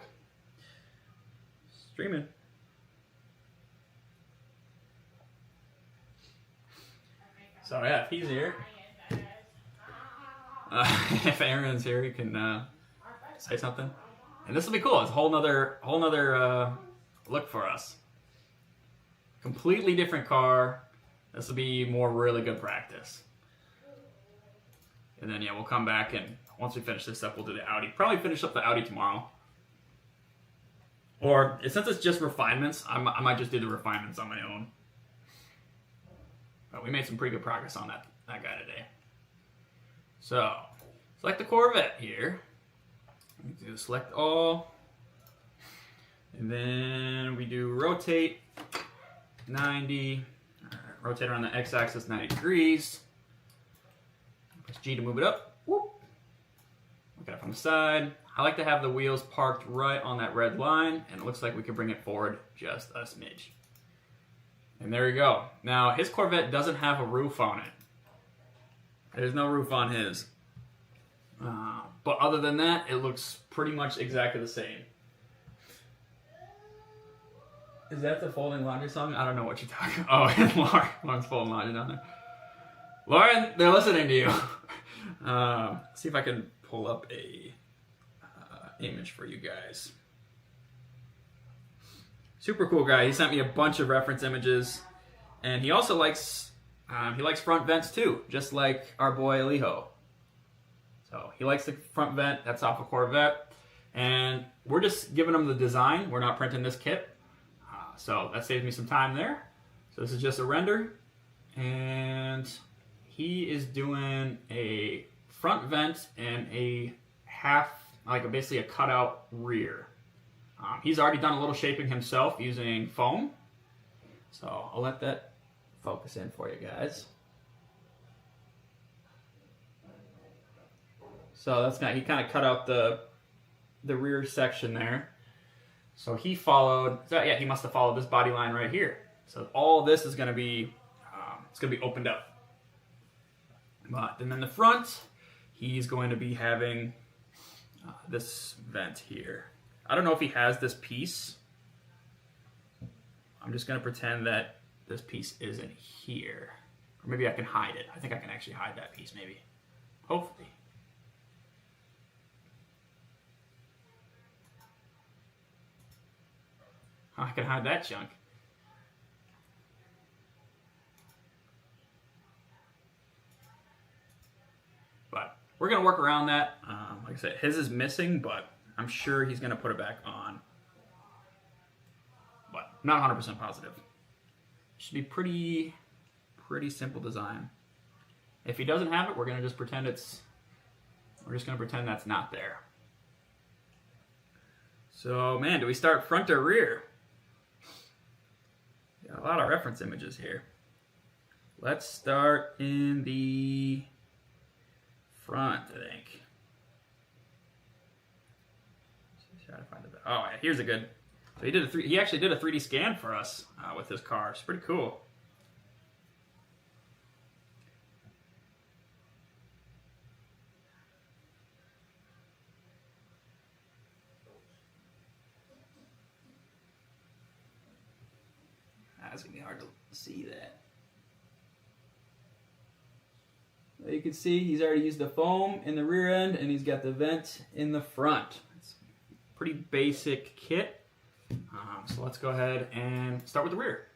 Streaming. So yeah, if he's here, if Aaron's here, he can say something. And this will be cool. It's a whole nother look for us. Completely different car. This will be more really good practice. And then yeah, we'll come back and once we finish this up, we'll do the Audi. Probably finish up the Audi tomorrow. Or since it's just refinements, I might just do the refinements on my own. But we made some pretty good progress on that guy today. So, select the Corvette here. We do select all. And then we do rotate 90. Rotate around the x-axis 90 degrees. Press G to move it up. Whoop. Look at it from the side. I like to have the wheels parked right on that red line, and it looks like we can bring it forward just a smidge. And there you go. Now, his Corvette doesn't have a roof on it. There's no roof on his. But other than that, it looks pretty much exactly the same. Is that the folding laundry song? I don't know what you're talking about. Oh, and Lauren's folding laundry down there. Lauren, they're listening to you. See if I can pull up a image for you guys. Super cool guy. He sent me a bunch of reference images, and he also likes front vents too, just like our boy Eliho. So he likes the front vent. That's off a Corvette, and we're just giving him the design. We're not printing this kit, so that saves me some time there. So this is just a render, and he is doing a front vent and a half, like basically a cutout rear. He's already done a little shaping himself using foam. So I'll let that focus in for you guys. So that's he kind of cut out the rear section there. So he must have followed this body line right here. So all this is going to be, it's going to be opened up. And then the front, he's going to be having this vent here. I don't know if he has this piece. I'm just going to pretend that this piece isn't here. Or maybe I can hide it. I think I can actually hide that piece, maybe. Hopefully. I can hide that junk. But we're going to work around that. Like I said, his is missing, but I'm sure he's going to put it back on. But not 100% positive. Should be pretty simple design. If he doesn't have it, we're going to just pretend that's not there. So, man, do we start front or rear? Got a lot of reference images here. Let's start in the front, I think. Try to find oh, yeah, here's a good. So he actually did a 3D scan for us with his car. It's pretty cool. It's gonna be hard to see that. You can see he's already used the foam in the rear end, and he's got the vent in the front. It's a pretty basic kit. So let's go ahead and start with the rear.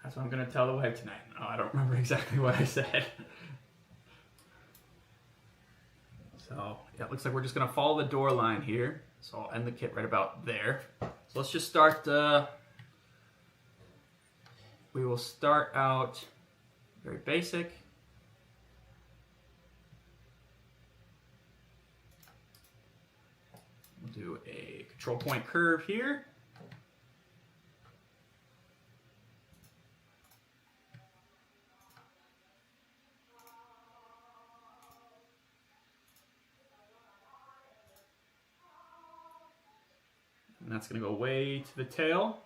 That's what I'm going to tell the wife tonight. Oh, I don't remember exactly what I said. So yeah, it looks like we're just going to follow the door line here. So I'll end the kit right about there. So let's just start. We will start out very basic. We'll do a control point curve here. And that's going to go way to the tail.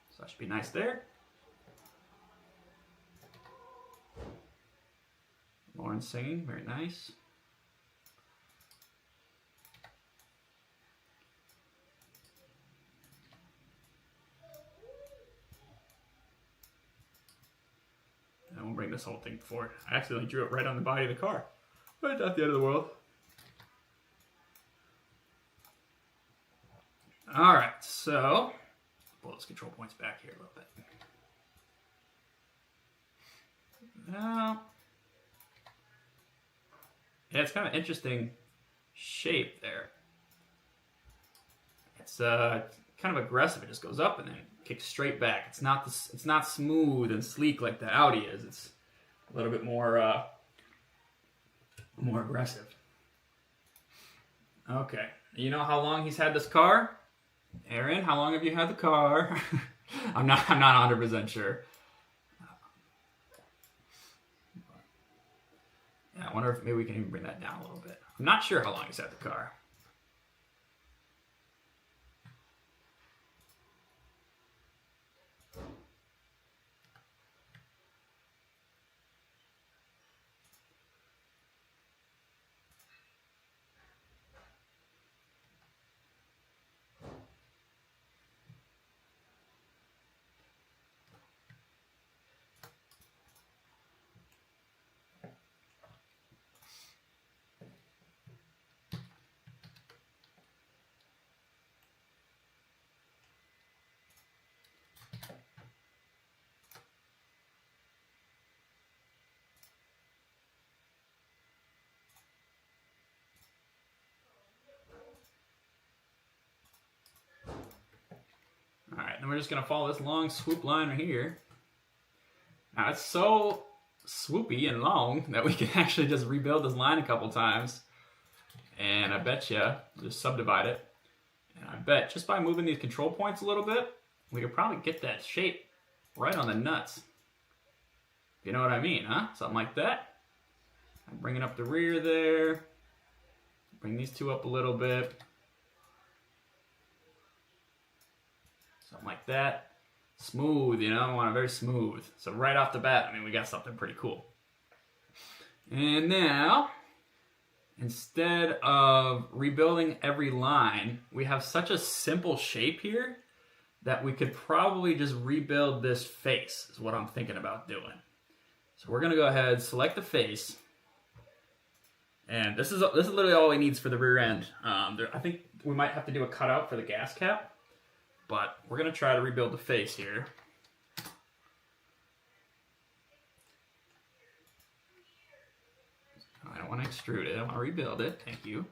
So that should be nice there. Lauren's singing, very nice. this whole thing before. I accidentally drew it right on the body of the car. But not the end of the world. Alright, so pull those control points back here a little bit. Now, yeah, it's kind of interesting shape there. It's kind of aggressive. It just goes up and then kicks straight back. It's not smooth and sleek like the Audi is. It's a little bit more aggressive. Okay, you know how long he's had this car? Aaron, how long have you had the car? I'm not 100% sure. Yeah, I wonder if maybe we can even bring that down a little bit. I'm not sure how long he's had the car. Alright, then we're just going to follow this long swoop line right here. Now it's so swoopy and long that we can actually just rebuild this line a couple times. And I bet you, we'll just subdivide it. And I bet just by moving these control points a little bit, we could probably get that shape right on the nuts. You know what I mean, huh? Something like that. I'm bringing up the rear there. Bring these two up a little bit. Something like that. Smooth, you know, I want it very smooth. So right off the bat, I mean, we got something pretty cool. And now, instead of rebuilding every line, we have such a simple shape here that we could probably just rebuild this face, is what I'm thinking about doing. So we're going to go ahead, select the face. And this is literally all it needs for the rear end. I think we might have to do a cutout for the gas cap. But we're going to try to rebuild the face here. I don't want to extrude it. I want to rebuild it. Thank you.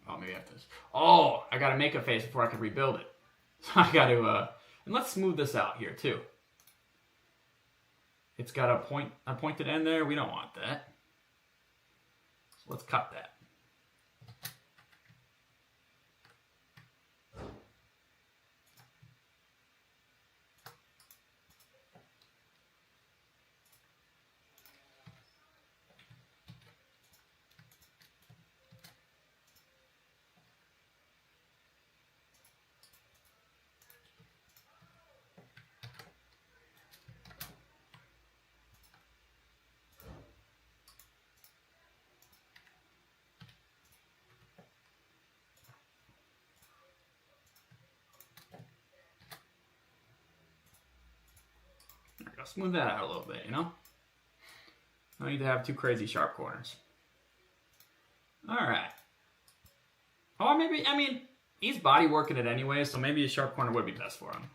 Oh, maybe I have to... Oh, I got to make a face before I can rebuild it. So I got to... And let's smooth this out here, too. It's got a pointed end there. We don't want that. So let's cut that. Smooth that out a little bit, you know? No need to have too crazy sharp corners. Alright. Oh, maybe, I mean, he's body working it anyway, so maybe a sharp corner would be best for him.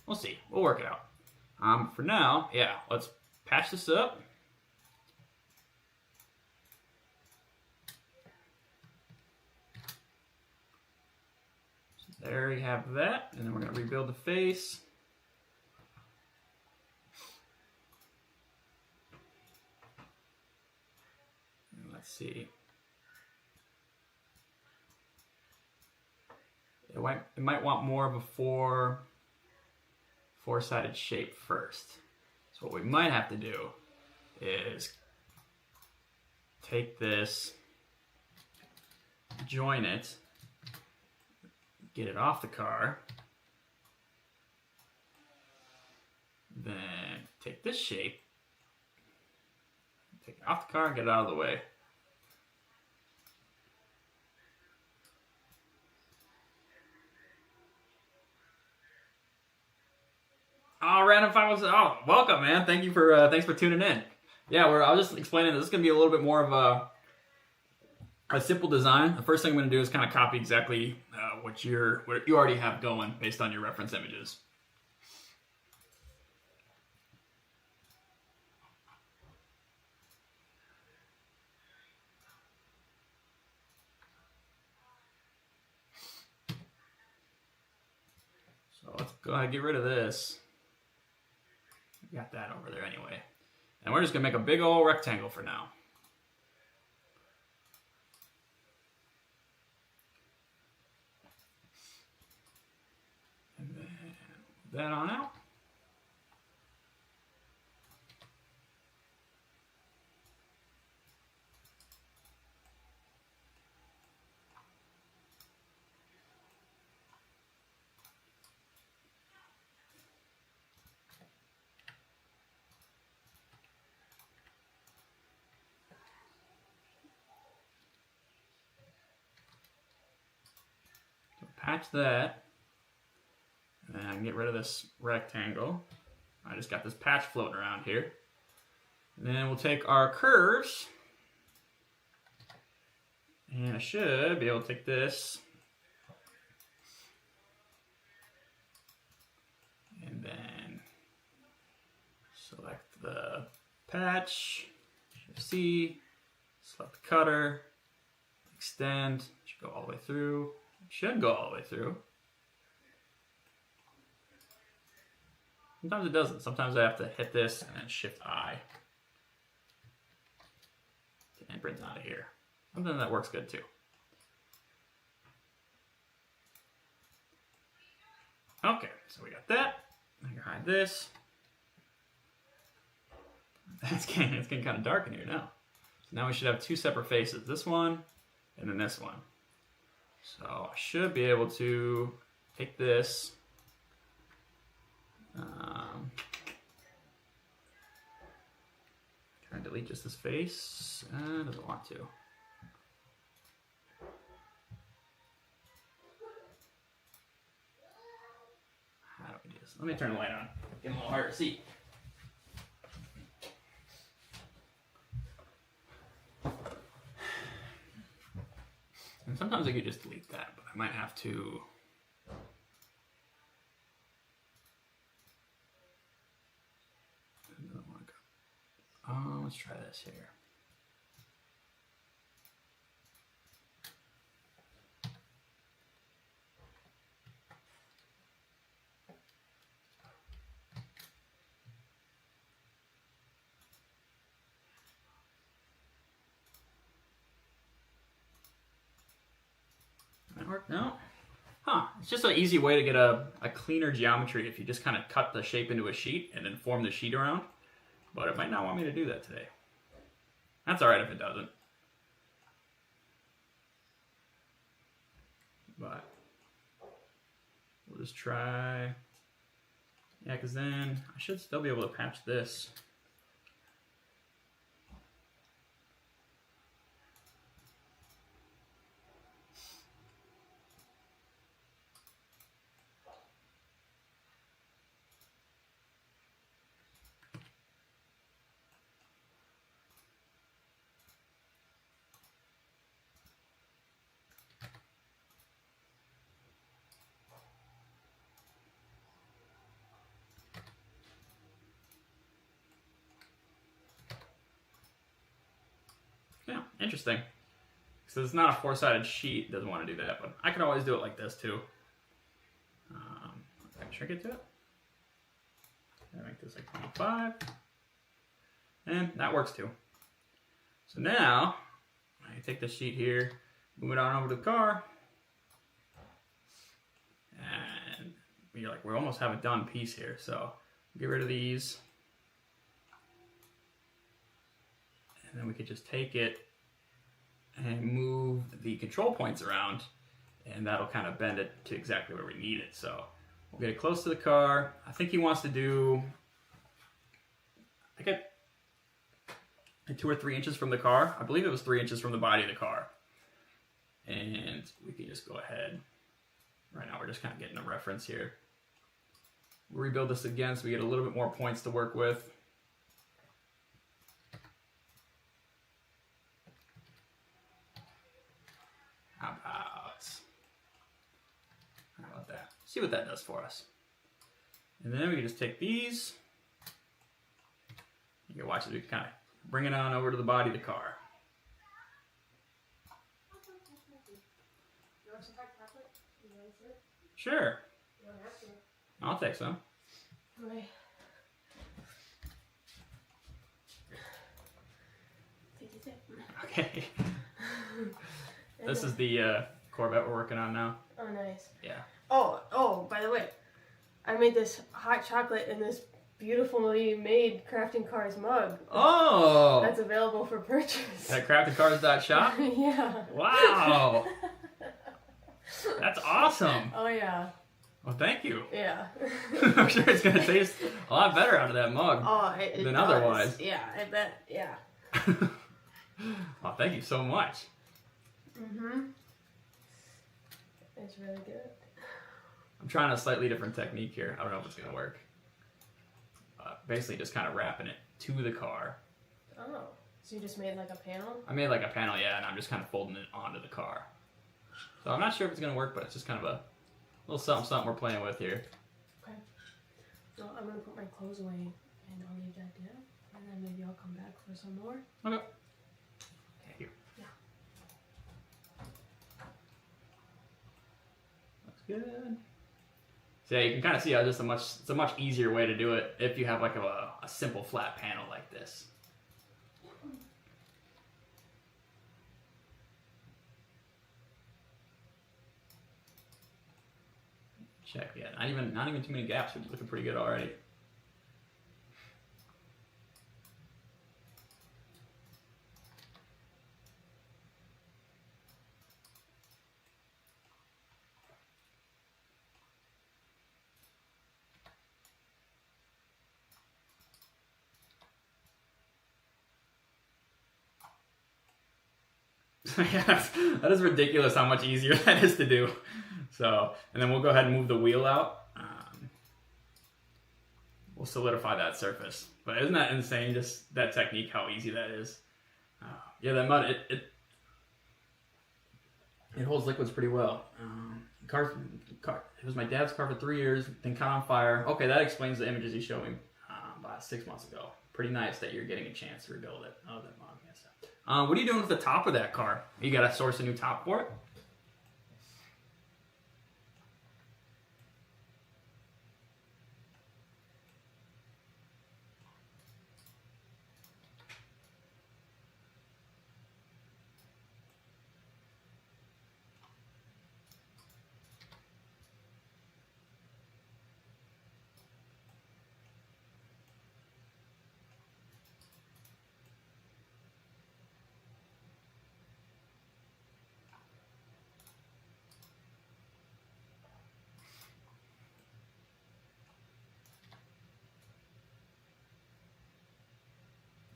We'll see. We'll work it out. For now, yeah, let's patch this up. There you have that, and then we're going to rebuild the face. And let's see. It might want more of a four-sided shape first. So what we might have to do is take this, join it, get it off the car, Then take this shape, take it off the car and get it out of the way. Oh, Random 507. Oh, welcome, man. Thanks for tuning in. Yeah, I was just explaining this is going to be a little bit more of a simple design. The first thing I'm going to do is kind of copy exactly what you already have going based on your reference images. So let's go ahead and get rid of this. We got that over there anyway. And we're just going to make a big old rectangle for now. And then move that on out. Patch that, and get rid of this rectangle. I just got this patch floating around here. And then we'll take our curves, and I should be able to take this, and then select the patch, Shift C, select the cutter, extend, should go all the way through. Should go all the way through. Sometimes it doesn't. Sometimes I have to hit this and then Shift I. And it brings it out of here. Sometimes that works good too. Okay, so we got that. I can hide this. It's getting kind of dark in here now. So now we should have two separate faces. This one and then this one. So I should be able to take this, try to delete just this face, doesn't want to. How do we do this? Let me turn the light on, get a little harder to see. And sometimes I could just delete that, but I might have to. Let's try this here. Work? No? Huh. It's just an easy way to get a cleaner geometry if you just kind of cut the shape into a sheet and then form the sheet around. But it might not want me to do that today. That's alright if it doesn't. But we'll just try. Yeah, because then I should still be able to patch this. Yeah, interesting. So it's not a four-sided sheet, it doesn't want to do that, but I can always do it like this too. I can shrink it to it. I make this like 0.5. And that works too. So now, I take this sheet here, move it on over to the car, and we almost have a done piece here. So get rid of these. And then we could just take it and move the control points around, and that'll kind of bend it to exactly where we need it. So we'll get it close to the car. I think he wants to do 2 or 3 inches from the car. I believe it was 3 inches from the body of the car. And we can just go ahead. Right now we're just kind of getting a reference here. We'll rebuild this again so we get a little bit more points to work with. How about that? See what that does for us. And then we can just take these. You can watch it. We can kind of bring it on over to the body of the car. You want some hot chocolate? You want to? Sure. You don't have to. I'll take some. Okay. Take a sip. Okay. This is the Corvette we're working on now. Oh, nice. Yeah. Oh, by the way, I made this hot chocolate in this beautifully made Crafting Cars mug. Oh! That's available for purchase. At craftingcars.shop? Yeah. Wow! That's awesome! Oh, yeah. Well, thank you. Yeah. I'm sure it's going to taste a lot better out of that mug than does. otherwise. Yeah, I bet. Yeah. Well, thank you so much. Mm-hmm. It's really good. I'm trying a slightly different technique here. I don't know if it's going to work. Basically just kind of wrapping it to the car. Oh. So you just made like a panel? I made like a panel, yeah, and I'm just kind of folding it onto the car. So I'm not sure if it's going to work, but it's just kind of a little something we're playing with here. Okay. Well, I'm going to put my clothes away and I'll leave that down. And then maybe I'll come back for some more. Okay. Thank you. Yeah. Looks good. So yeah, you can kind of see how it's a much easier way to do it if you have like a simple flat panel like this. Check, yeah, not even too many gaps. We're looking pretty good already. Yes, that is ridiculous how much easier that is to do. So, and then we'll go ahead and move the wheel out. We'll solidify that surface. But isn't that insane, just that technique, how easy that is? Yeah, that mud, it holds liquids pretty well. It was my dad's car for 3 years, then caught on fire. Okay, that explains the images he showed me about 6 months ago. Pretty nice that you're getting a chance to rebuild it. Oh, that mug, yes. What are you doing with the top of that car? You got to source a new top for it?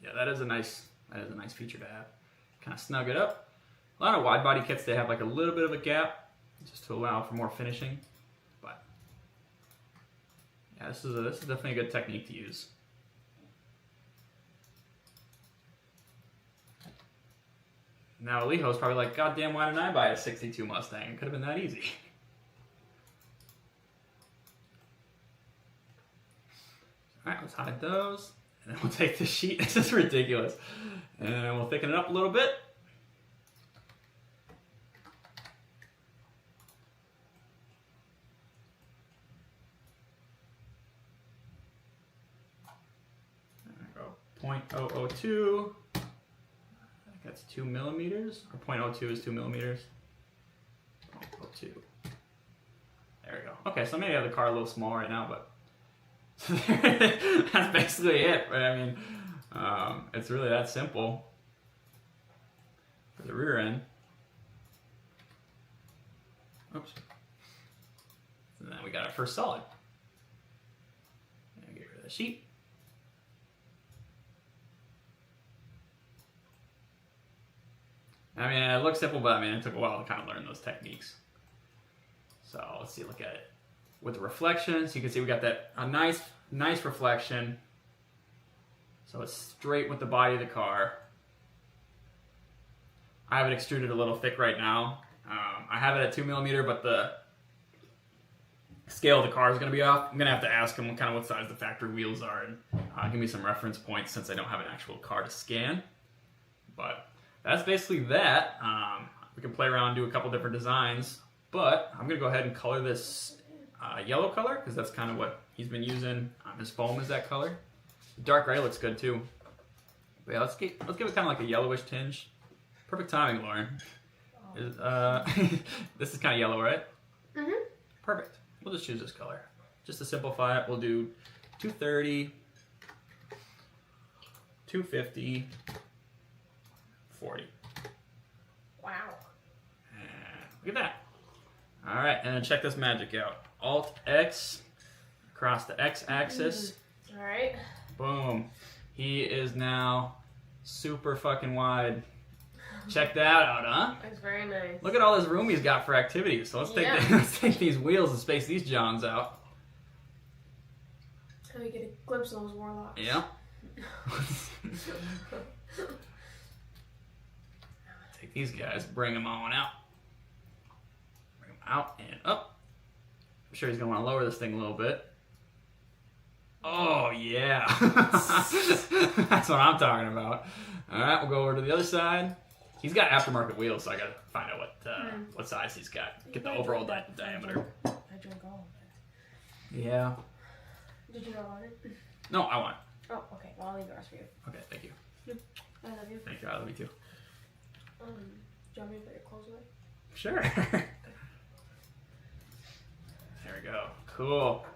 Yeah, that is a nice feature to have. Kind of snug it up. A lot of wide body kits, they have like a little bit of a gap just to allow for more finishing. But yeah, this is definitely a good technique to use. Now Alijo's probably like, God damn, why didn't I buy a 62 Mustang? It could have been that easy. Alright, let's hide those. And then we'll take this sheet. This is ridiculous. And then we'll thicken it up a little bit. There we go. 0.002. I think that's 2 millimeters. Or 0.02 is 2 millimeters. 0.02. There we go. Okay, so maybe I have the car a little small right now, but that's basically it. But I mean, it's really that simple for the rear end. Oops. And then we got our first solid. And get rid of the sheet. I mean, it looks simple, but I mean, it took a while to kind of learn those techniques. So let's see, look at it. With the reflections, you can see we got that a nice reflection. So it's straight with the body of the car. I have it extruded a little thick right now. I have it at 2mm, but the scale of the car is going to be off. I'm going to have to ask him kind of what size the factory wheels are and give me some reference points since I don't have an actual car to scan. But that's basically that. We can play around and do a couple different designs, but I'm going to go ahead and color this yellow color because that's kind of what he's been using. His foam is that color. Dark gray looks good too. But yeah, let's give it kind of like a yellowish tinge. Perfect timing, Lauren. This is kind of yellow, right? Mm-hmm. Perfect. We'll just choose this color. Just to simplify it, we'll do 230, 250, 40. Wow. And look at that. All right, and then check this magic out. Alt-X across the X-axis. All right. Boom. He is now super fucking wide. Check that out, huh? That's very nice. Look at all this room he's got for activities. So let's take these wheels and space these Johns out. So we get a glimpse of those warlocks. Yeah. Take these guys, bring them on out. Bring them out and up. I'm sure he's going to want to lower this thing a little bit. Oh, yeah. That's what I'm talking about. All right, we'll go over to the other side. He's got aftermarket wheels, so I got to find out what size he's got. Get the overall diameter. I drank all of it. Yeah. Did you not want it? No, I want it. Oh, okay. Well, I'll leave the rest for you. Okay, thank you. I love you. Thank you, I love you too. Do you want me to put your clothes away? Sure. There we go. Cool.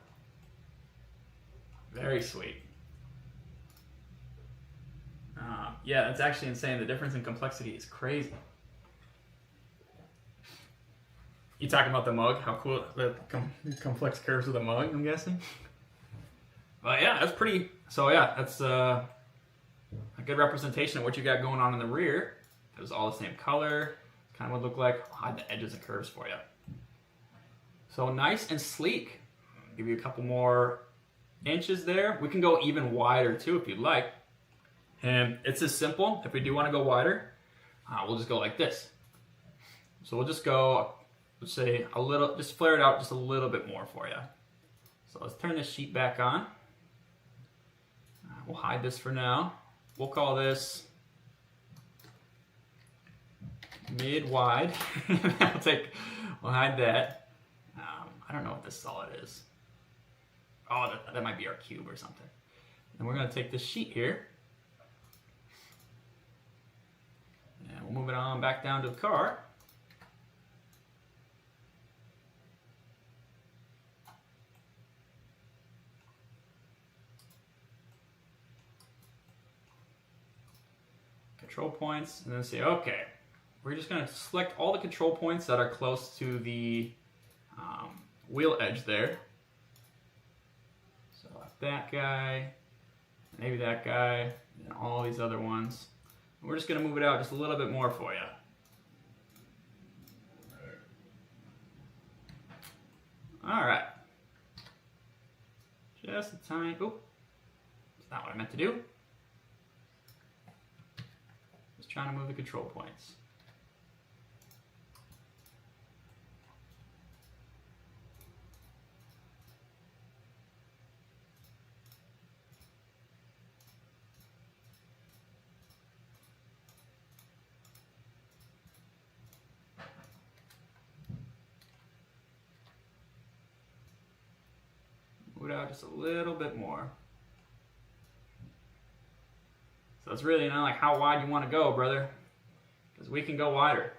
Very sweet. Yeah, that's actually insane. The difference in complexity is crazy. You talking about the mug? How cool the complex curves of the mug, I'm guessing? But yeah, that's pretty... So yeah, that's a good representation of what you got going on in the rear. It was all the same color. Kind of would look like. I'll hide the edges and curves for you. So nice and sleek. Give you a couple more inches there. We can go even wider too if you'd like. And it's as simple. If we do want to go wider, we'll just go like this. So we'll just go, let's say a little, just flare it out just a little bit more for you. So let's turn this sheet back on. We'll hide this for now. We'll call this mid-wide. We'll hide that. I don't know what this solid is. Oh, that might be our cube or something. And we're going to take this sheet here. And we'll move it on back down to the car. Control points, and then say, okay, we're just going to select all the control points that are close to the wheel edge there. So like that guy, maybe that guy, and all these other ones. And we're just going to move it out just a little bit more for you. All right. Just a tiny, oh, that's not what I meant to do. Just trying to move the control points. Move it out just a little bit more. So it's really not like how wide you want to go, brother, because we can go wider.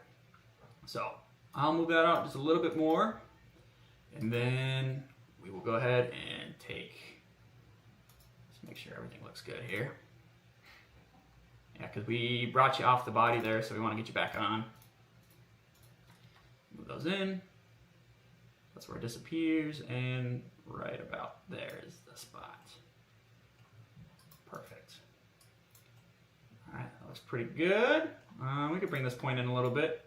So I'll move that out just a little bit more, and then we will go ahead and take, let's make sure everything looks good here. Yeah, because we brought you off the body there, so we want to get you back on. Move those in. That's where it disappears, and right about there is the spot. Perfect. All right, that looks pretty good. We could bring this point in a little bit.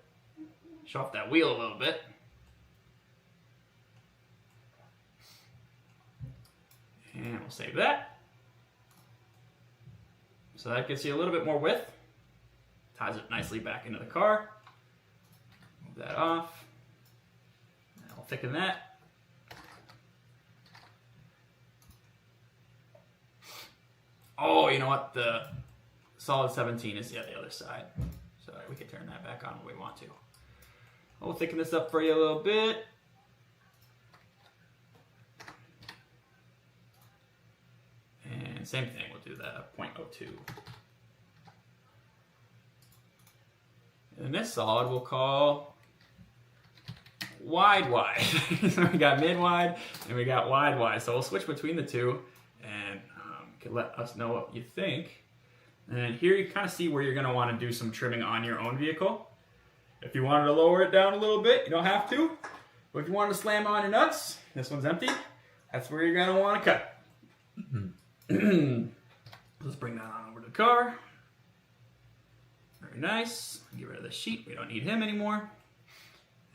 Show off that wheel a little bit. And we'll save that. So that gets you a little bit more width. Ties it nicely back into the car. Move that off. And we'll thicken that. Oh, you know what? The solid 17 is the other side. So we can turn that back on when we want to. We'll thicken this up for you a little bit. And same thing, we'll do the 0.02. And this solid we'll call wide. So we got mid wide and we got wide. So we'll switch between the two and you can let us know what you think. And here you kind of see where you're going to want to do some trimming on your own vehicle. If you wanted to lower it down a little bit, you don't have to. But if you wanted to slam on your nuts, this one's empty. That's where you're going to want to cut. Let's bring that on over to the car. Very nice. Get rid of the sheet. We don't need him anymore.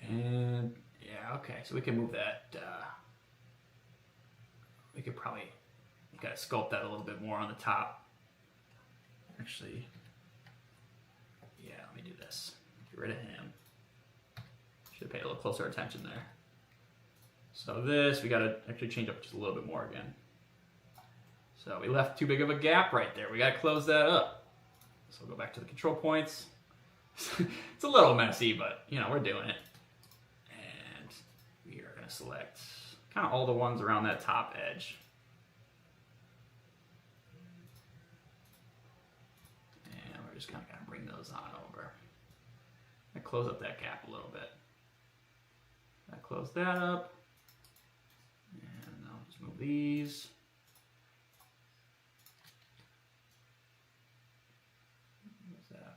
And yeah, okay. So we can move that. We could probably gotta sculpt that a little bit more on the top. Actually, yeah. Let me do this. Get rid of him. Should have paid a little closer attention there. So this we gotta actually change up just a little bit more again. So we left too big of a gap right there. We gotta close that up. So we'll go back to the control points. It's a little messy, but you know, we're doing it. And we are gonna select kind of all the ones around that top edge. And we're just kind of gonna bring those on over. I close up that gap a little bit. I close that up. And I'll just move these.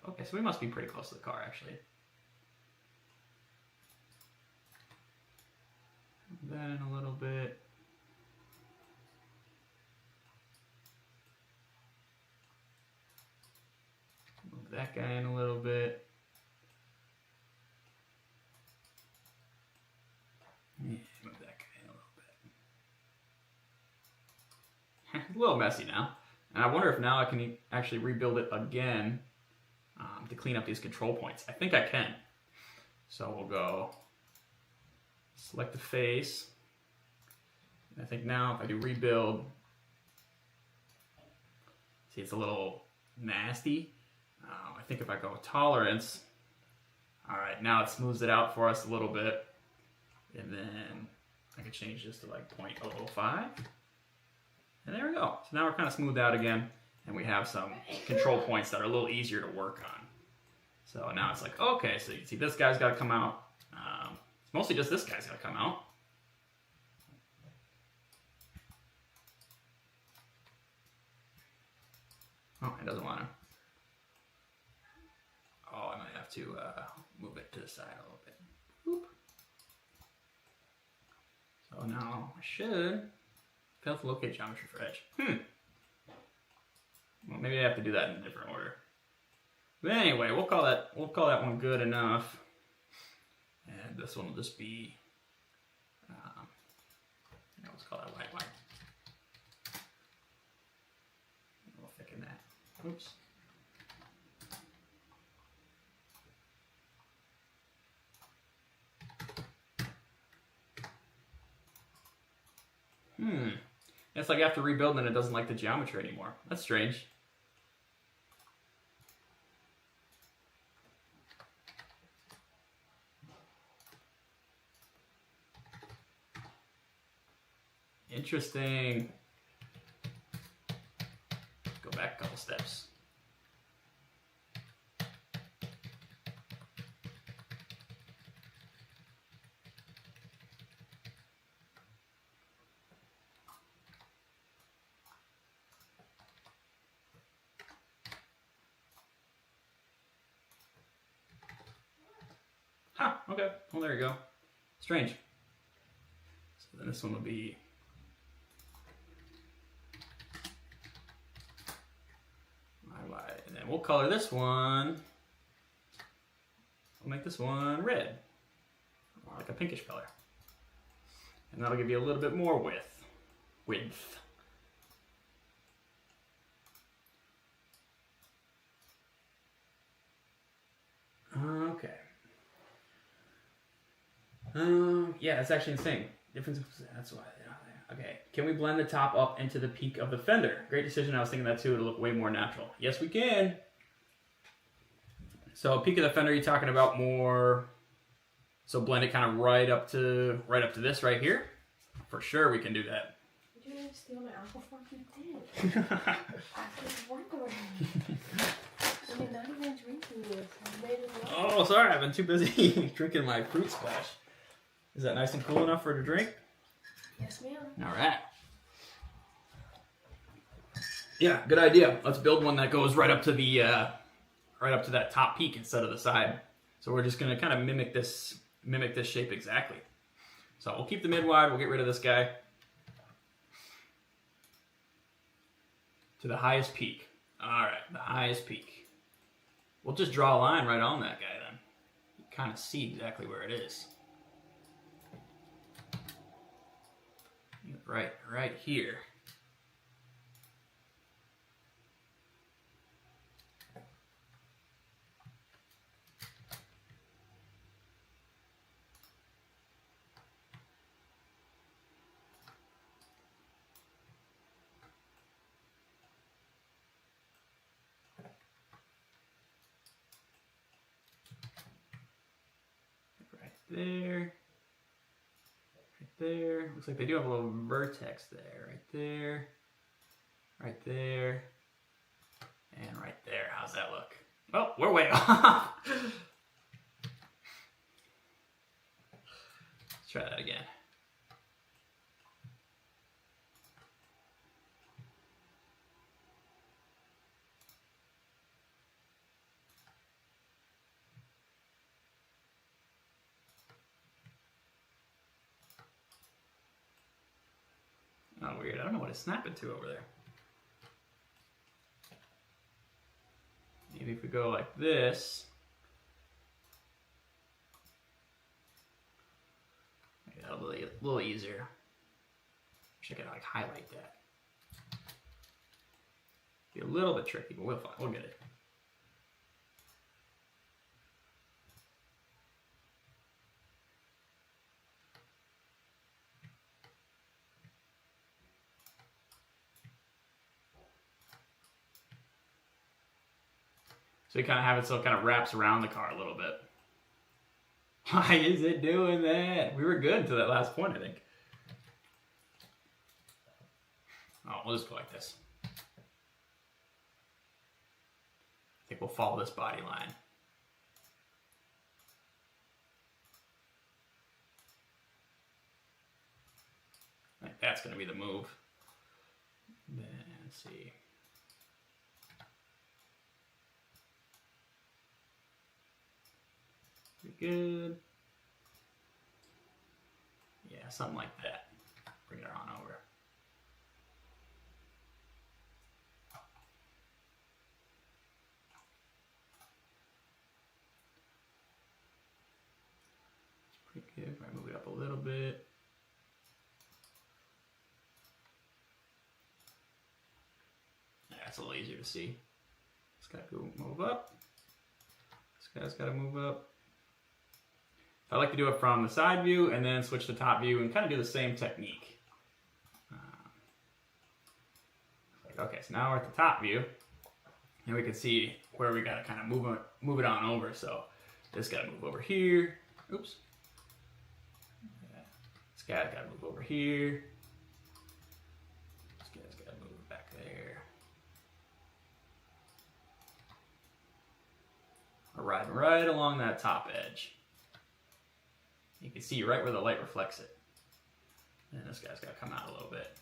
Okay, so we must be pretty close to the car, actually. Move that in a little bit. Move that guy in a little bit. Yeah, move that guy in a little bit. It's a little messy now. And I wonder if now I can actually rebuild it again. To clean up these control points. I think I can. So we'll go select the face. And I think now if I do rebuild, see it's a little nasty. I think if I go with tolerance, all right, now it smooths it out for us a little bit. And then I can change this to like 0.005. And there we go. So now we're kind of smoothed out again. And we have some control points that are a little easier to work on. So now it's like, okay, so you see this guy's got to come out. It's mostly just this guy's got to come out. Oh, it doesn't want to. Oh, I might have to move it to the side a little bit. Boop. So now I should fail to locate geometry for edge. Well, maybe I have to do that in a different order. But anyway, we'll call that one good enough. And this one will just be, let's call that wide. We'll thicken that. Oops. It's like after rebuilding it doesn't like the geometry anymore. That's strange. Interesting. Go back a couple steps. Okay. Well, there you go. Strange. So then this one will be wide. And then we'll color this one we'll make this one red, more like a pinkish color. And that'll give you a little bit more width. Okay. Yeah, that's actually insane. Difference. That's why. Okay. Can we blend the top up into the peak of the fender? Great decision. I was thinking that too. It'll look way more natural. Yes, we can. So peak of the fender, you talking about more? So blend it kind of right up to this right here. For sure, we can do that. Did you steal my apple fork? You did. I just work already. You're not even drinking this. I made it up. Oh, sorry. I've been too busy drinking my fruit splash. Is that nice and cool enough for her to drink? Yes, ma'am. All right. Yeah, good idea. Let's build one that goes right up to the that top peak instead of the side. So we're just gonna kind of mimic this shape exactly. So we'll keep the mid wide. We'll get rid of this guy to the highest peak. All right, the highest peak. We'll just draw a line right on that guy then. You kind of see exactly where it is. Right here. There, right there. Looks like they do have a little vertex there. Right there, and right there. How's that look? Oh, we're way off. Let's try that again. Oh, weird. I don't know what it's snapping to over there. Maybe if we go like this. Maybe that'll be a little easier. Wish I could like highlight that. Be a little bit tricky, but we'll get it. So you kind of have it so it kind of wraps around the car a little bit. Why is it doing that? We were good to that last point, I think. Oh, we'll just go like this. I think we'll follow this body line. I think that's going to be the move. Then, let's see. Good. Yeah, something like that. Bring it on over. It's pretty good. If I move it up a little bit. Yeah, it's a little easier to see. It's got to move up. This guy's got to move up. I like to do it from the side view and then switch to top view and kind of do the same technique. Okay, so now we're at the top view and we can see where we got to kind of move it on over. So this got to move over here. Oops. This guy's got to move over here. This guy's got to move back there. We're riding right along that top edge. You can see right where the light reflects it. And this guy's got to come out a little bit.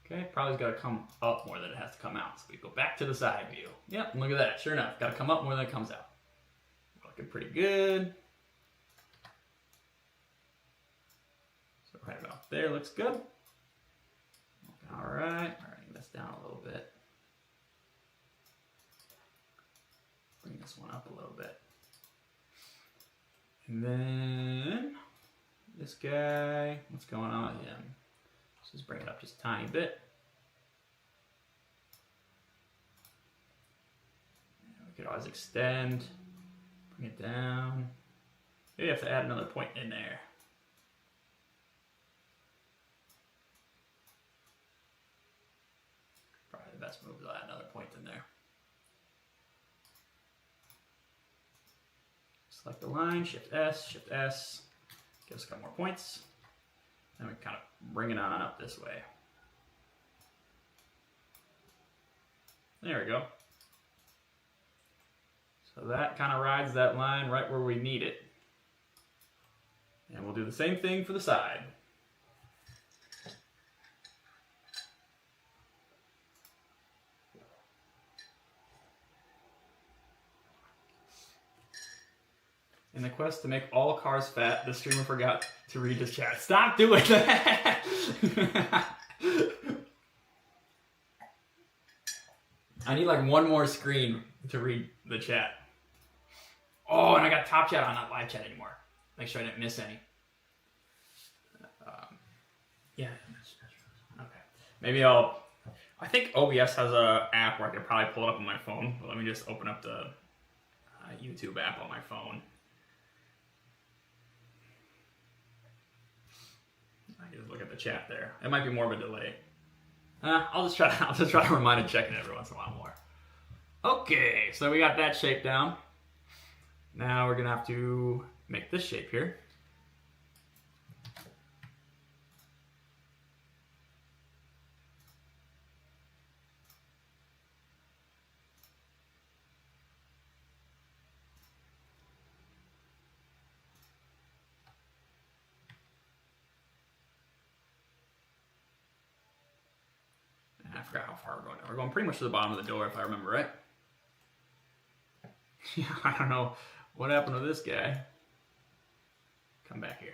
Okay, probably got to come up more than it has to come out. So we go back to the side view. Yep, look at that. Sure enough, got to come up more than it comes out. Looking pretty good. So there looks good. All right, bring this down a little bit. Bring this one up a little bit. And then this guy, what's going on with him? Let's just bring it up just a tiny bit. We could always extend, bring it down. Maybe have to add another point in there. Probably the best move is to add another point in there. Select the line, Shift S, give us a couple more points. Then we kind of bring it on up this way. There we go. So that kind of rides that line right where we need it. And we'll do the same thing for the side. In the quest to make all cars fat, the streamer forgot to read his chat. Stop doing that! I need like one more screen to read the chat. Oh, and I got top chat on, not live chat anymore. Make sure I didn't miss any. Yeah. Okay. Maybe I think OBS has a app where I could probably pull it up on my phone. But let me just open up the YouTube app on my phone. I can just look at the chat there. It might be more of a delay. I'll just try to remind and check it every once in a while more. Okay, so we got that shape down. Now we're gonna have to make this shape here. I forgot how far we're going now. We're going pretty much to the bottom of the door if I remember right. Yeah, I don't know what happened to this guy. Come back here.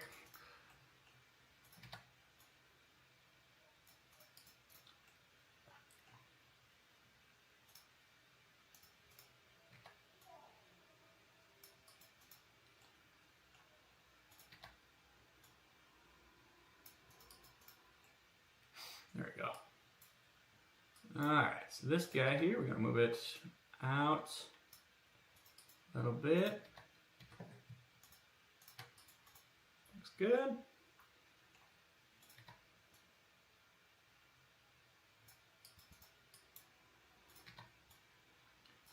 There we go. Alright, so this guy here, we're going to move it out a little bit. Looks good.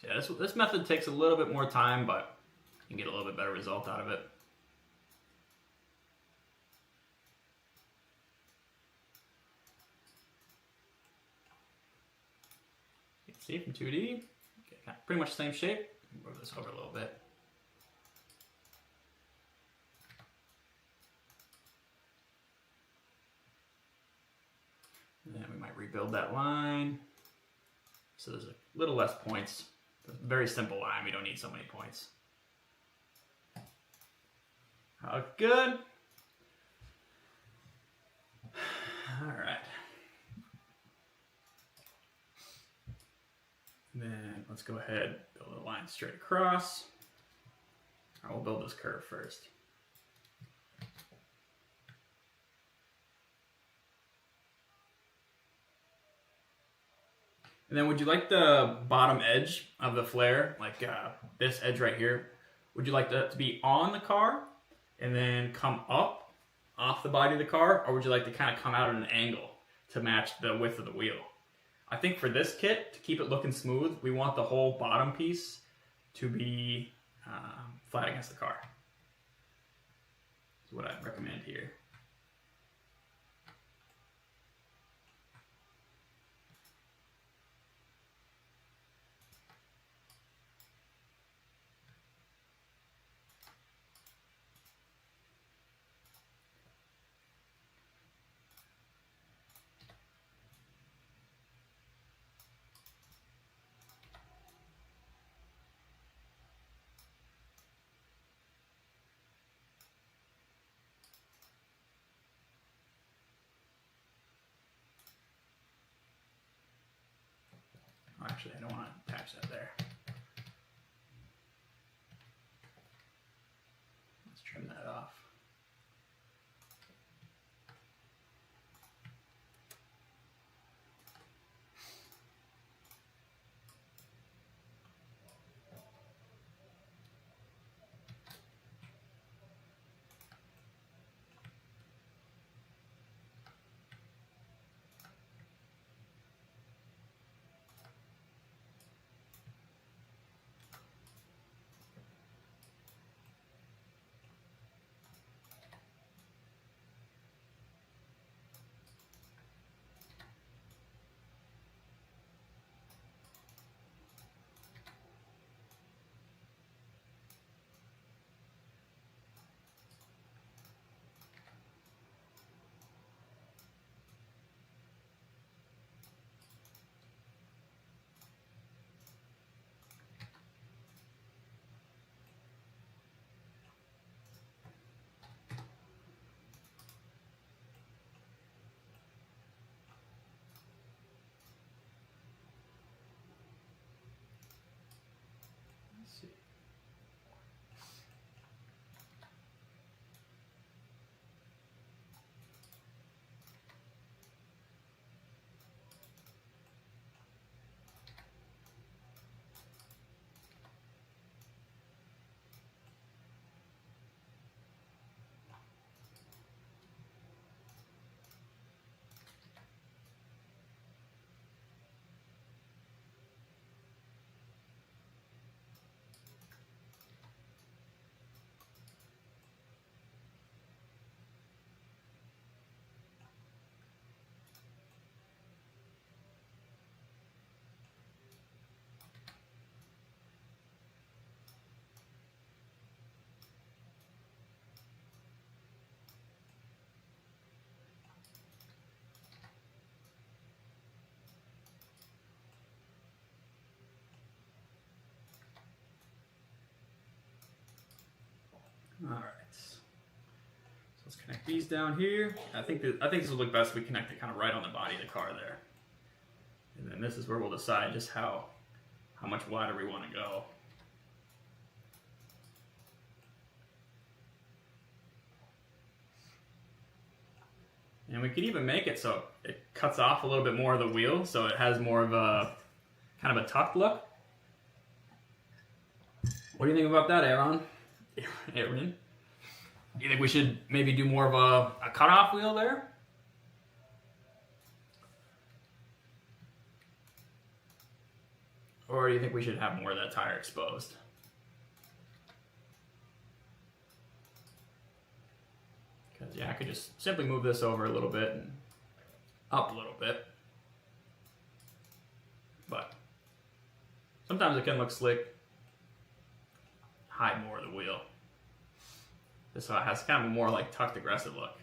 Yeah, this method takes a little bit more time, but you can get a little bit better result out of it. See from 2D, okay, pretty much the same shape. Move this over a little bit. And then we might rebuild that line. So there's a little less points. It's a very simple line, we don't need so many points. Good. All right. And then let's go ahead, build a line straight across. I will build this curve first. And then would you like the bottom edge of the flare, like this edge right here, would you like that to be on the car and then come up off the body of the car, or would you like to kind of come out at an angle to match the width of the wheel? I think for this kit, to keep it looking smooth, we want the whole bottom piece to be flat against the car. That's what I'd recommend here. don't want to attach that there. Let's trim that off. Let's see. All right. So let's connect these down here. I think this will look best if we connect it kind of right on the body of the car there. And then this is where we'll decide just how much wider we want to go. And we could even make it so it cuts off a little bit more of the wheel, so it has more of a kind of a tucked look. What do you think about that, Aaron? Aaron? You think we should maybe do more of a cutoff wheel there? Or do you think we should have more of that tire exposed? Because, yeah, I could just simply move this over a little bit and up a little bit. But sometimes it can look slick. Hide more of the wheel. This has kind of a more like tucked aggressive look.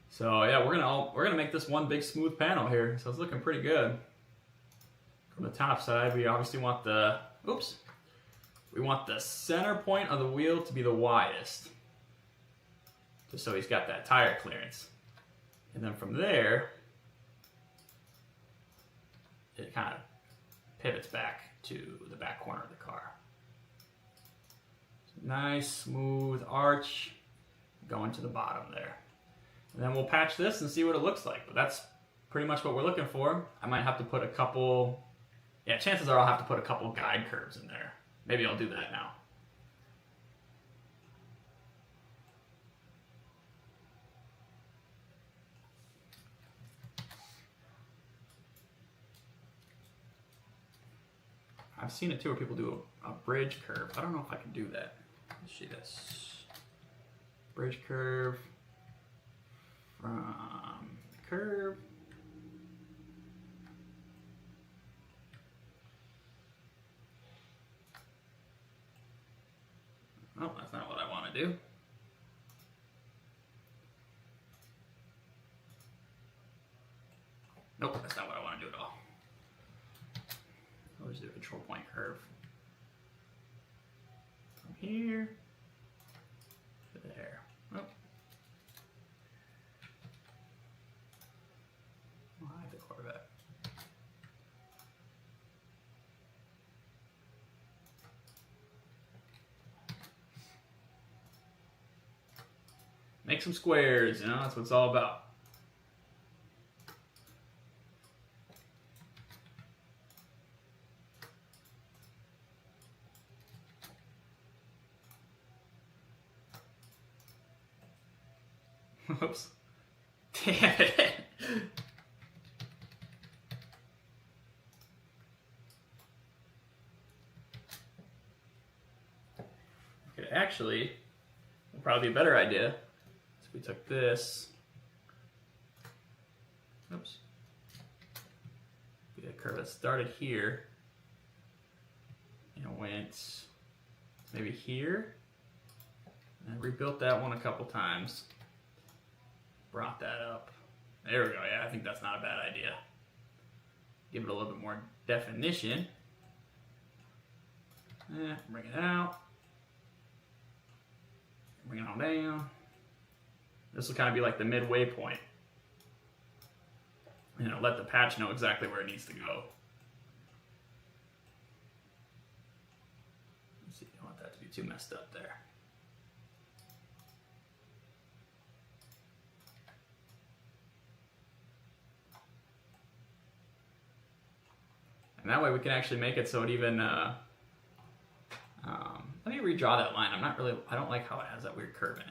So yeah, we're gonna make this one big smooth panel here. So it's looking pretty good. From the top side, we obviously want the center point of the wheel to be the widest, just so he's got that tire clearance. And then from there, it kind of pivots back to the back corner of the car. Nice smooth arch going to the bottom there. And then we'll patch this and see what it looks like. But that's pretty much what we're looking for. I might have to put a couple, yeah, chances are I'll have to put a couple guide curves in there. Maybe I'll do that now. I've seen it too where people do a bridge curve. I don't know if I can do that. Let's see this. Bridge curve from curve. Oh, that's not what I want to do. Nope, that's not what I want to do at all. I'll just do a control point curve. From here to there. Oh. I'll hide the Corvette. Make some squares, you know, that's what it's all about. Whoops. Damn it. Okay, actually, would probably be a better idea if we took this. Oops. We had a curve that started here and went maybe here. And rebuilt that one a couple times. Brought that up. There we go. Yeah, I think that's not a bad idea. Give it a little bit more definition. Bring it out. Bring it on down. This will kind of be like the midway point. You know, let the patch know exactly where it needs to go. Let's see, you don't want that to be too messed up there. And that way we can actually make it so it even, let me redraw that line. I don't like how it has that weird curve in it.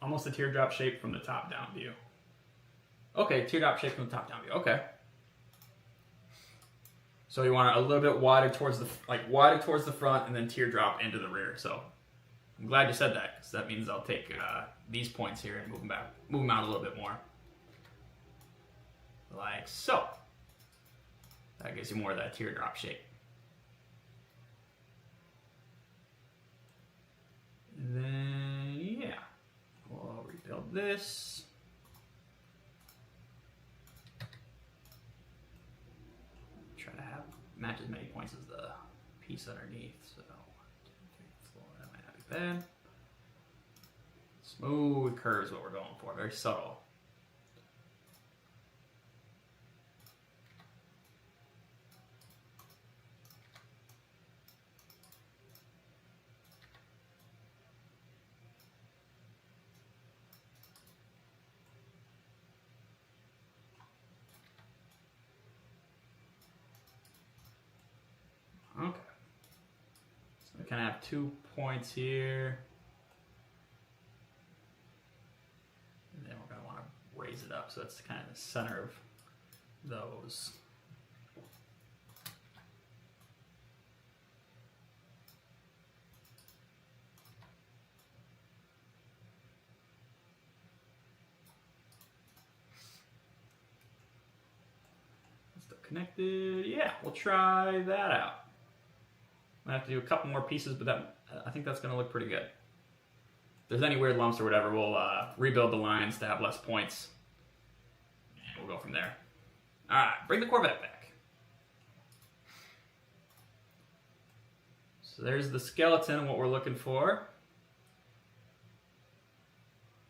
Almost a teardrop shape from the top down view. Okay, teardrop shape from the top down view. Okay. So you want it a little bit wider towards the front and then teardrop into the rear. So I'm glad you said that, because that means I'll take these points here and move them out a little bit more, like so. That gives you more of that teardrop shape. And then yeah, we'll rebuild this. Match as many points as the piece underneath. So 1, 2, 3, 4. That might not be bad. Smooth curve is what we're going for. Very subtle. Okay, so we kind of have 2 points here, and then we're going to want to raise it up so that's kind of the center of those. Still connected. Yeah, we'll try that out. I have to do a couple more pieces, but I think that's going to look pretty good. If there's any weird lumps or whatever, we'll rebuild the lines to have less points, and we'll go from there. All right, bring the Corvette back. So there's the skeleton, what we're looking for.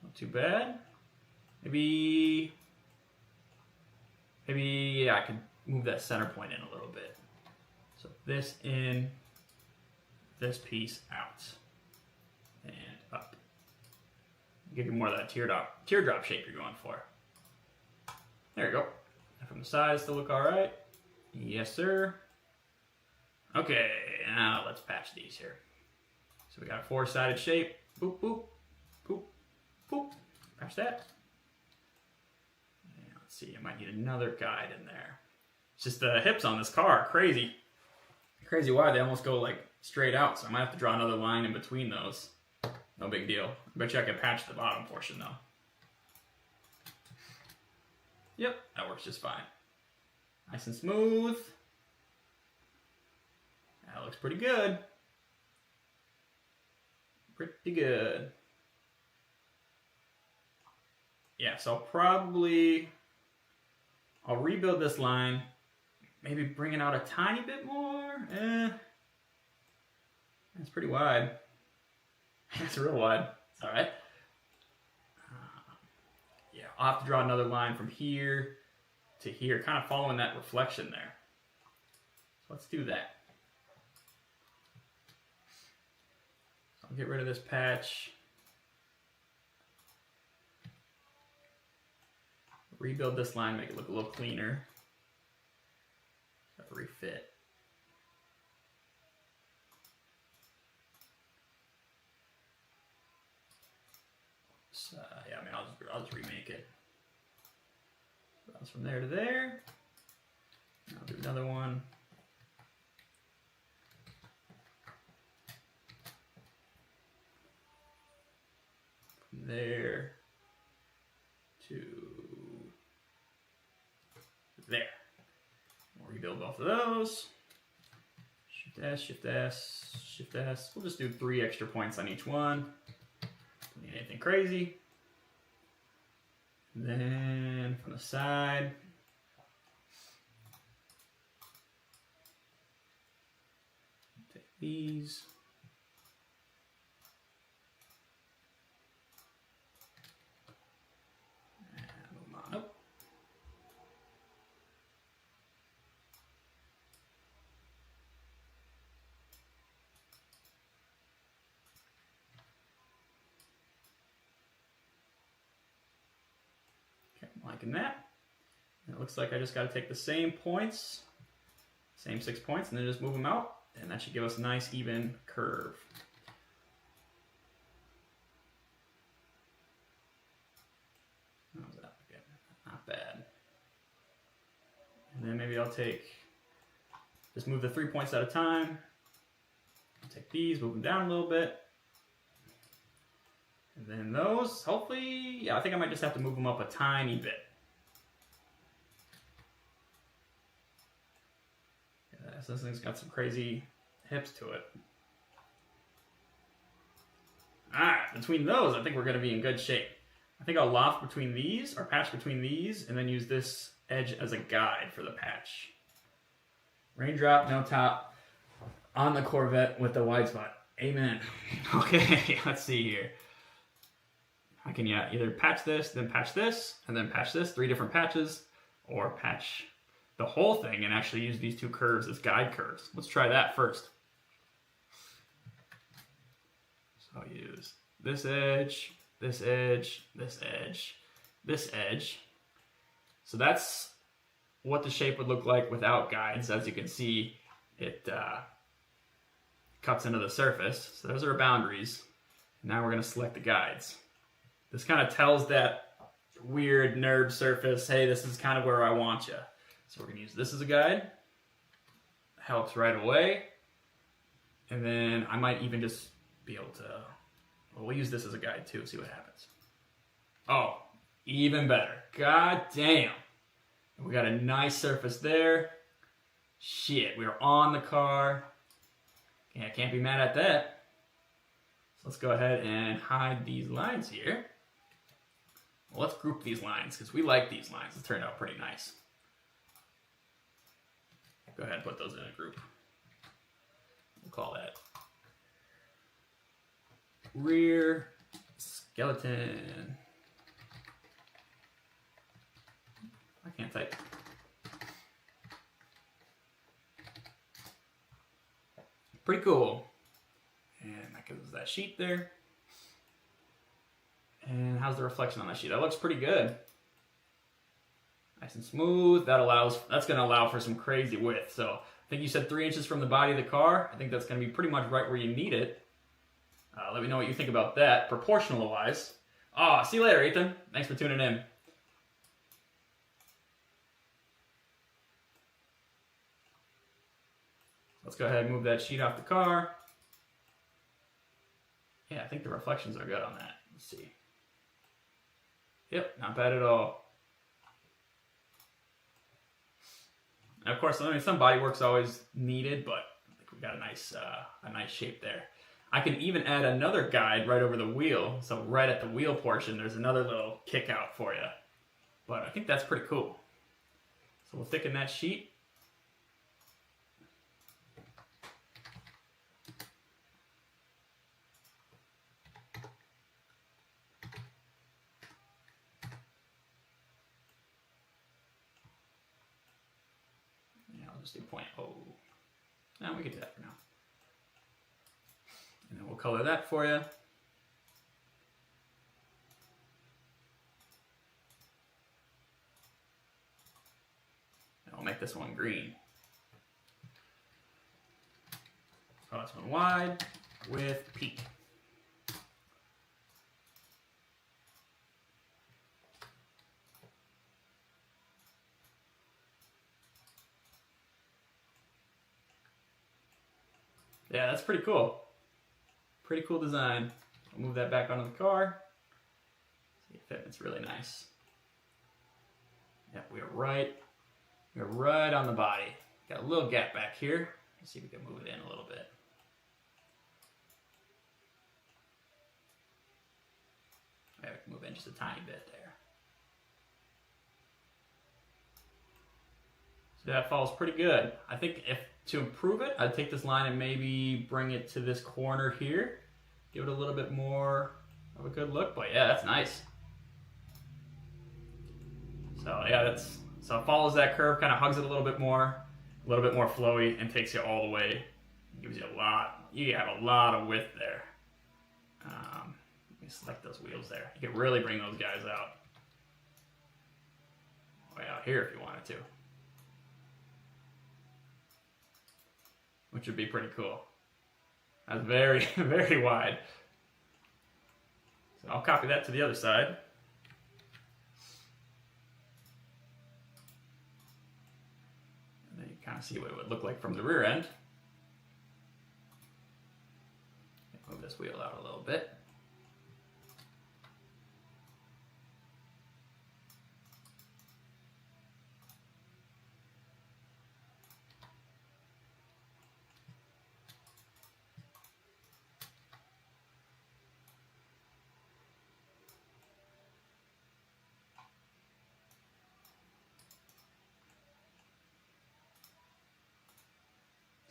Not too bad. Maybe yeah, I could move that center point in a little bit. So this in, this piece out, and up. Give you more of that teardrop shape you're going for. There you go. And from the sides to look all right. Yes, sir. Okay, now let's patch these here. So we got a 4-sided shape. Boop, boop, boop, boop. Patch that. And let's see, I might need another guide in there. It's just the hips on this car are crazy. Crazy wide, they almost go like straight out, so I might have to draw another line in between those. No big deal. I bet you I could patch the bottom portion though. Yep, that works just fine. Nice and smooth. That looks pretty good. Pretty good. Yeah, so I'll rebuild this line. Maybe bring it out a tiny bit more. It's pretty wide. It's real wide. All right. Yeah, I'll have to draw another line from here to here, kind of following that reflection there. So let's do that. So I'll get rid of this patch. Rebuild this line, make it look a little cleaner. Refit. So, yeah, I mean, I'll just remake it. Bounce from there to there. I'll do another one. From there to there. We'll rebuild both of those. Shift S, Shift S, Shift S. We'll just do 3 extra points on each one. Don't need anything crazy. And then from the side, take these. And move them on up. Okay, I'm liking that. And it looks like I just got to take the same points, same 6 points, and then just move them out. And that should give us a nice even curve. How's that again? Not bad. And then maybe I'll just move the 3 points at a time. Take these, move them down a little bit. And then those, hopefully, yeah, I think I might just have to move them up a tiny bit. Yeah, so this thing's got some crazy hips to it. Alright, between those, I think we're going to be in good shape. I think I'll loft between these, or patch between these, and then use this edge as a guide for the patch. Raindrop, no top, on the Corvette with the wide spot. Amen. Okay, let's see here. I can either patch this, and then patch this, 3 different patches, or patch the whole thing and actually use these 2 curves as guide curves. Let's try that first. So I'll use this edge, this edge, this edge, this edge. So that's what the shape would look like without guides. As you can see, it cuts into the surface. So those are our boundaries. Now we're going to select the guides. This kind of tells that weird nerd surface, hey, this is kind of where I want you. So we're going to use this as a guide. Helps right away. And then I might even just be able to, well, we'll use this as a guide too, see what happens. Oh, even better. God damn. We got a nice surface there. Shit, we are on the car. Yeah, I can't be mad at that. So let's go ahead and hide these lines here. Well, let's group these lines because we like these lines. It turned out pretty nice. Go ahead and put those in a group. We'll call that rear skeleton. I can't type. Pretty cool. And that gives us that sheet there. And how's the reflection on that sheet? That looks pretty good. Nice and smooth. That's going to allow for some crazy width. So I think you said 3 inches from the body of the car. I think that's going to be pretty much right where you need it. Let me know what you think about that, proportional wise. See you later, Ethan. Thanks for tuning in. Let's go ahead and move that sheet off the car. Yeah, I think the reflections are good on that. Let's see. Yep, not bad at all. And of course, I mean, some body work's always needed, but I think we got a nice shape there. I can even add another guide right over the wheel. So right at the wheel portion, there's another little kick out for you. But I think that's pretty cool. So we'll thicken that sheet. just do 0.0. No, we can do that for now. And then we'll color that for you. And I'll make this one green. So this one wide with peak. Yeah, that's pretty cool. Pretty cool design. I'll move that back onto the car. See, it's really nice. Yep, we're right on the body. Got a little gap back here. Let's see if we can move it in a little bit. Yeah, we can move in just a tiny bit there. So that falls pretty good. I think to improve it, I'd take this line and maybe bring it to this corner here. Give it a little bit more of a good look, but yeah, that's nice. So yeah, so it follows that curve, kind of hugs it a little bit more flowy, and takes you all the way. Gives you you have a lot of width there. Let me select those wheels there. You could really bring those guys out. Way out here if you wanted to. Which would be pretty cool. That's very, very wide. So I'll copy that to the other side. And then you kind of see what it would look like from the rear end. Move this wheel out a little bit.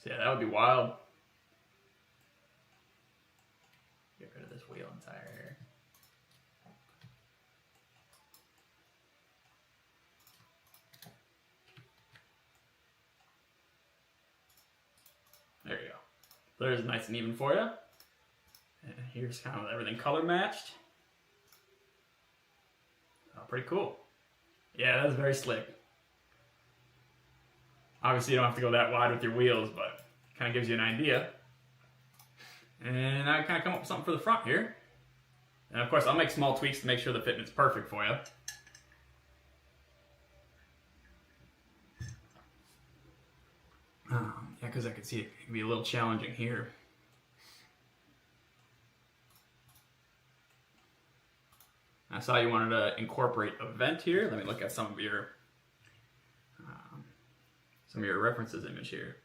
So yeah, that would be wild. Get rid of this wheel and tire here. There you go. There's nice and even for you. And here's kind of everything color matched. Oh, pretty cool. Yeah, that's very slick. Obviously, you don't have to go that wide with your wheels, but it kind of gives you an idea. And I kind of come up with something for the front here. And of course, I'll make small tweaks to make sure the fitment's perfect for you. Yeah, because I could see it can be a little challenging here. I saw you wanted to incorporate a vent here. Let me look at some of your references image here.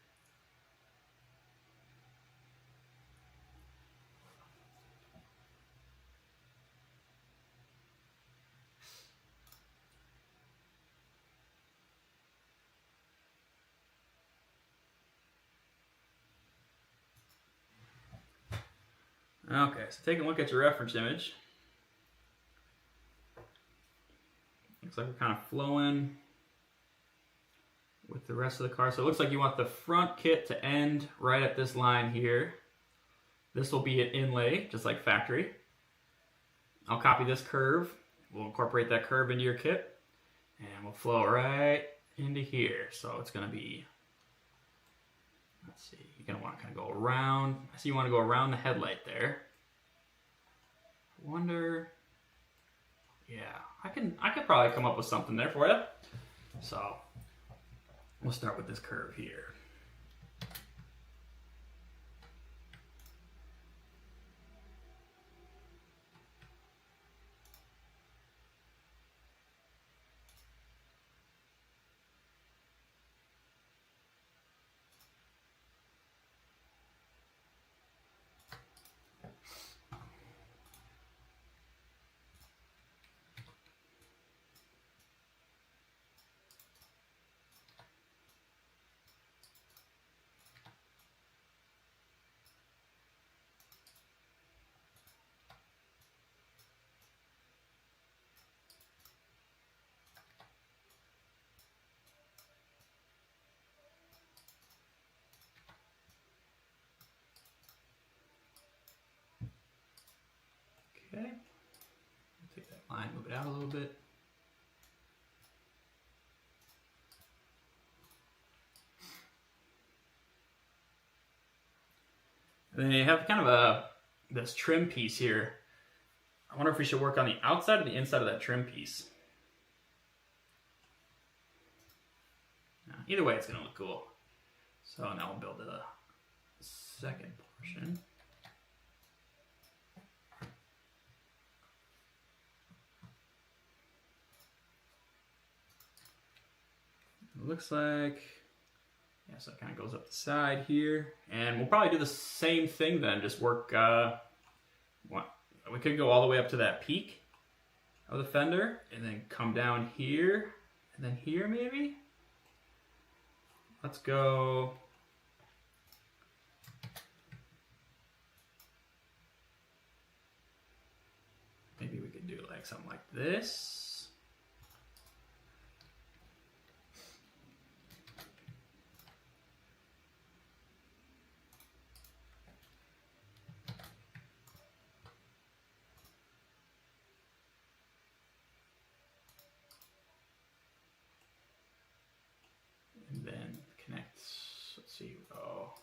Okay, so take a look at your reference image. Looks like we're kind of flowing with the rest of the car. So it looks like you want the front kit to end right at this line here. This will be an inlay, just like factory. I'll copy this curve. We'll incorporate that curve into your kit, and we'll flow right into here. So it's going to be, let's see, you're going to want to kind of go around. I see you want to go around the headlight there. I wonder, yeah, I could probably come up with something there for you. So we'll start with this curve here. Okay. Take that line, move it out a little bit. And then you have kind of this trim piece here. I wonder if we should work on the outside or the inside of that trim piece. Either way, it's going to look cool. So now we'll build a second portion. It looks like, yeah, so it kind of goes up the side here. And we'll probably do the same thing then, just work, we could go all the way up to that peak of the fender and then come down here and then here maybe. Let's go. Maybe we could do like something like this. And then connect, let's see, oh.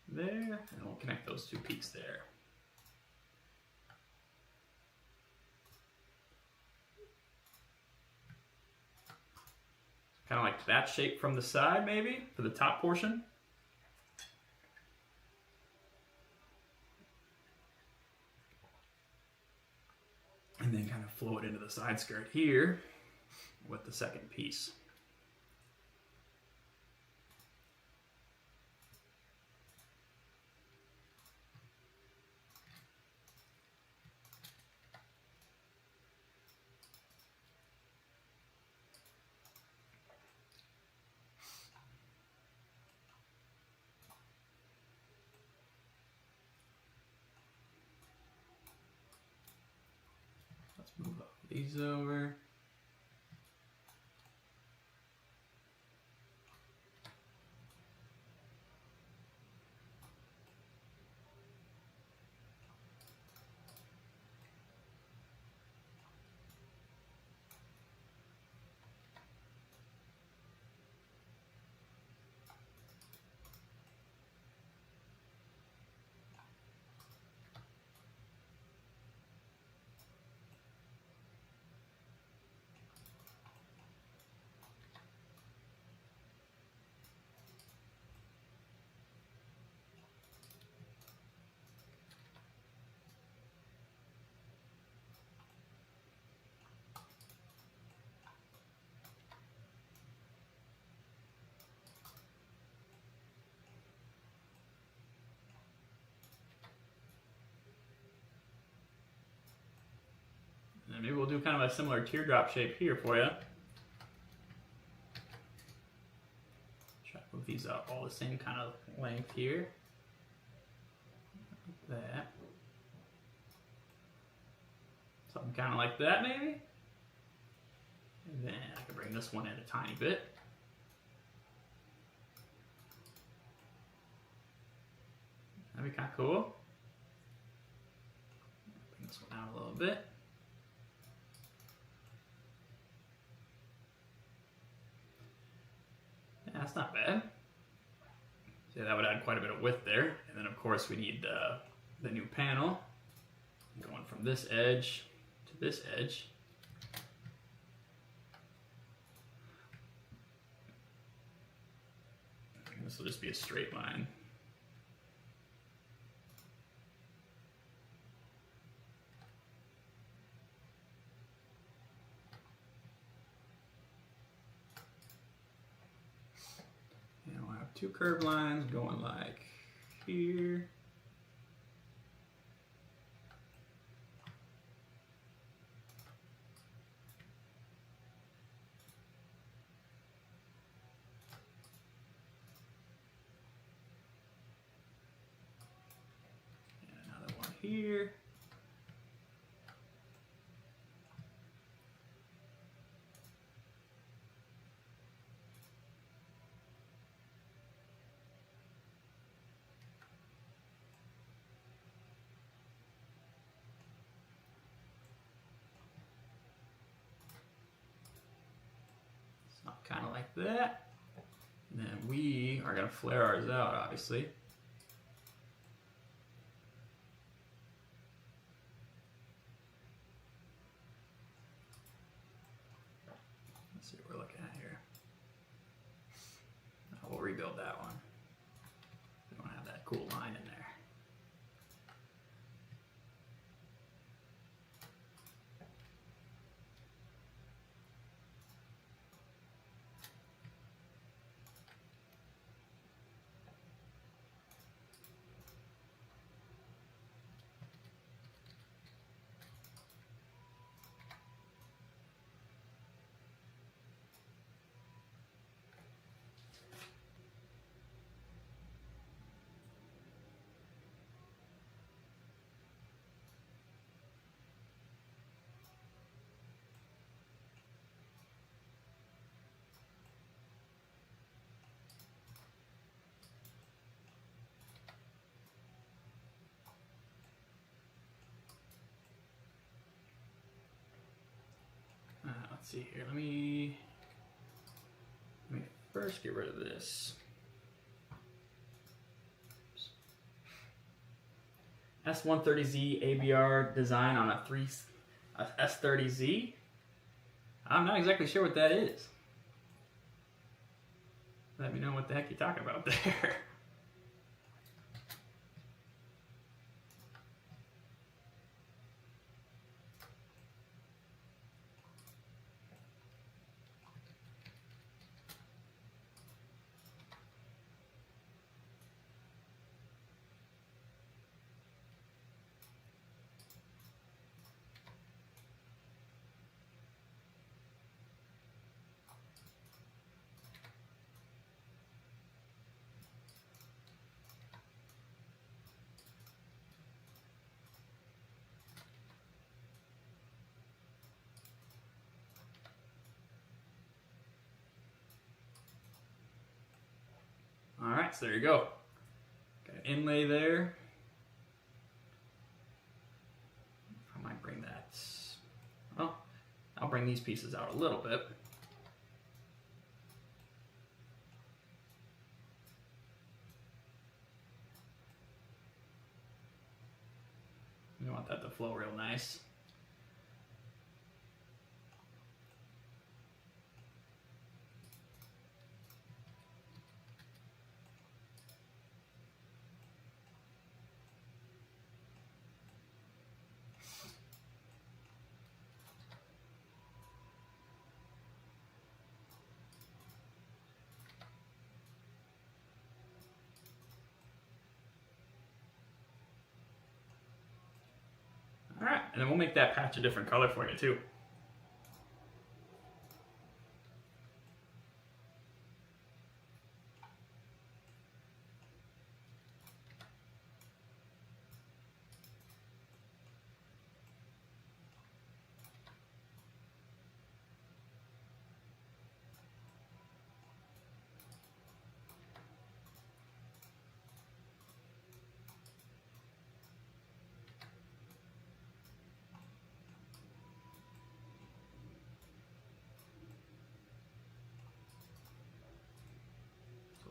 There, and we'll connect those two peaks there. Kind of like that shape from the side maybe, for the top portion. And then kind of flow it into the side skirt here with the second piece. Let's move these over. And maybe we'll do kind of a similar teardrop shape here for you. Try to move these up all the same kind of length here. Like that. Something kind of like that maybe. And then I can bring this one in a tiny bit. That'd be kind of cool. Bring this one out a little bit. Yeah, that's not bad. So that would add quite a bit of width there. And then of course we need the new panel going from this edge to this edge. And this will just be a straight line. Two curved lines going like here. And another one here. kind of like that. And then we are going to flare ours out, obviously. Let's see what we're looking at here. We'll rebuild that one. We don't have that cool line in there. Let's see here. Let me first get rid of this. S130Z ABR design on a S30Z. I'm not exactly sure what that is. Let me know what the heck you're talking about there. Alright, so there you go. Got an inlay there. I might bring that. Well, I'll bring these pieces out a little bit. We want that to flow real nice. Alright, and then we'll make that patch a different color for you too.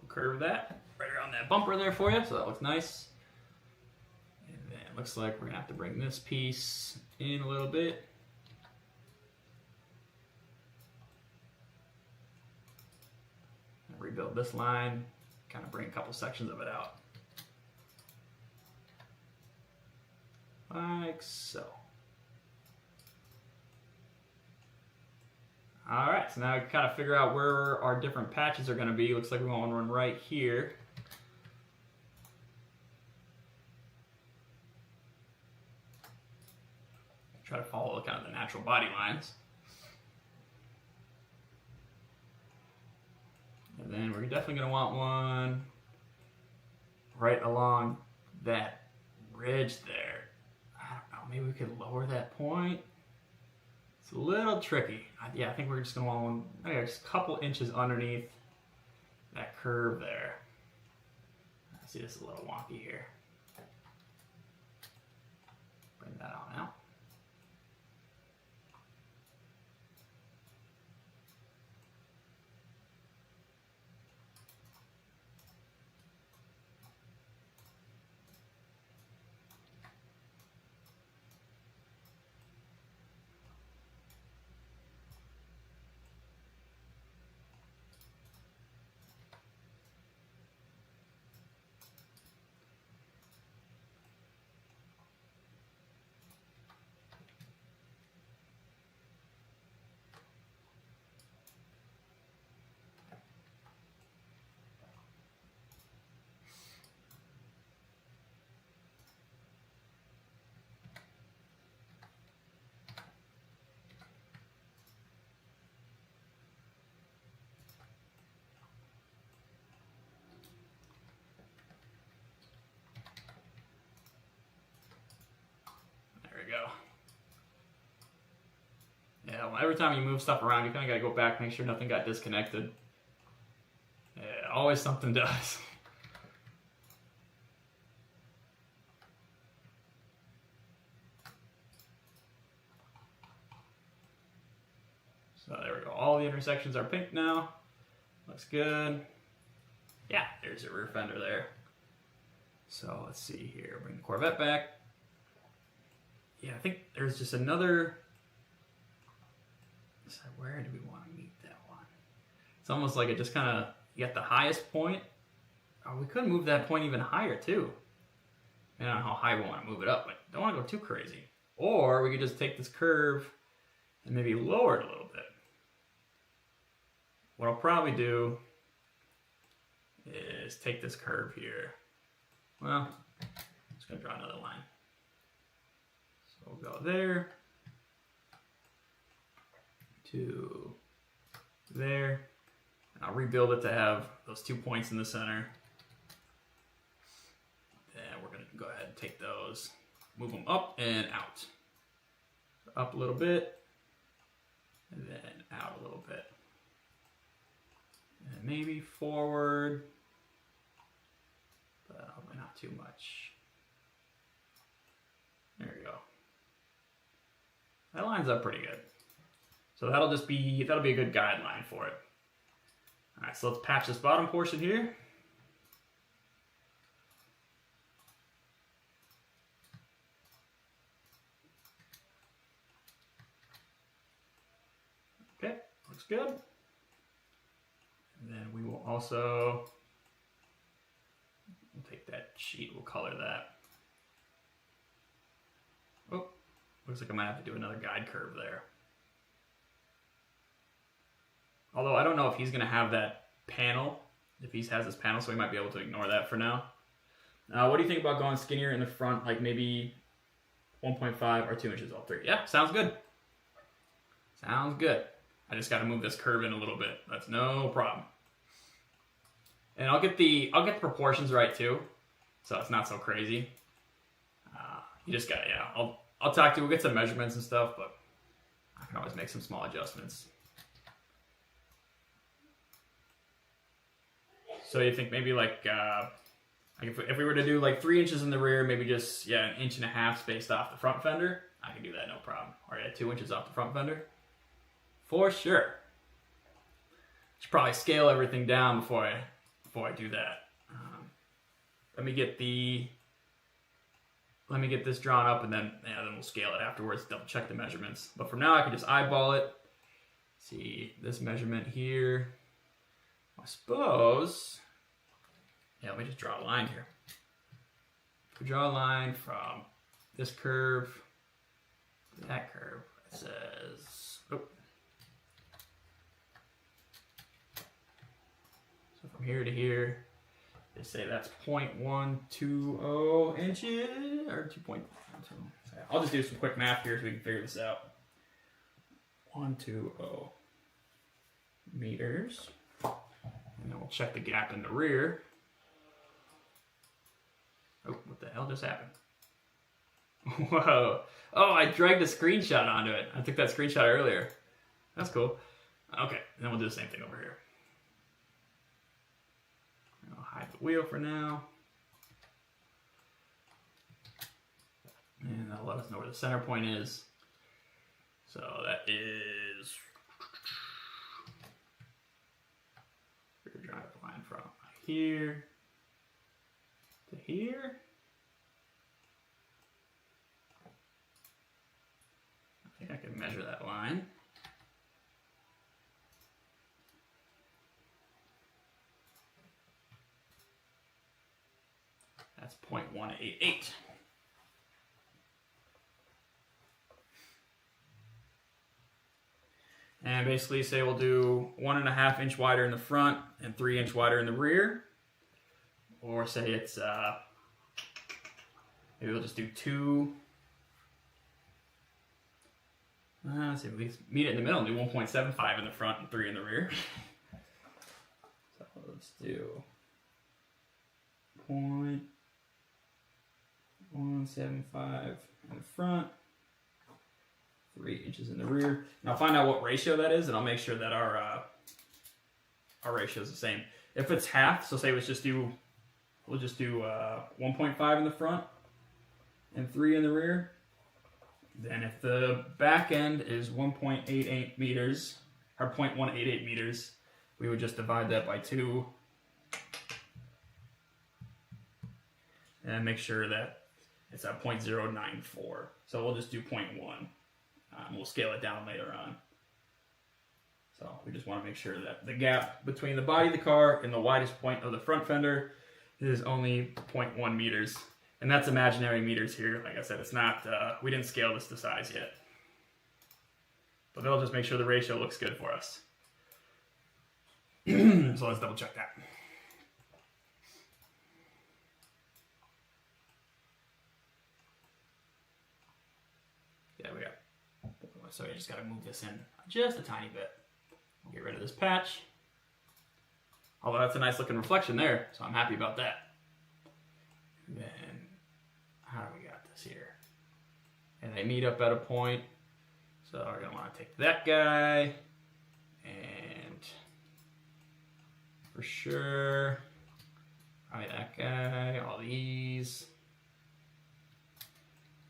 Curve that right around that bumper there for you, so that looks nice. And then it looks like we're gonna have to bring this piece in a little bit. And rebuild this line, kind of bring a couple sections of it out. Like so. Alright, so now we kind of figure out where our different patches are going to be. Looks like we want one right here. Try to follow kind of the natural body lines. And then we're definitely going to want one right along that ridge there. I don't know, maybe we could lower that point. It's a little tricky. Yeah, I think we're just going to want one, just a couple inches underneath that curve there. I see this is a little wonky here. Bring that on out. every time you move stuff around, you kind of got to go back, make sure nothing got disconnected. Yeah, always something does. So there we go. All the intersections are pink now. Looks good. Yeah, there's your rear fender there. So let's see here. Bring the Corvette back. Yeah, I think there's just another. So where do we want to meet that one? It's almost like it just kind of, you got the highest point. Oh, we could move that point even higher too. I don't know how high we want to move it up, but don't want to go too crazy. Or we could just take this curve and maybe lower it a little bit. What I'll probably do is take this curve here. Well, I'm just going to draw another line. So we'll go there to there. And I'll rebuild it to have those 2 points in the center. Then we're going to go ahead and take those, move them up and out. Up a little bit, and then out a little bit. And maybe forward, but hopefully not too much. There we go. That lines up pretty good. So that'll be a good guideline for it. All right, so let's patch this bottom portion here. Okay, looks good. And then we will also, we'll take that sheet, we'll color that. Oh, looks like I might have to do another guide curve there. Although I don't know if he's gonna have that panel, if he has this panel, so we might be able to ignore that for now. What do you think about going skinnier in the front, like maybe 1.5 or 2 inches all three? Yeah, sounds good. Sounds good. I just gotta move this curve in a little bit. That's no problem. And I'll get the proportions right too, so it's not so crazy. You just got, yeah. I'll talk to you. We'll get some measurements and stuff, but I can always make some small adjustments. So you think maybe like if we were to do like 3 inches in the rear, maybe just 1.5 inches spaced off the front fender, I can do that no problem. Or 2 inches off the front fender, for sure. Should probably scale everything down before I do that. Let me get this drawn up, and then we'll scale it afterwards. Double check the measurements. But for now, I can just eyeball it. See this measurement here. I suppose. Yeah, let me just draw a line here. If we draw a line from this curve to that curve, it says. Oh. So from here to here, they say that's 0.120 inches, or 2.12. I'll just do some quick math here so we can figure this out. 120 meters. And then we'll check the gap in the rear. Oh, what the hell just happened? Whoa. Oh, I dragged a screenshot onto it. I took that screenshot earlier. That's cool. Okay, then we'll do the same thing over here. I'll hide the wheel for now. And that'll let us know where the center point is. So that is... We're drawing a line from here to here. I think I can measure that line. That's 0.188. And basically say we'll do 1.5 inch wider in the front and 3 inch wider in the rear. Or say it's, maybe we'll just do 2. Let's see, we meet it in the middle and do 1.75 in the front and 3 in the rear. So let's do 0.175 in the front, 3 inches in the rear. And I'll find out what ratio that is, and I'll make sure that our ratio is the same. If it's half, so say we'll just do 1.5 in the front and 3 in the rear. Then if the back end is 1.88 meters, or 0.188 meters, we would just divide that by 2 and make sure that it's at 0.094. So we'll just do 0.1. We'll scale it down later on. So we just want to make sure that the gap between the body of the car and the widest point of the front fender is only 0.1 meters. And that's imaginary meters here. Like I said, it's not, we didn't scale this to size yet. But they'll just make sure the ratio looks good for us. So let's double check that. Yeah, we got, so you just got to move this in just a tiny bit. We'll get rid of this patch. Although that's a nice looking reflection there, so I'm happy about that. And then, how do we got this here? And they meet up at a point. So we're going to want to take that guy, and for sure, probably that guy, all these.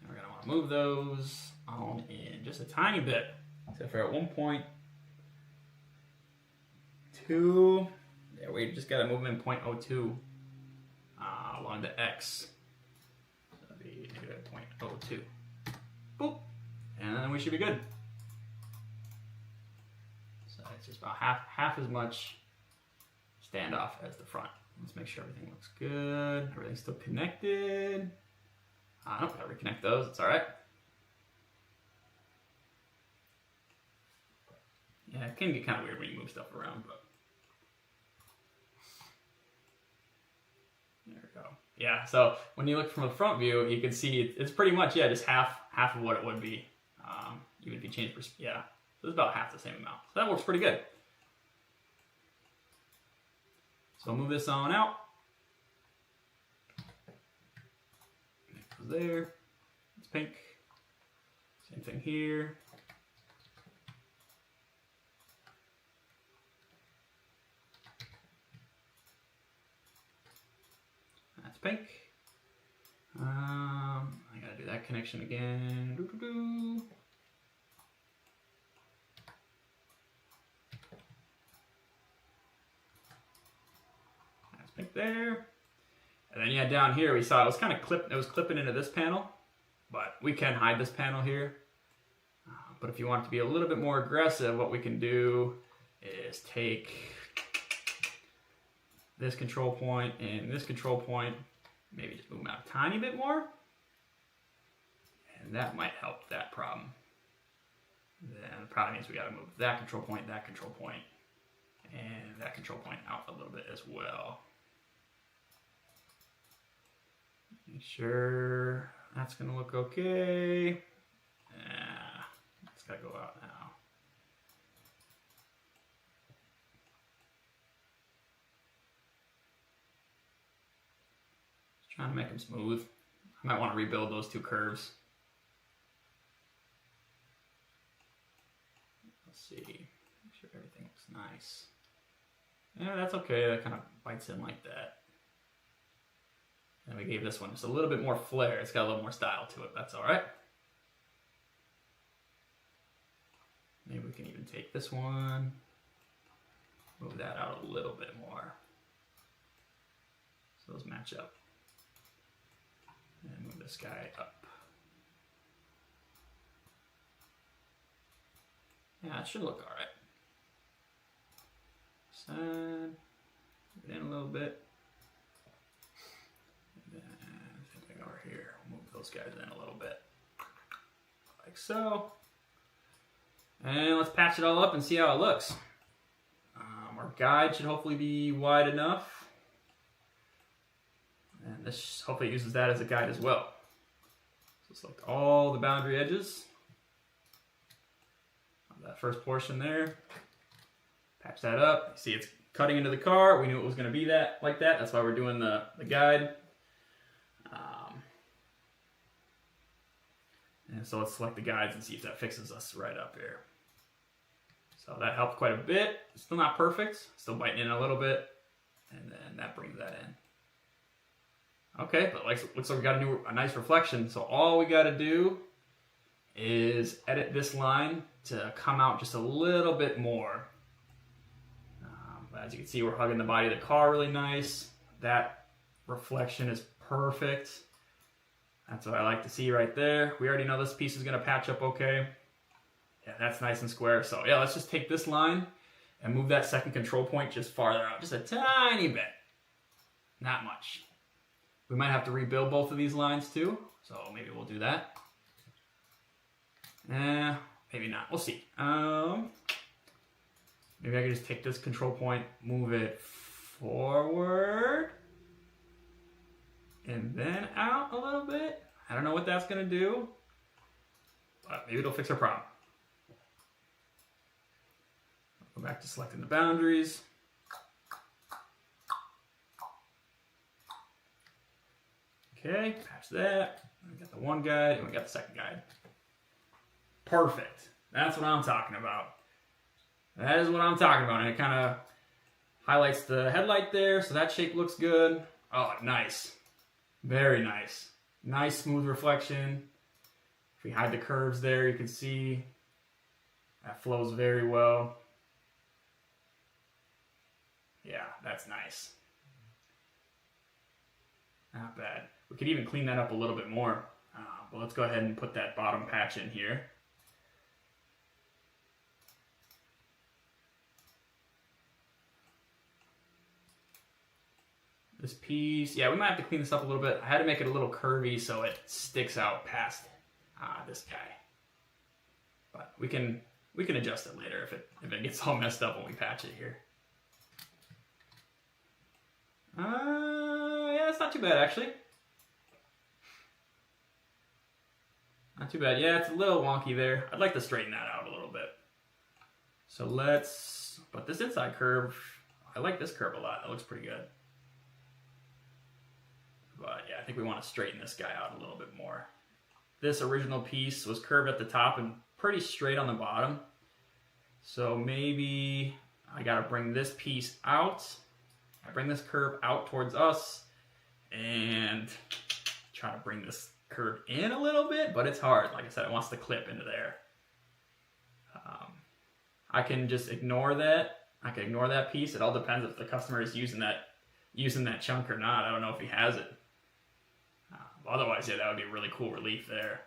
And we're going to want to move those on in just a tiny bit. So if we're at 1.2, yeah, we just got to move them in 0.02 along the X. So that'd be negative 0.02. Boop. And then we should be good. So it's just about half as much standoff as the front. Let's make sure everything looks good. Everything's still connected. Nope, gotta reconnect those. It's all right. Yeah, it can get kind of weird when you move stuff around, but there we go. Yeah, so when you look from the front view, you can see it's pretty much, yeah, just half of what it would be. Even if you change, yeah, so it's about half the same amount. So that works pretty good. So I'll move this on out. It goes there. It's pink. Same thing here. That's pink. I gotta do that connection again. Doo-doo-doo. That's pink there. And then yeah, down here we saw it was kind of clipping into this panel, but we can hide this panel here. But if you want it to be a little bit more aggressive, what we can do is take this control point and this control point, maybe just move them out a tiny bit more, and that might help that problem. Then the problem means we got to move that control point, and that control point out a little bit as well. Make sure that's going to look okay. It's got to go out now. Trying to make them smooth. I might want to rebuild those two curves. Let's see. Make sure everything looks nice. Yeah, that's okay. That kind of bites in like that. And we gave this one just a little bit more flair. It's got a little more style to it. That's all right. Maybe we can even take this one, move that out a little bit more. So those match up. And move this guy up. Yeah, it should look all right. Side, move it in a little bit. And then same thing over here. Move those guys in a little bit, like so. And let's patch it all up and see how it looks. Our guide should hopefully be wide enough. And this hopefully uses that as a guide as well. So select all the boundary edges of that first portion there. Patch that up. You see it's cutting into the car. We knew it was going to be like that. That's why we're doing the guide. And so let's select the guides and see if that fixes us right up here. So that helped quite a bit. Still not perfect. Still biting in a little bit. And then that brings that in. Okay, but looks like we got a nice reflection. So all we got to do is edit this line to come out just a little bit more. As you can see, we're hugging the body of the car really nice. That reflection is perfect. That's what I like to see right there. We already know this piece is going to patch up okay. Yeah, that's nice and square. So yeah, let's just take this line and move that second control point just farther out. Just a tiny bit. Not much. We might have to rebuild both of these lines too. So maybe we'll do that. Maybe not. We'll see. Maybe I can just take this control point, move it forward, and then out a little bit. I don't know what that's going to do, but maybe it'll fix our problem. Go back to selecting the boundaries. Okay, patch that. We got the one guide, and we got the second guide. Perfect. That's what I'm talking about. That is what I'm talking about, and it kind of highlights the headlight there, so that shape looks good. Oh, nice. Very nice. Nice smooth reflection. If we hide the curves there, you can see that flows very well. Yeah, that's nice. Not bad. We could even clean that up a little bit more, but let's go ahead and put that bottom patch in here. This piece, yeah, we might have to clean this up a little bit. I had to make it a little curvy so it sticks out past this guy. But we can adjust it later if it gets all messed up when we patch it here. Yeah, it's not too bad actually. Not too bad. Yeah, it's a little wonky there. I'd like to straighten that out a little bit. So let's put this inside curve. I like this curve a lot. That looks pretty good. But yeah, I think we want to straighten this guy out a little bit more. This original piece was curved at the top and pretty straight on the bottom. So maybe I got to bring this piece out. I bring this curve out towards us and try to bring this curve in a little bit, but it's hard. Like I said, it wants to clip into there. I can just ignore that. I can ignore that piece. It all depends if the customer is using that chunk or not. I don't know if he has it. Otherwise, yeah, that would be a really cool relief there.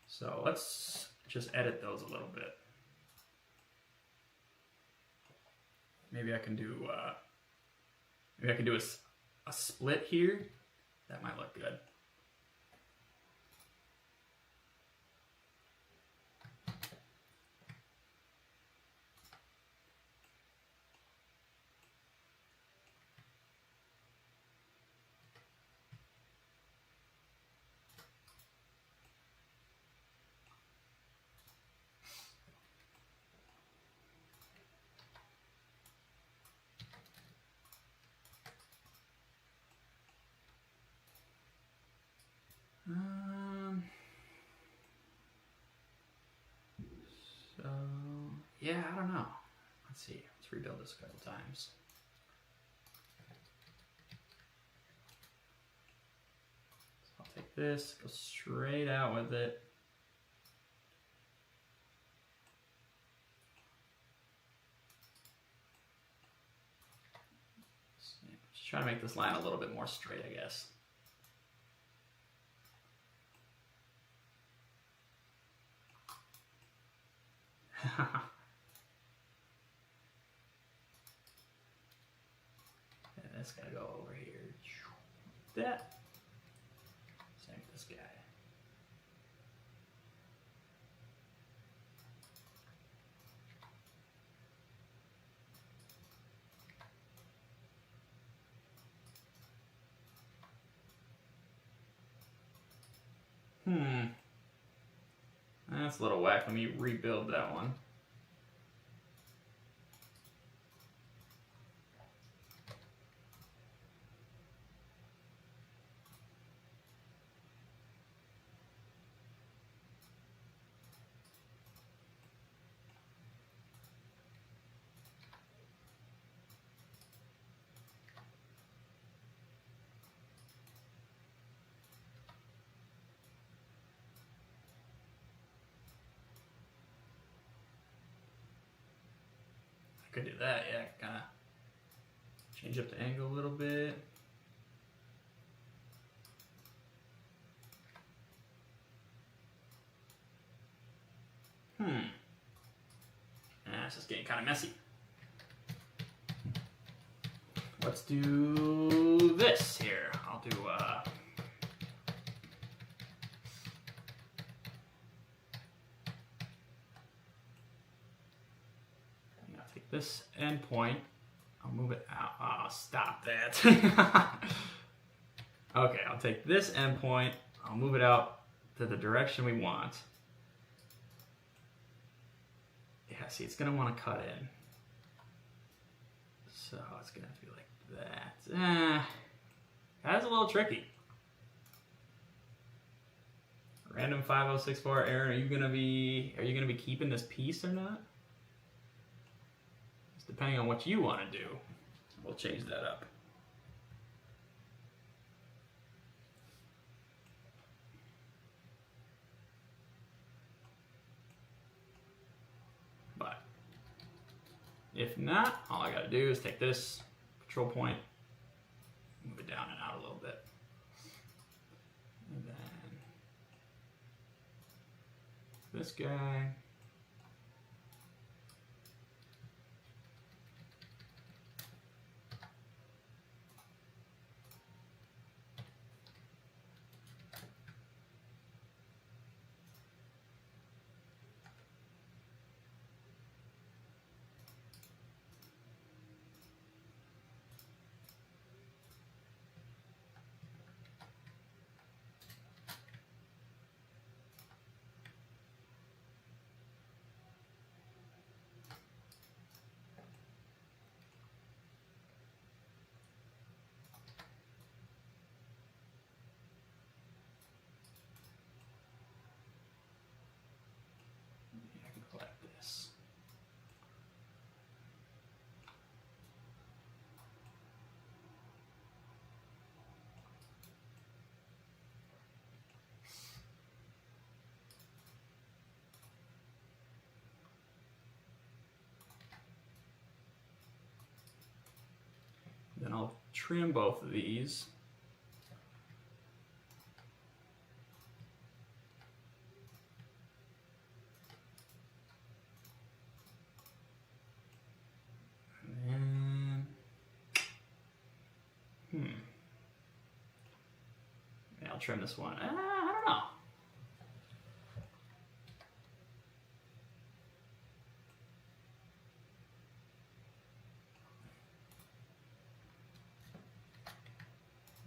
So let's just edit those a little bit. Maybe I can do a split here. That might look good. So yeah, I don't know. Let's see. Let's rebuild this a couple times. So I'll take this, go straight out with it. Just trying to make this line a little bit more straight, I guess. And that's gotta go over here. That. Same with this guy. That's a little whack. Let me rebuild that one. could do that, yeah. Kind of change up the angle a little bit. It's just getting kind of messy. Let's do this here. I'll do I'll take this end point. I'll move it out. Oh, stop that. Okay, I'll take this end point. I'll move it out to the direction we want. Yeah, see, it's going to want to cut in. So it's going to have to be like that. That's a little tricky. Random 5064, Aaron, are you going to be keeping this piece or not? It's depending on what you want to do. We'll change that up. If not, all I gotta do is take this control point, move it down and out a little bit. And then this guy. Then I'll trim both of these. And then, yeah, I'll trim this one. I don't know.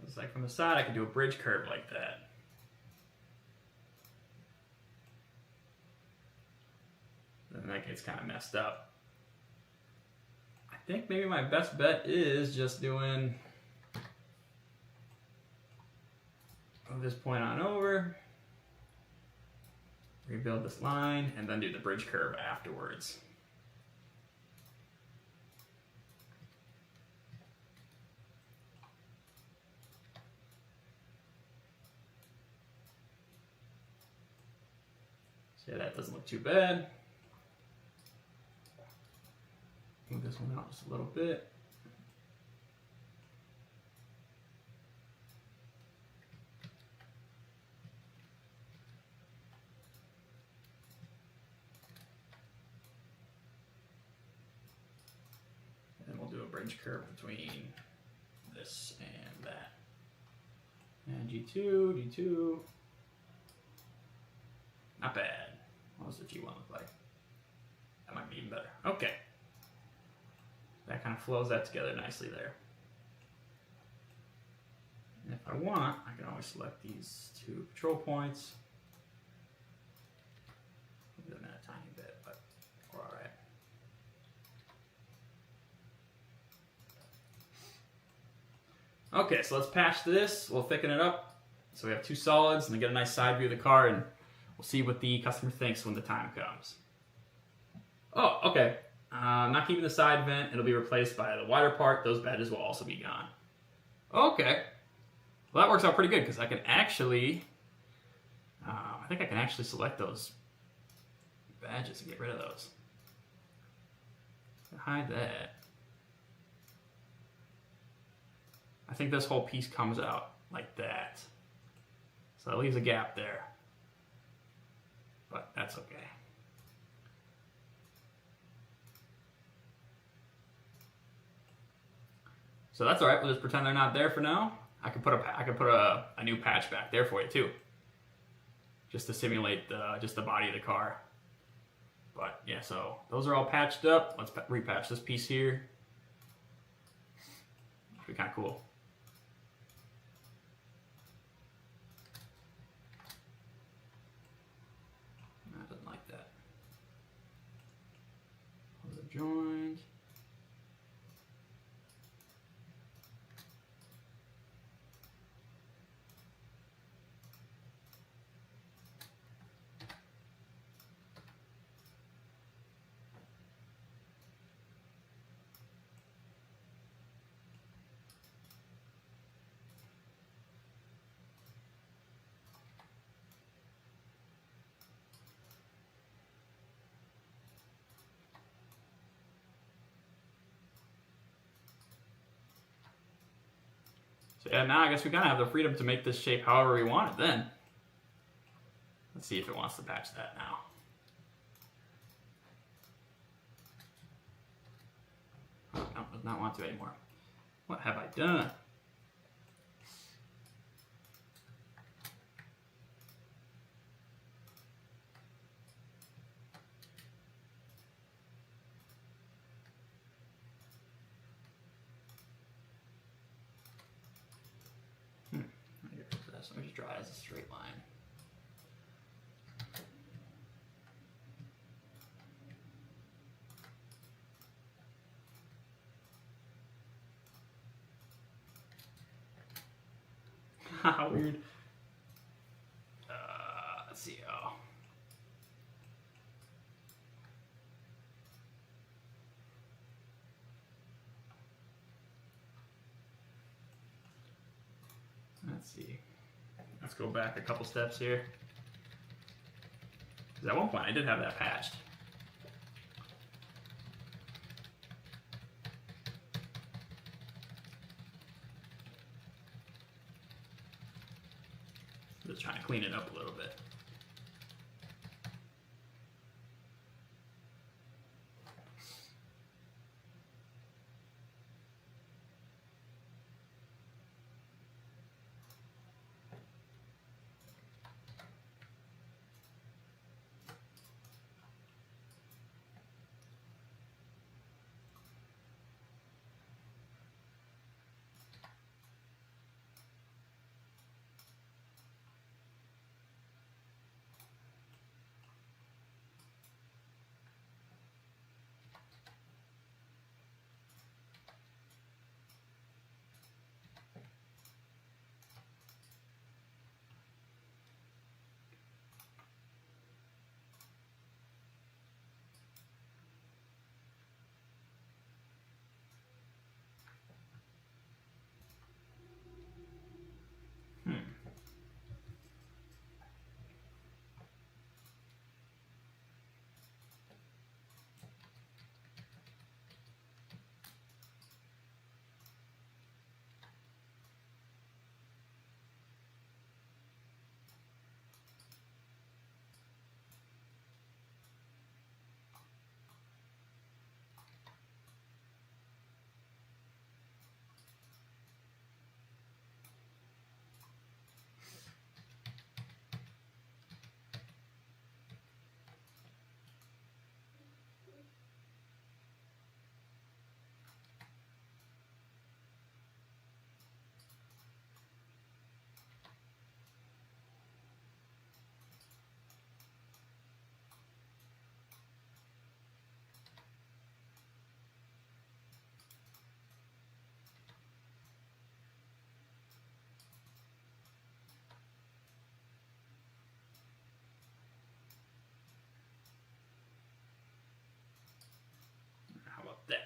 It's like from the side, I could do a bridge curve like that. Then that gets kind of messed up. I think maybe my best bet is just doing move this point on over, rebuild this line, and then do the bridge curve afterwards. Yeah, that doesn't look too bad. Move this one out just a little bit. And then we'll do a bridge curve between this and that. And G2, G2. Not bad. What does the G1 look like? That might be even better. Okay. That kind of flows that together nicely there. And if I want, I can always select these two control points. Move them in a tiny bit, but we're all right. Okay, so let's patch this. We'll thicken it up. So we have two solids, and we get a nice side view of the car, and we'll see what the customer thinks when the time comes. Oh, okay. Not keeping the side vent. It'll be replaced by the wider part. Those badges will also be gone. Okay. Well, that works out pretty good because I can actually, I think I can actually select those badges and get rid of those. Hide that. I think this whole piece comes out like that. So that leaves a gap there. But that's okay. So that's all right. We'll just pretend they're not there for now. I could put a new patch back there for you too, just to simulate just the body of the car. But yeah, so those are all patched up. Let's repatch this piece here. Should be kind of cool. I didn't like that. Close the joint. So yeah, now I guess we kind of have the freedom to make this shape however we want it then. Let's see if it wants to patch that now. Oh, no, it does not want to anymore. What have I done? Let me just draw it as a straight line. How weird. Let's see. Oh. Let's see. Let's go back a couple steps here. Because at one point I did have that patched. Just trying to clean it up a little bit.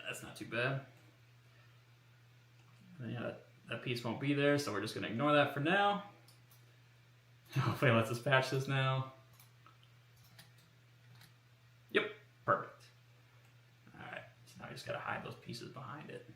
That's not too bad. And yeah, that piece won't be there, so we're just going to ignore that for now. Hopefully it lets us patch this now. Yep, perfect. Alright, so now we hide those pieces behind it.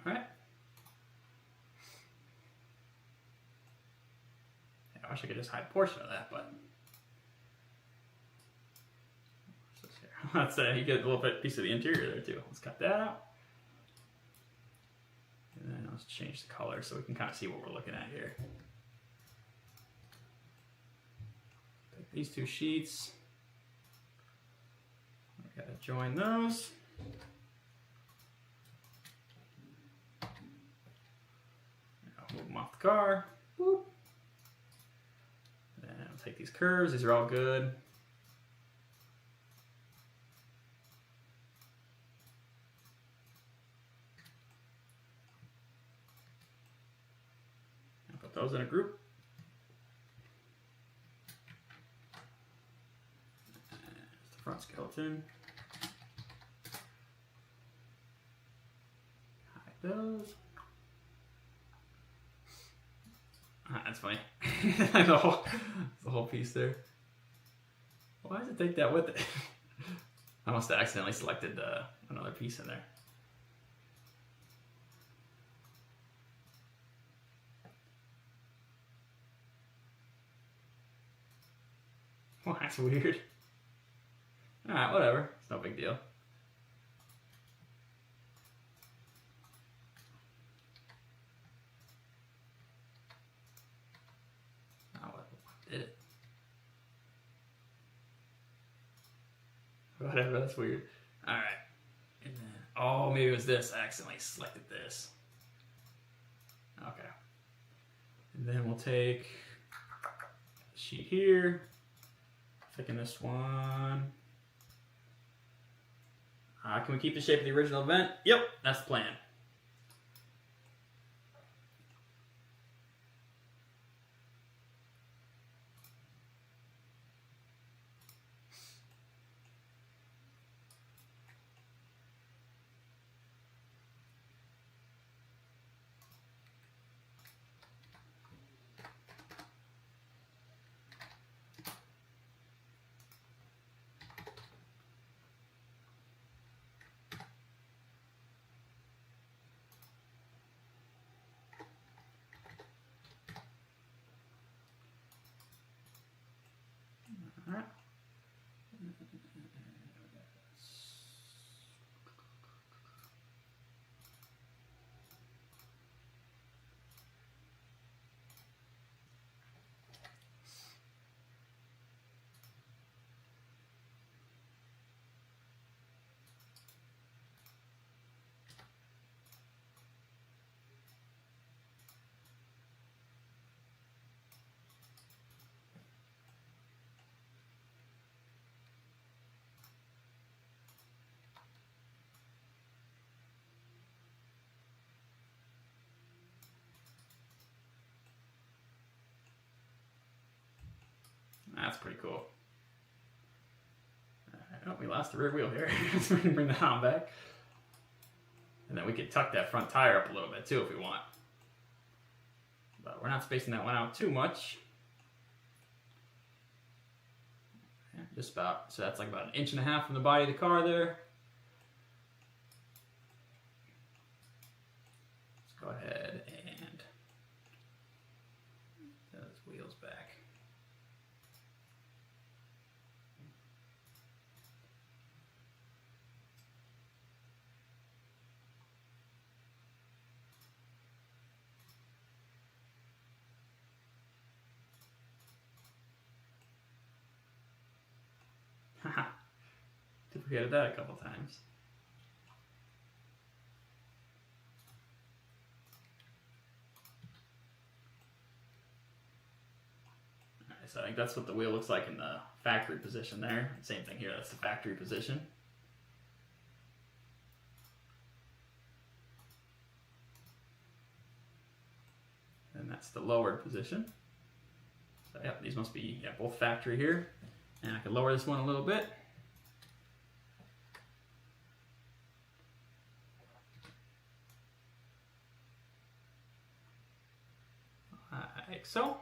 All right. I wish I could just hide a portion of that, but that's you get a little bit piece of the interior there too. Let's cut that out, and then let's change the color so we can kind of see what we're looking at here. Take these two sheets. We gotta join those. Move them off the car. Boop. And I'll take these curves. These are all good. I'll put those in a group. There's the front skeleton. Hide those. That's funny. the whole piece there. Why does it take that with it? I must have accidentally selected another piece in there. Well, that's weird. Alright, whatever. It's no big deal. Did it? Whatever, that's weird. Alright. And then, oh, maybe it was this. I accidentally selected this. Okay. And then we'll take the sheet here. Taking this one. Can we keep the shape of the original vent? Yep, that's the plan. Alright. That's pretty cool. Oh, we lost the rear wheel here. So we can bring that on back. And then we could tuck that front tire up a little bit too if we want. But we're not spacing that one out too much. Yeah, just about. So that's like about 1.5 inches from the body of the car there. Let's go ahead and those wheels back. Duplicated that a couple times. Alright, so I think that's what the wheel looks like in the factory position there. Same thing here, that's the factory position. That's the lowered position. So yeah, these must be both factory here. And I can lower this one a little bit. Like so.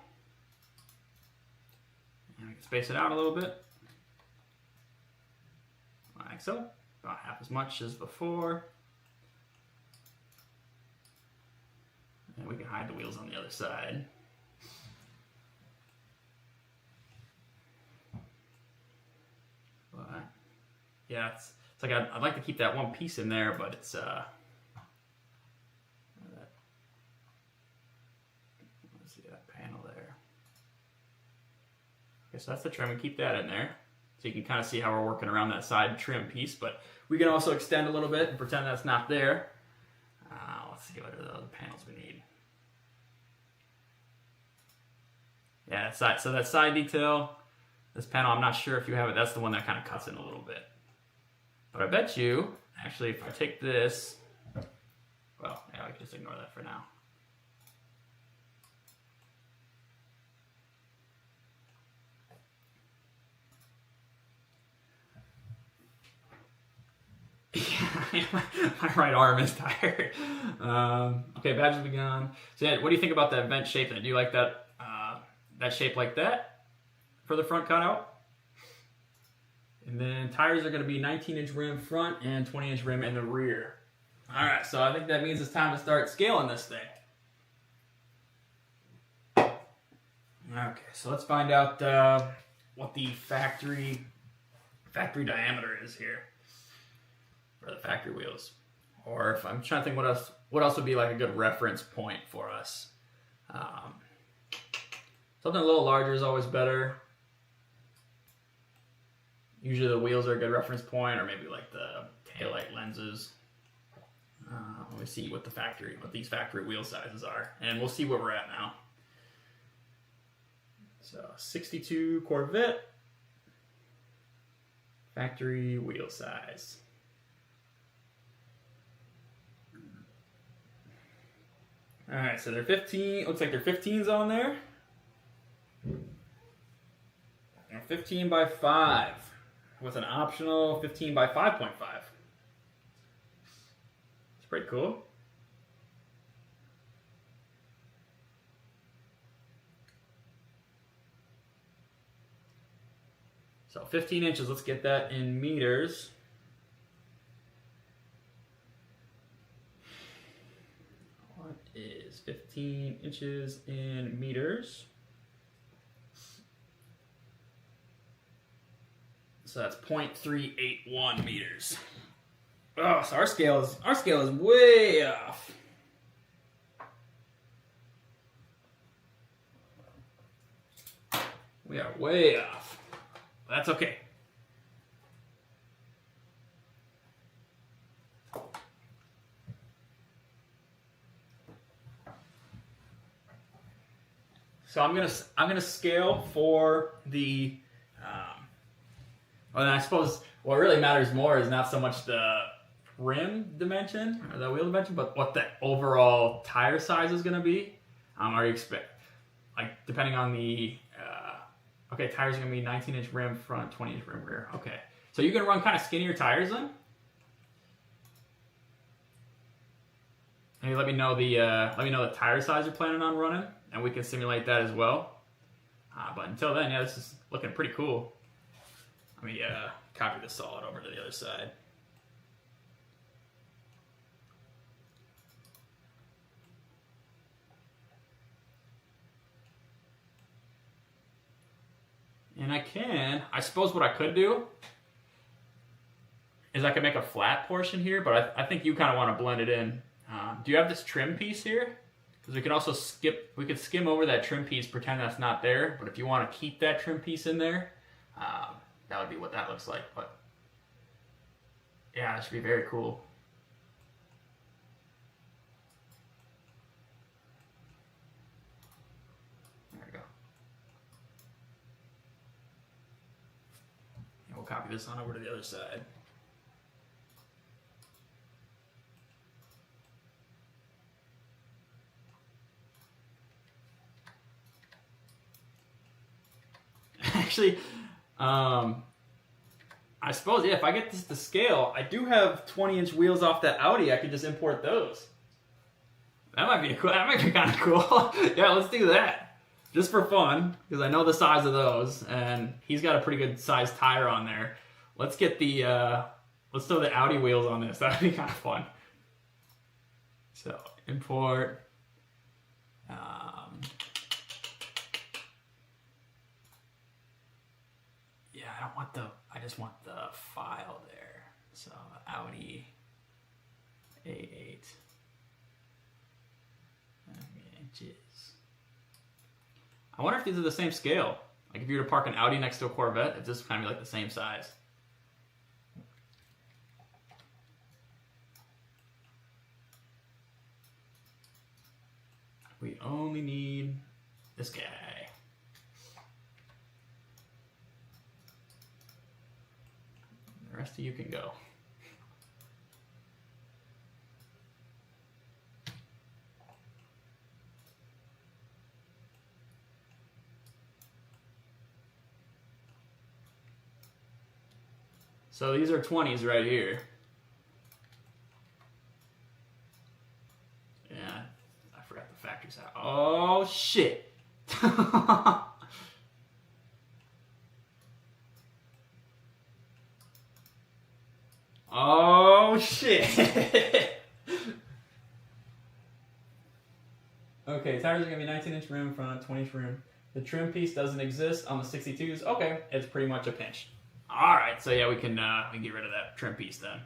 And we can space it out a little bit. Like so. About half as much as before. And we can hide the wheels on the other side. But yeah, it's like I'd like to keep that one piece in there, but it's let's see that panel there. Okay, so that's the trim. We keep that in there, so you can kind of see how we're working around that side trim piece. But we can also extend a little bit and pretend that's not there. Let's see what are the other panels we need. Yeah, that side, so that side detail, this panel, I'm not sure if you have it. That's the one that kind of cuts in a little bit. But I bet you, actually, if I take this, well, yeah, I can just ignore that for now. Yeah, my right arm is tired. Okay, badge will be gone. So yeah, what do you think about that vent shape? Do you like that that shape like that for the front cutout? And then tires are going to be 19-inch rim front and 20-inch rim in the rear. All right, so I think that means it's time to start scaling this thing. Okay, so let's find out what the factory diameter is here for the factory wheels. Or if I'm trying to think what else would be like a good reference point for us. Something a little larger is always better. Usually the wheels are a good reference point, or maybe like the taillight lenses. Let me see what these factory wheel sizes are, and we'll see where we're at now. So 62 Corvette, factory wheel size. All right, so they're 15. Looks like they're 15s on there. 15 by 5 with an optional 15 by 5.5. It's pretty cool. So 15 inches, let's get that in meters. What is 15 inches in meters? So that's 0.381 meters. Oh, so our scale is way off. We are way off. That's okay. So I'm gonna scale for the. Well, then I suppose what really matters more is not so much the rim dimension or the wheel dimension, but what the overall tire size is going to be. Are you depending on the okay, tires are going to be 19-inch rim front, 20-inch rim rear. Okay, so you're going to run kind of skinnier tires then. And let me know the tire size you're planning on running, and we can simulate that as well. But until then, yeah, this is looking pretty cool. Let me copy this solid over to the other side. And I suppose what I could do is I could make a flat portion here, but I think you kind of want to blend it in. Do you have this trim piece here? Because we can also skim over that trim piece, pretend that's not there, but if you want to keep that trim piece in there, that would be what that looks like. But yeah, that should be very cool. There we go. And we'll copy this on over to the other side. actually, I suppose, yeah, if I get this to scale, I do have 20-inch wheels off that Audi. I could just import those. That might be kind of cool. Yeah, let's do that. Just for fun, because I know the size of those, and he's got a pretty good sized tire on there. Let's get the, let's throw the Audi wheels on this. That'd be kind of fun. So, import. Yeah, I just want the file there. So, Audi A8 images. I wonder if these are the same scale. Like if you were to park an Audi next to a Corvette, if this would kind of be like the same size. We only need this guy. The rest of you can go. So these are 20s right here. Yeah, I forgot the factory size. Oh shit! Oh shit! Okay, tires are gonna be 19-inch rim front, 20-inch rim. The trim piece doesn't exist on the 62s. Okay, it's pretty much a pinch. All right, so yeah, we can get rid of that trim piece then.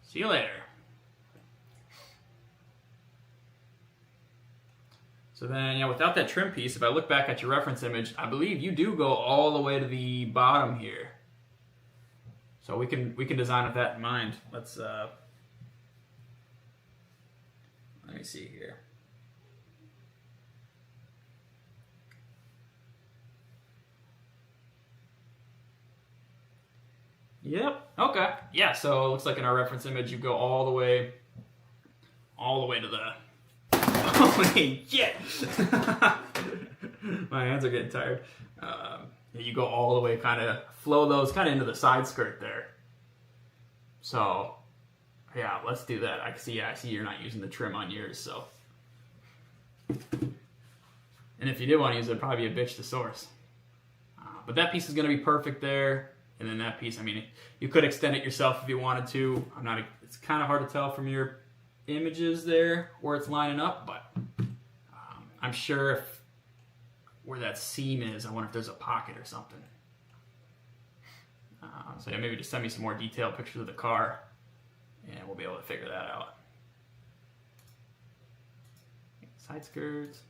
See you later. So then, yeah, without that trim piece, if I look back at your reference image, I believe you do go all the way to the bottom here. So we can design with that in mind. Let's let me see here. Yep. Okay. Yeah. So it looks like in our reference image, you go all the way to the. Holy shit! My hands are getting tired. You go all the way, kind of flow those kind of into the side skirt there. So, yeah, let's do that. I see you're not using the trim on yours, so. And if you did want to use it, it'd probably be a bitch to source. But that piece is going to be perfect there. And then that piece, I mean, you could extend it yourself if you wanted to. It's kind of hard to tell from your images there where it's lining up, but I'm sure where that seam is, I wonder if there's a pocket or something. So yeah, maybe just send me some more detailed pictures of the car, and we'll be able to figure that out. Side skirts.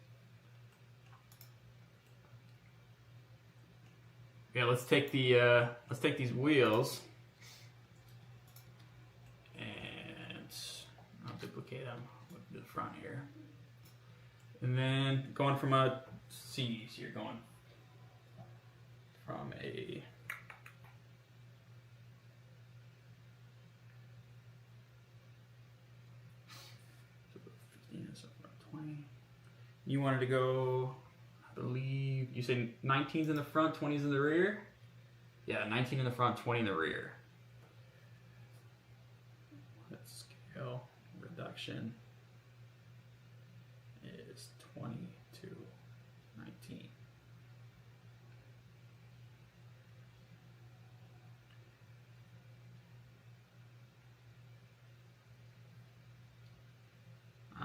Yeah, let's take these wheels, and I'll duplicate them with the front here. And then going from a C, so you're going from a you wanted to go, I believe you said 19's in the front, 20's in the rear. Yeah, 19 in the front, 20 in the rear. Let's scale reduction is 20 to 19.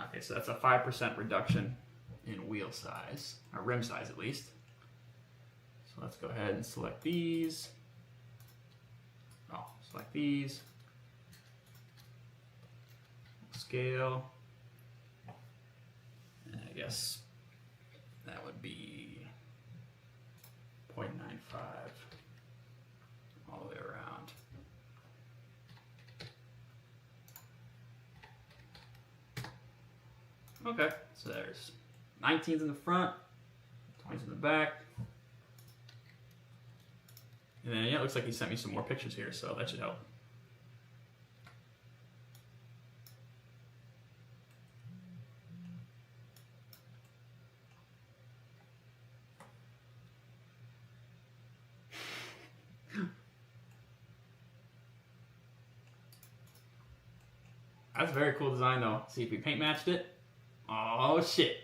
Okay, so that's a 5% reduction in wheel size, or rim size at least. So let's go ahead and select these. Select these. Scale. And I guess that would be 0.95 all the way around. Okay, so there's 19's in the front, 20's in the back. And then, yeah, it looks like he sent me some more pictures here, so that should help. That's a very cool design though. See if we paint matched it. Oh shit.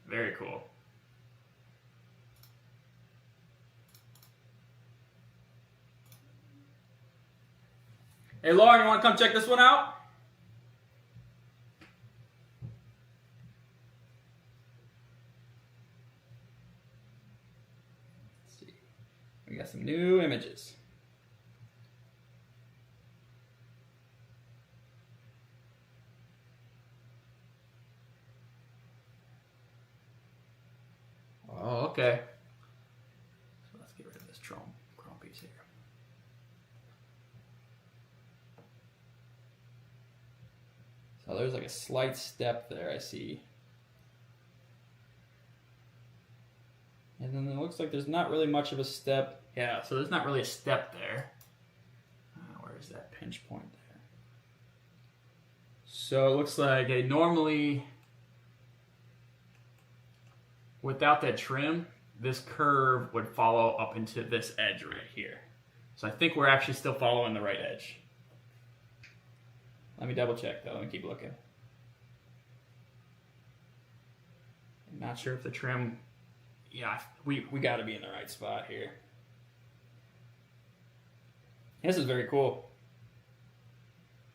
Very cool. Hey Lauren, you want to come check this one out? Let's see. We got some new images. Oh, okay. So let's get rid of this chrome piece here. So there's like a slight step there, I see. And then it looks like there's not really much of a step. Yeah, so there's not really a step there. Where's that pinch point there? So it looks like normally, without that trim, this curve would follow up into this edge right here. So I think we're actually still following the right edge. Let me double check though, let me keep looking. I'm not sure if the trim, yeah, we gotta be in the right spot here. This is very cool.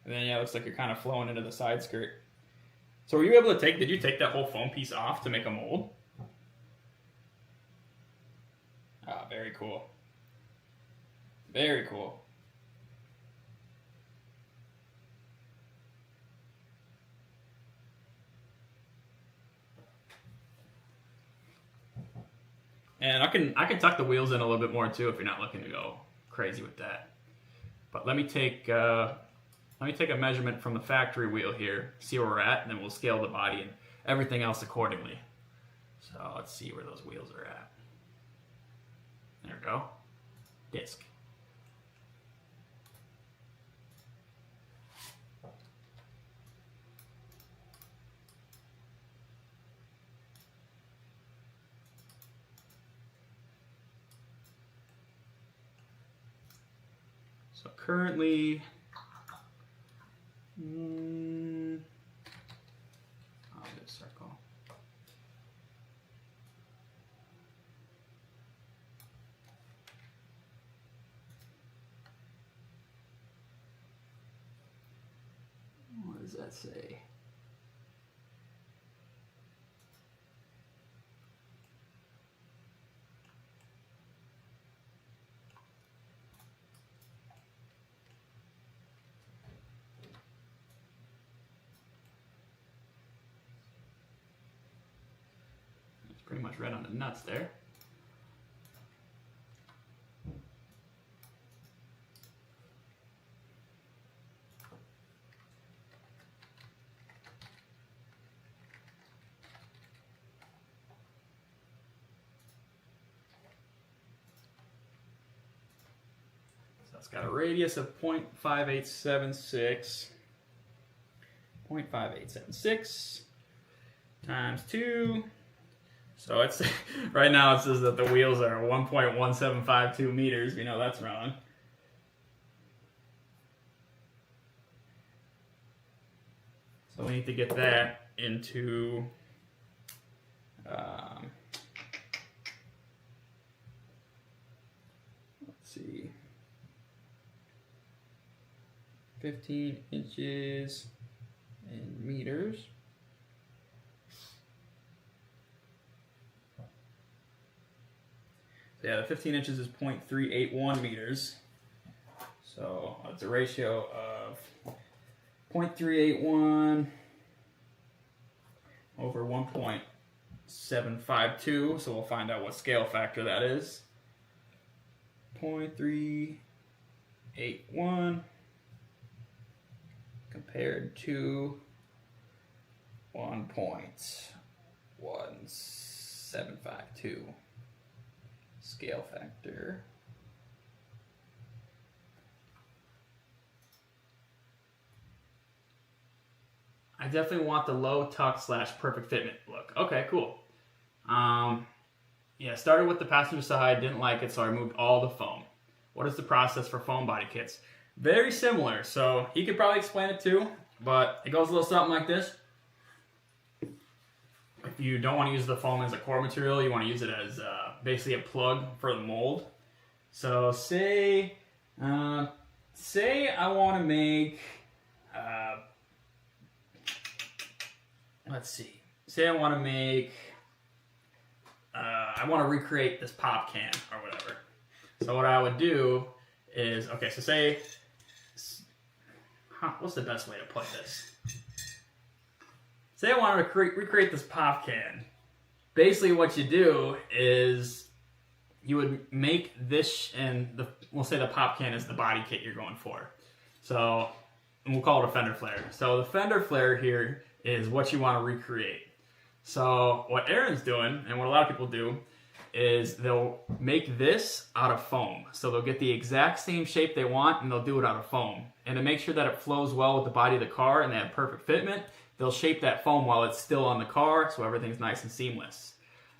And then yeah, it looks like you're kind of flowing into the side skirt. So were you able to did you take that whole foam piece off to make a mold? Ah, very cool. Very cool. And I can tuck the wheels in a little bit more too if you're not looking to go crazy with that. But let me take a measurement from the factory wheel here, see where we're at, and then we'll scale the body and everything else accordingly. So let's see where those wheels are at. There we go. Disc. So currently, I'll do a circle. What does that say? Pretty much right on the nuts there. So it's got a radius of 0.5876. 0.5876 times 2. So it's right now it says that the wheels are 1.1752 meters. We know that's wrong. So we need to get that into let's see, 15 inches in meters. Yeah, the 15 inches is 0.381 meters. So it's a ratio of 0.381 over 1.752. So we'll find out what scale factor that is. 0.381 compared to 1.1752. Scale factor. I definitely want the low tuck / perfect fitment look. Okay, cool. yeah, started with the passenger side, didn't like it, so I removed all the foam. What is the process for foam body kits? Very similar, so he could probably explain it too, but it goes a little something like this. If you don't want to use the foam as a core material, you want to use it as basically a plug for the mold. So say I want to make, let's see, say I want to make, I want to recreate this pop can or whatever. So what I would do is, okay, so say, what's the best way to put this? Say I wanted to recreate this pop can. Basically what you do is you would make this, and we'll say the pop can is the body kit you're going for. So, and we'll call it a fender flare. So the fender flare here is what you want to recreate. So what Aaron's doing, and what a lot of people do, is they'll make this out of foam. So they'll get the exact same shape they want, and they'll do it out of foam. And to make sure that it flows well with the body of the car and they have perfect fitment, they'll shape that foam while it's still on the car, so everything's nice and seamless.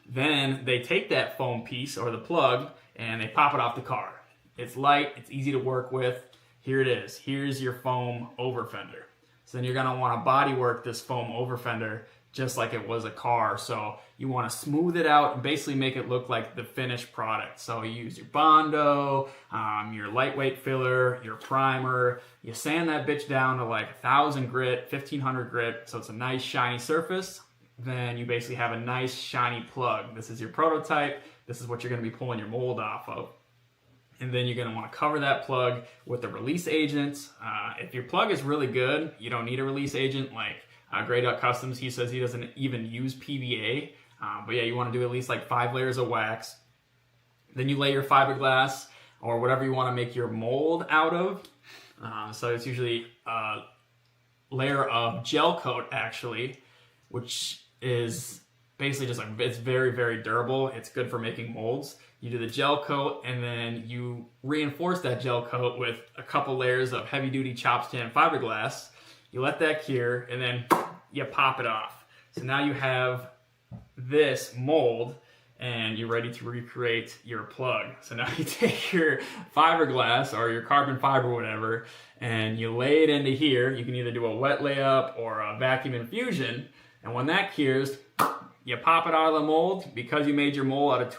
Then they take that foam piece, or the plug, and they pop it off the car. It's light, it's easy to work with. Here it is. Here's your foam over fender. So then you're going to want to body work this foam over fender just like it was a car. So you want to smooth it out and basically make it look like the finished product. So you use your Bondo, your lightweight filler, your primer. You sand that bitch down to like 1,000 grit, 1,500 grit, so it's a nice shiny surface. Then you basically have a nice shiny plug. This is your prototype. This is what you're going to be pulling your mold off of. And then you're going to want to cover that plug with the release agents. If your plug is really good, you don't need a release agent. Like Grey Duck Customs, he says he doesn't even use PVA. But yeah, you want to do at least like 5 layers of wax. Then you lay your fiberglass or whatever you want to make your mold out of. So it's usually a layer of gel coat actually, which is basically just like, it's very, very durable. It's good for making molds. You do the gel coat, and then you reinforce that gel coat with a couple layers of heavy-duty chop stand fiberglass. You let that cure, and then you pop it off. So now you have this mold, and you're ready to recreate your plug. So now you take your fiberglass or your carbon fiber or whatever, and you lay it into here. You can either do a wet layup or a vacuum infusion, and when that cures, you pop it out of the mold. Because you made your mold out of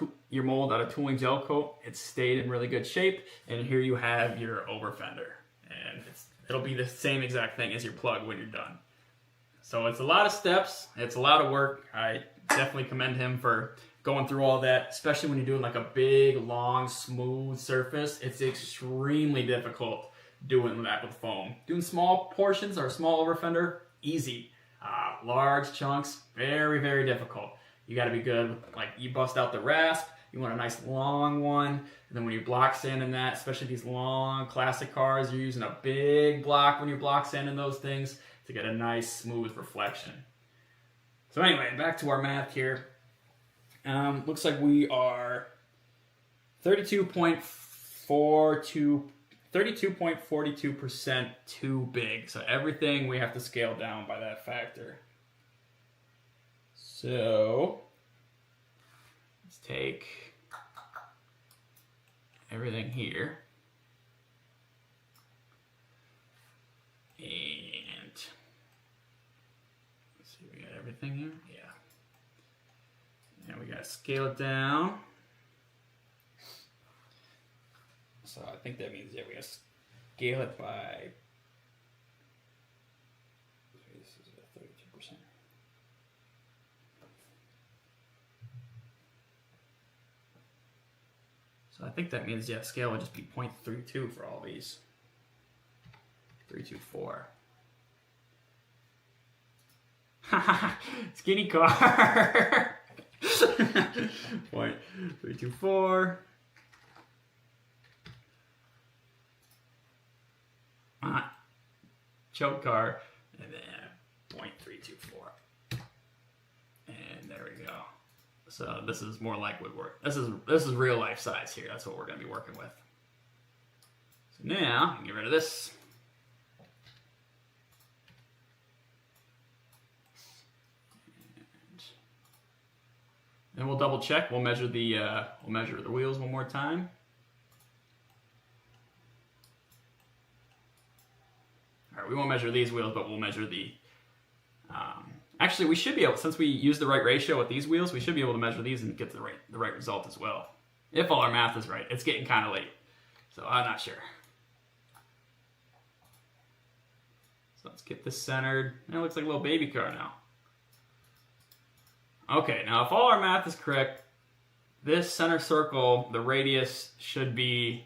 tooling gel coat, it stayed in really good shape, and here you have your over fender, and it'll be the same exact thing as your plug when you're done. So it's a lot of steps, it's a lot of work. I definitely commend him for going through all that, especially when you're doing like a big, long, smooth surface. It's extremely difficult doing that with foam. Doing small portions or small over fender, easy. Large chunks, very, very difficult. You got to be good. Like, you bust out the rasp, you want a nice long one, and then when you block sanding that, especially these long classic cars, you're using a big block when you're block sanding those things to get a nice smooth reflection. So anyway, back to our math here. Looks like we are 32.42% too big. So everything we have to scale down by that factor. So let's take everything here and let's see, we got everything here? Yeah. And we got to scale it down. So I think that means, yeah, we got to scale it by, this is a 32%. So I think that means, yeah, scale would just be 0.32 for all these. 324. Skinny car. 0.324. Choke car, and then 0.324. And there we go. So this is more like woodwork. This is real life size here. That's what we're going to be working with. So now, I can get rid of this. And we'll double check. We'll measure the wheels one more time. All right, we won't measure these wheels, but we'll measure the. Actually, we should be able, since we use the right ratio with these wheels, we should be able to measure these and get the right result as well. If all our math is right. It's getting kind of late, so I'm not sure. So let's get this centered. It looks like a little baby car now. Okay, now if all our math is correct, this center circle, the radius should be,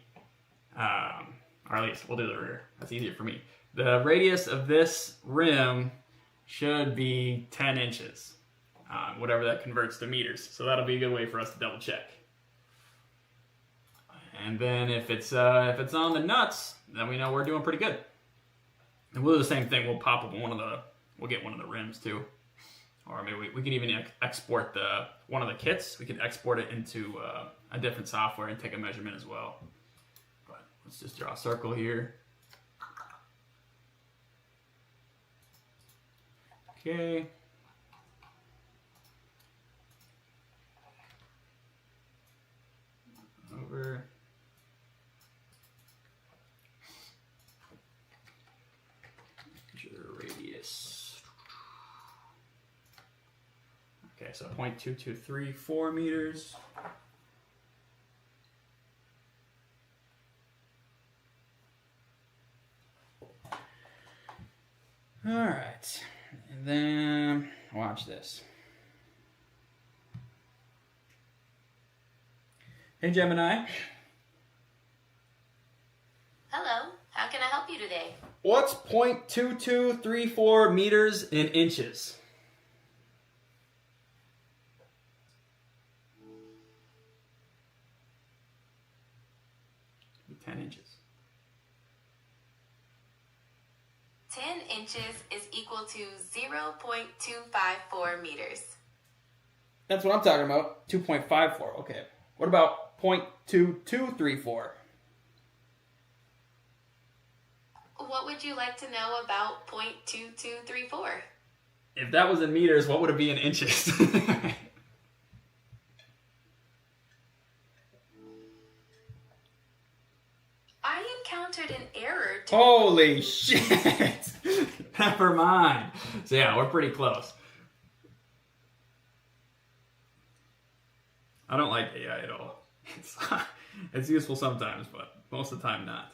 or at least we'll do the rear. That's easier for me. The radius of this rim should be 10 inches, whatever that converts to meters. So that'll be a good way for us to double check. And then if it's on the nuts, then we know we're doing pretty good. And we'll do the same thing. We'll pop up we'll get one of the rims too. Or maybe we could even export one of the kits. We could export it into a different software and take a measurement as well. But let's just draw a circle here. Okay. Over. Measure the radius. Okay, so 0.2234 meters. All right, and then watch this. Hey, Gemini. Hello, how can I help you today? What's 0.2234 meters in inches? 10 inches. 10 inches is equal to 0.254 meters. That's what I'm talking about. 2.54. Okay. What about 0.2234? What would you like to know about 0.2234? If that was in meters, what would it be in inches? I encountered an error. Holy shit! Never mind. So yeah, we're pretty close. I don't like AI at all. It's useful sometimes, but most of the time not.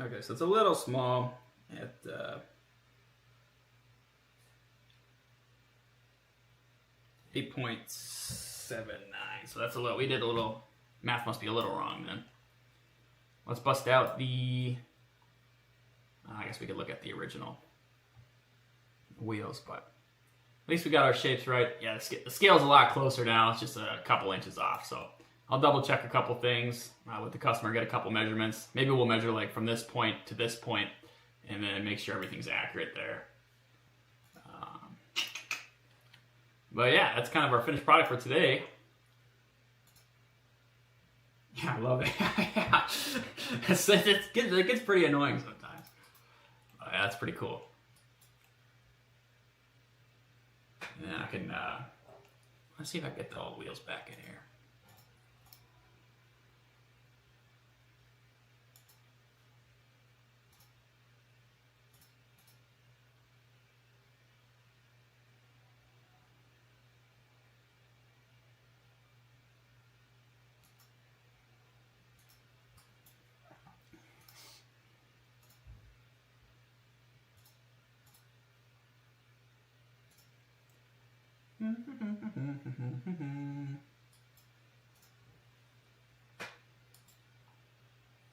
Okay, so it's a little small at 8.79. So that's a little, we did a little, math must be a little wrong then. Let's bust out the, I guess we could look at the original wheels, but at least we got our shapes right. Yeah, the scale's a lot closer now. It's just a couple inches off. So I'll double check a couple things with the customer, get a couple measurements. Maybe we'll measure like from this point to this point and then make sure everything's accurate there. But yeah, that's kind of our finished product for today. Yeah, I love it. Yeah. It gets pretty annoying sometimes. But yeah, that's pretty cool. And then I can, let's see if I can get all the wheels back in here.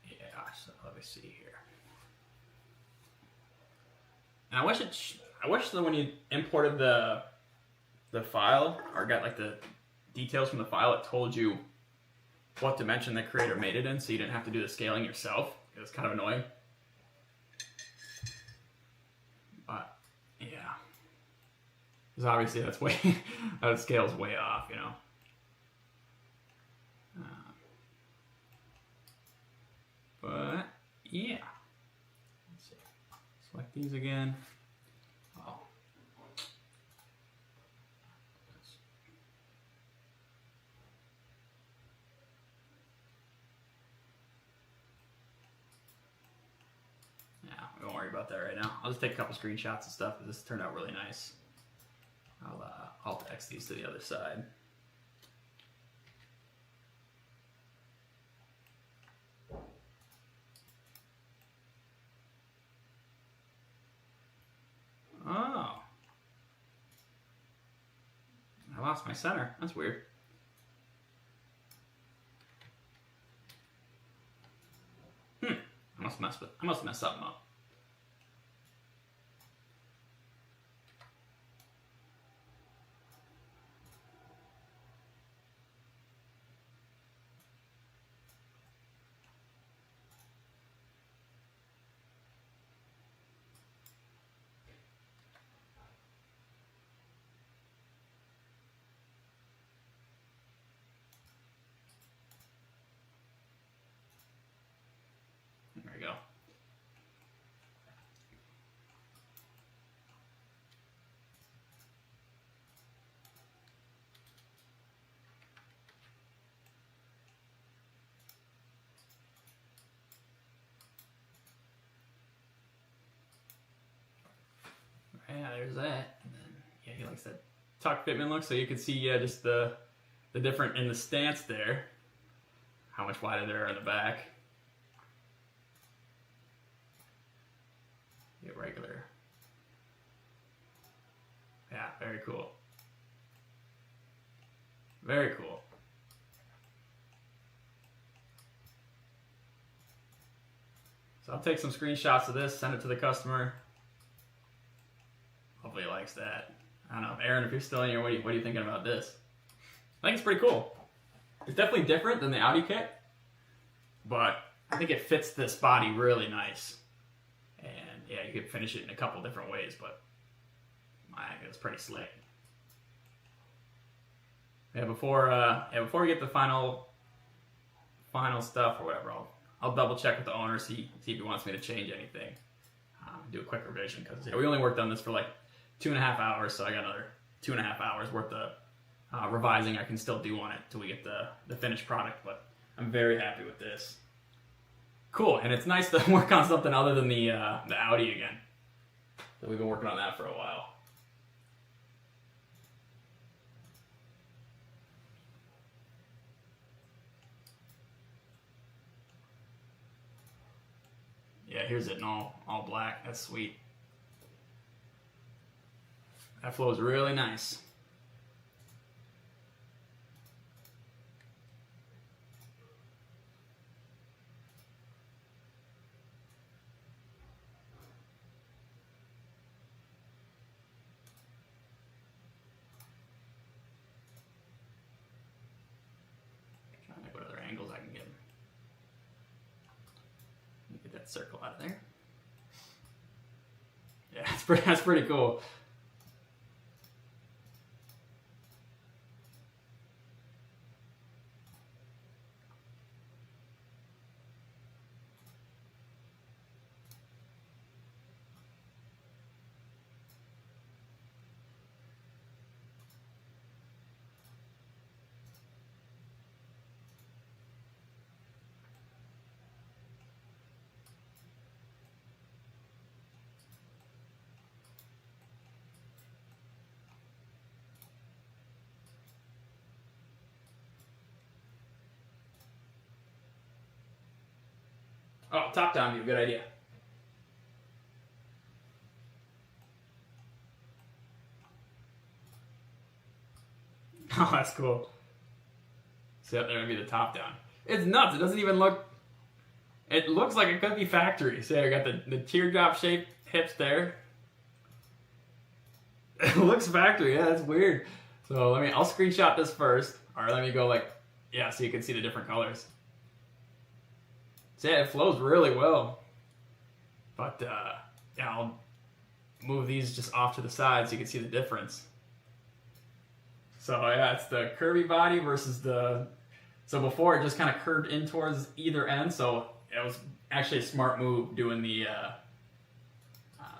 Yeah, so let me see here. And I wish that when you imported the file or got like the details from the file, it told you what dimension the creator made it in, so you didn't have to do the scaling yourself. It's kind of annoying. But yeah. Because obviously that's that scale's way off, you know. yeah. Let's see. Select these again. Oh. Yeah, we won't worry about that right now. I'll just take a couple screenshots and stuff. This turned out really nice. I'll Alt-X these to the other side. Oh. I lost my center. That's weird. I must have messed something up. There we go. Yeah, there's that. And then, yeah, he likes that tuck fitment look, so you can see, just the different in the stance there. How much wider there in the back. Get regular. Yeah, very cool. Very cool. So I'll take some screenshots of this, send it to the customer. Hopefully he likes that. I don't know, Aaron, if you're still in here, what are you thinking about this? I think it's pretty cool. It's definitely different than the Audi kit, but I think it fits this body really nice. And yeah, you could finish it in a couple different ways, but I think it's pretty slick. Yeah, before we get the final stuff or whatever, I'll double check with the owner, see if he wants me to change anything. Do a quick revision, because we only worked on this for like 2.5 hours, so I got another 2.5 hours worth of revising I can still do on it till we get the finished product. But I'm very happy with this. Cool, and it's nice to work on something other than the Audi again. So we've been working on that for a while. Yeah, here's it in all black. That's sweet. That flows really nice. Trying to think what other angles I can get. Get that circle out of there. Yeah, that's pretty cool. Oh, top down view, good idea. Oh, that's cool. See up there would be the top down. It's nuts. It doesn't even look. It looks like it could be factory. See, I got the teardrop shaped hips there. It looks factory. Yeah, that's weird. So I'll screenshot this first, or let me go so you can see the different colors. So yeah, it flows really well. But I'll move these just off to the side so you can see the difference. So yeah, it's the curvy body versus so before it just kind of curved in towards either end, so it was actually a smart move doing the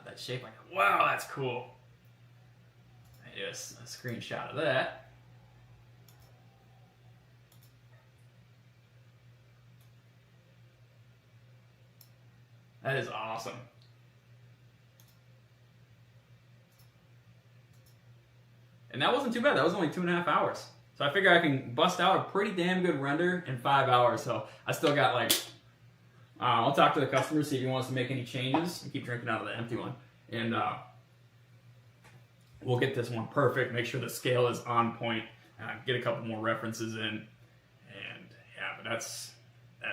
that shape. Like, wow, that's cool. Just a screenshot of that. That is awesome. And that wasn't too bad. That was only 2.5 hours. So I figure I can bust out a pretty damn good render in 5 hours. So I still got like, I'll talk to the customer, see if he wants to make any changes. I keep drinking out of the empty one. And we'll get this one perfect, make sure the scale is on point, get a couple more references in. And yeah, but that's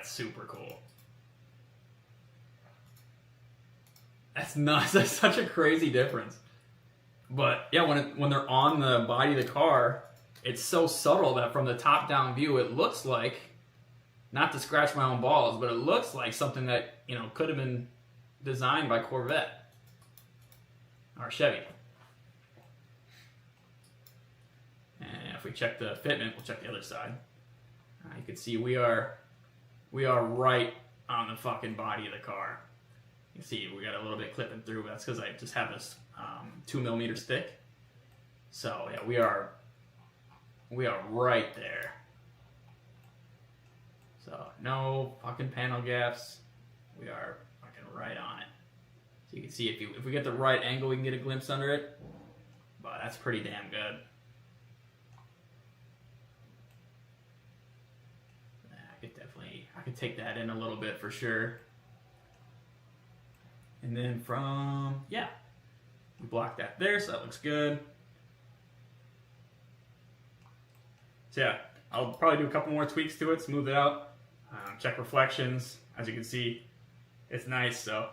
super cool. That's nuts. That's such a crazy difference. But yeah, when they're on the body of the car, it's so subtle that from the top-down view, it looks like, not to scratch my own balls, but it looks like something that, you know, could have been designed by Corvette or Chevy. And if we check the fitment, we'll check the other side. You can see we are right on the fucking body of the car. You can see we got a little bit clipping through, but that's because I just have this 2mm stick. So yeah, we are right there. So no fucking panel gaps. We are fucking right on it. So you can see if we get the right angle, we can get a glimpse under it. But that's pretty damn good. I could take that in a little bit for sure. And then we block that there, so that looks good. So yeah, I'll probably do a couple more tweaks to it, smooth it out, check reflections. As you can see, it's nice, so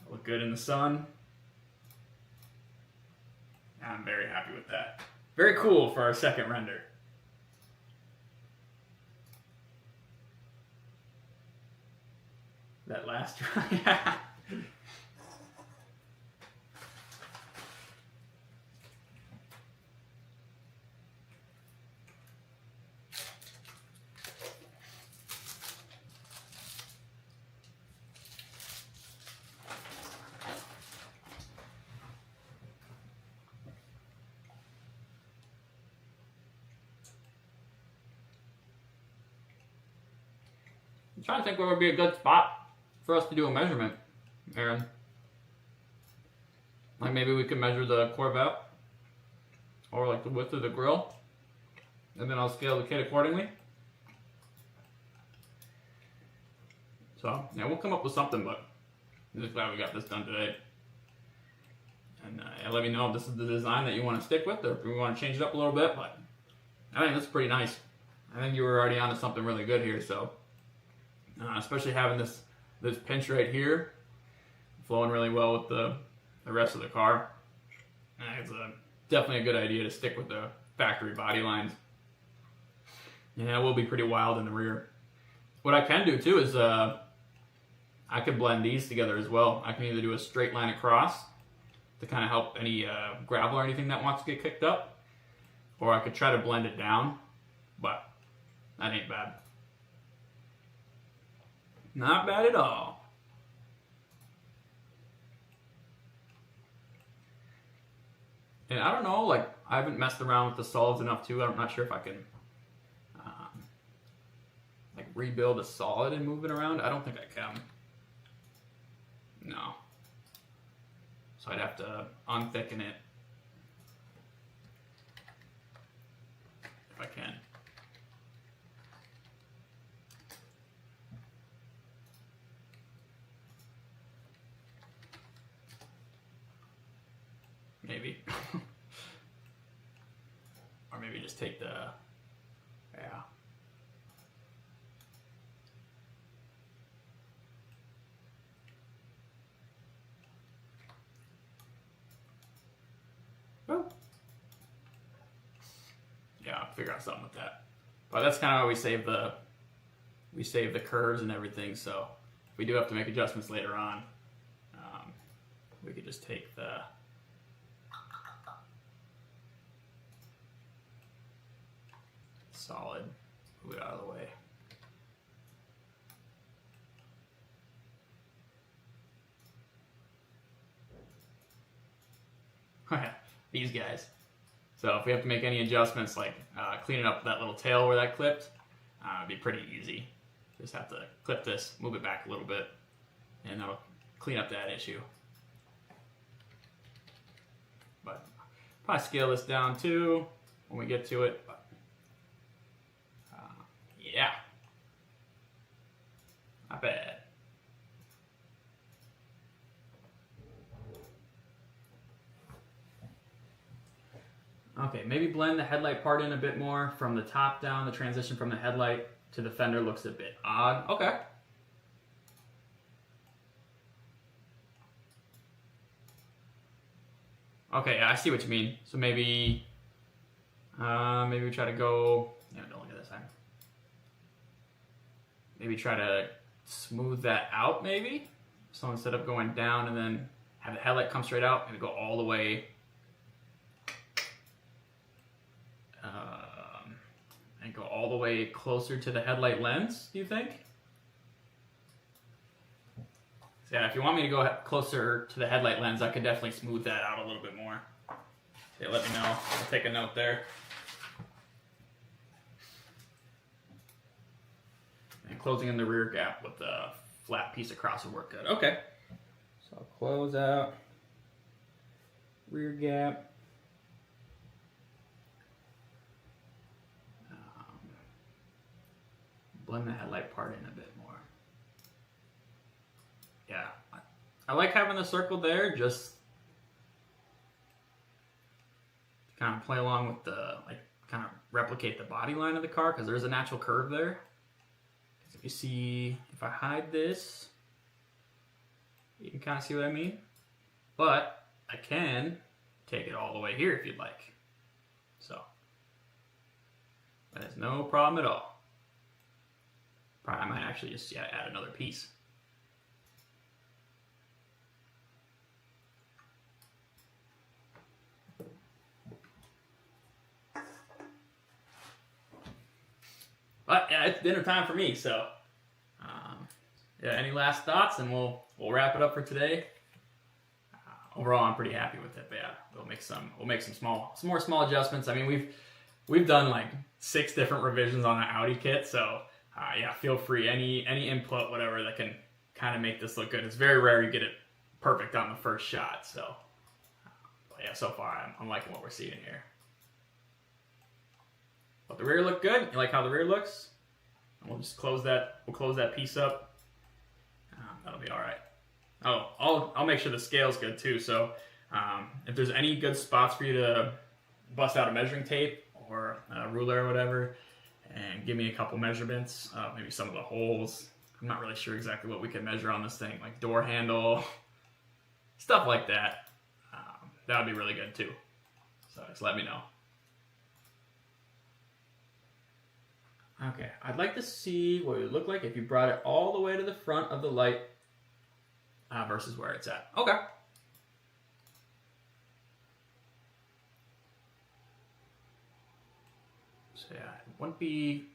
look good in the sun. I'm very happy with that. Very cool for our second render. That last try, yeah. I'm trying to think where would be a good spot for us to do a measurement, Aaron. Like maybe we could measure the Corvette or like the width of the grill, and then I'll scale the kit accordingly. So yeah, we'll come up with something, but I'm just glad we got this done today. And let me know if this is the design that you want to stick with, or if you want to change it up a little bit. But I think that's pretty nice. I think you were already onto something really good here. So especially having this pinch right here flowing really well with the rest of the car. It's definitely a good idea to stick with the factory body lines. Yeah, it will be pretty wild in the rear. What I can do too is I could blend these together as well. I can either do a straight line across to kind of help any gravel or anything that wants to get kicked up, or I could try to blend it down, but that ain't bad. Not bad at all. And I don't know, like, I haven't messed around with the solids enough too. I'm not sure if I can like rebuild a solid and move it around. I don't think I can. No. So I'd have to unthicken it if I can. Maybe. Or maybe just take the, yeah. Oh. Yeah, I'll figure out something with that. But that's kind of how we save the curves and everything, so if we do have to make adjustments later on, we could just take the solid, move it out of the way. These guys. So if we have to make any adjustments, like cleaning up that little tail where that clipped, it'd be pretty easy. Just have to clip this, move it back a little bit, and that'll clean up that issue. But probably scale this down too when we get to it. But, yeah, not bad. Okay, maybe blend the headlight part in a bit more from the top down. The transition from the headlight to the fender looks a bit odd. Okay. Okay, yeah, I see what you mean. So maybe we try to go. No, don't look at this side. Maybe try to smooth that out, maybe. So instead of going down and then have the headlight come straight out, maybe go all the way. And go all the way closer to the headlight lens, do you think? So yeah, if you want me to go closer to the headlight lens, I could definitely smooth that out a little bit more. Yeah, let me know. I'll take a note there. And closing in the rear gap with the flat piece across will work good. Okay. So I'll close out rear gap. Blend the headlight part in a bit more. Yeah, I like having the circle there, just to kind of play along with the, like, kind of replicate the body line of the car, because there's a natural curve there. If you see, if I hide this, you can kind of see what I mean. But I can take it all the way here if you'd like. So, that is no problem at all. Probably I might actually just add another piece. But yeah, it's dinner time for me. So yeah, any last thoughts, and we'll wrap it up for today. Overall, I'm pretty happy with it. But yeah, we'll make some more small adjustments. I mean, we've done like 6 different revisions on the Audi kit, so. Yeah, feel free, any input, whatever, that can kind of make this look good. It's very rare you get it perfect on the first shot, so but yeah, so far I'm liking what we're seeing here. But the rear looked good. You like how the rear looks? And we'll just close that piece up. That'll be all right. Oh, I'll make sure the scale's good too. So if there's any good spots for you to bust out a measuring tape or a ruler or whatever, and give me a couple measurements, maybe some of the holes. I'm not really sure exactly what we can measure on this thing, like door handle, stuff like that. That would be really good too. So just let me know. Okay, I'd like to see what it would look like if you brought it all the way to the front of the light versus where it's at. Okay. So yeah, it wouldn't be...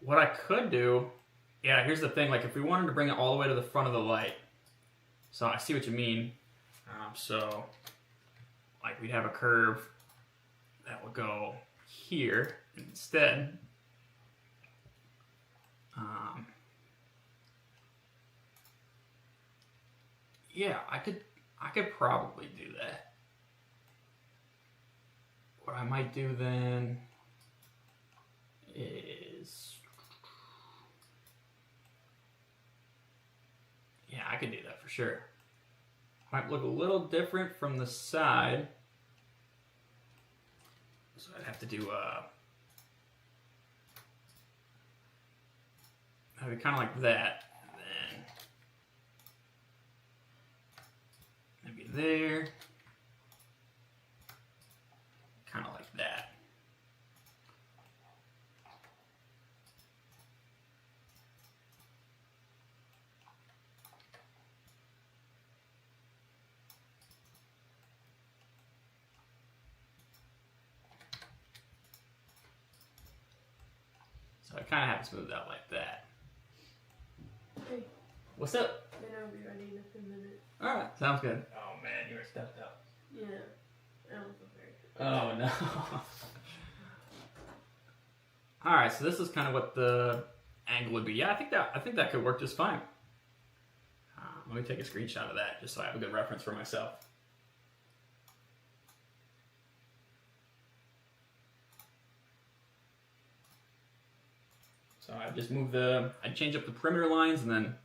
What I could do... Yeah, here's the thing. Like, if we wanted to bring it all the way to the front of the light... So I see what you mean. So, like, we'd have a curve that would go here instead. Yeah, I could probably do that. What I might do then is, yeah, I could do that for sure. Might look a little different from the side. So I'd have to do maybe kind of like that. And then maybe there. Kind of like that. So I kind of have to smooth it out like that. Hey. What's up? Then I'll be ready in a minute. All right, sounds good. man, you were stepped up. Yeah. I don't feel very good. Oh no. All right, so this is kind of what the angle would be. Yeah, I think that could work just fine. Let me take a screenshot of that just so I have a good reference for myself. So I just I'd change up the perimeter lines and then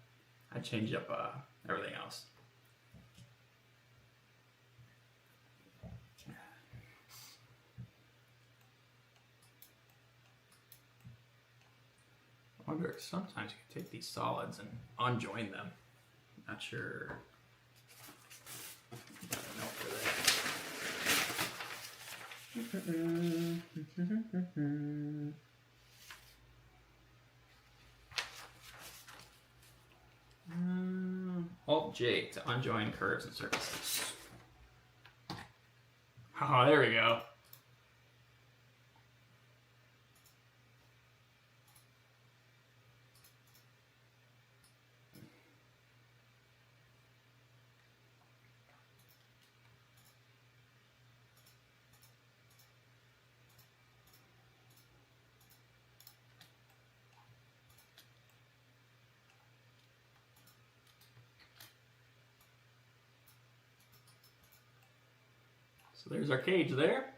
I'd change up everything else. I wonder if sometimes you can take these solids and unjoin them. Not sure. Got a note for that. Alt-J to unjoin curves and surfaces. Oh, there we go. So there's our cage there.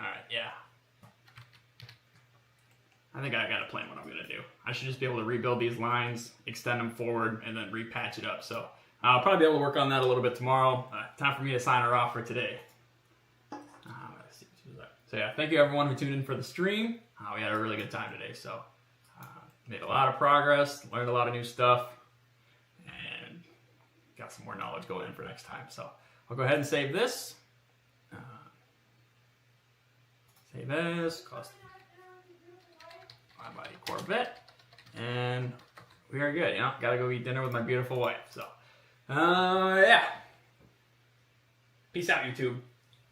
Alright, yeah. I think I got a plan what I'm going to do. I should just be able to rebuild these lines, extend them forward, and then repatch it up. So I'll probably be able to work on that a little bit tomorrow. Time for me to sign her off for today. So yeah, thank you everyone who tuned in for the stream. We had a really good time today. So made a lot of progress, learned a lot of new stuff, and got some more knowledge going in for next time. So I'll go ahead and save this. Save as cost widebody Corvette, and we are good. You know, gotta go eat dinner with my beautiful wife. So, yeah. Peace out, YouTube.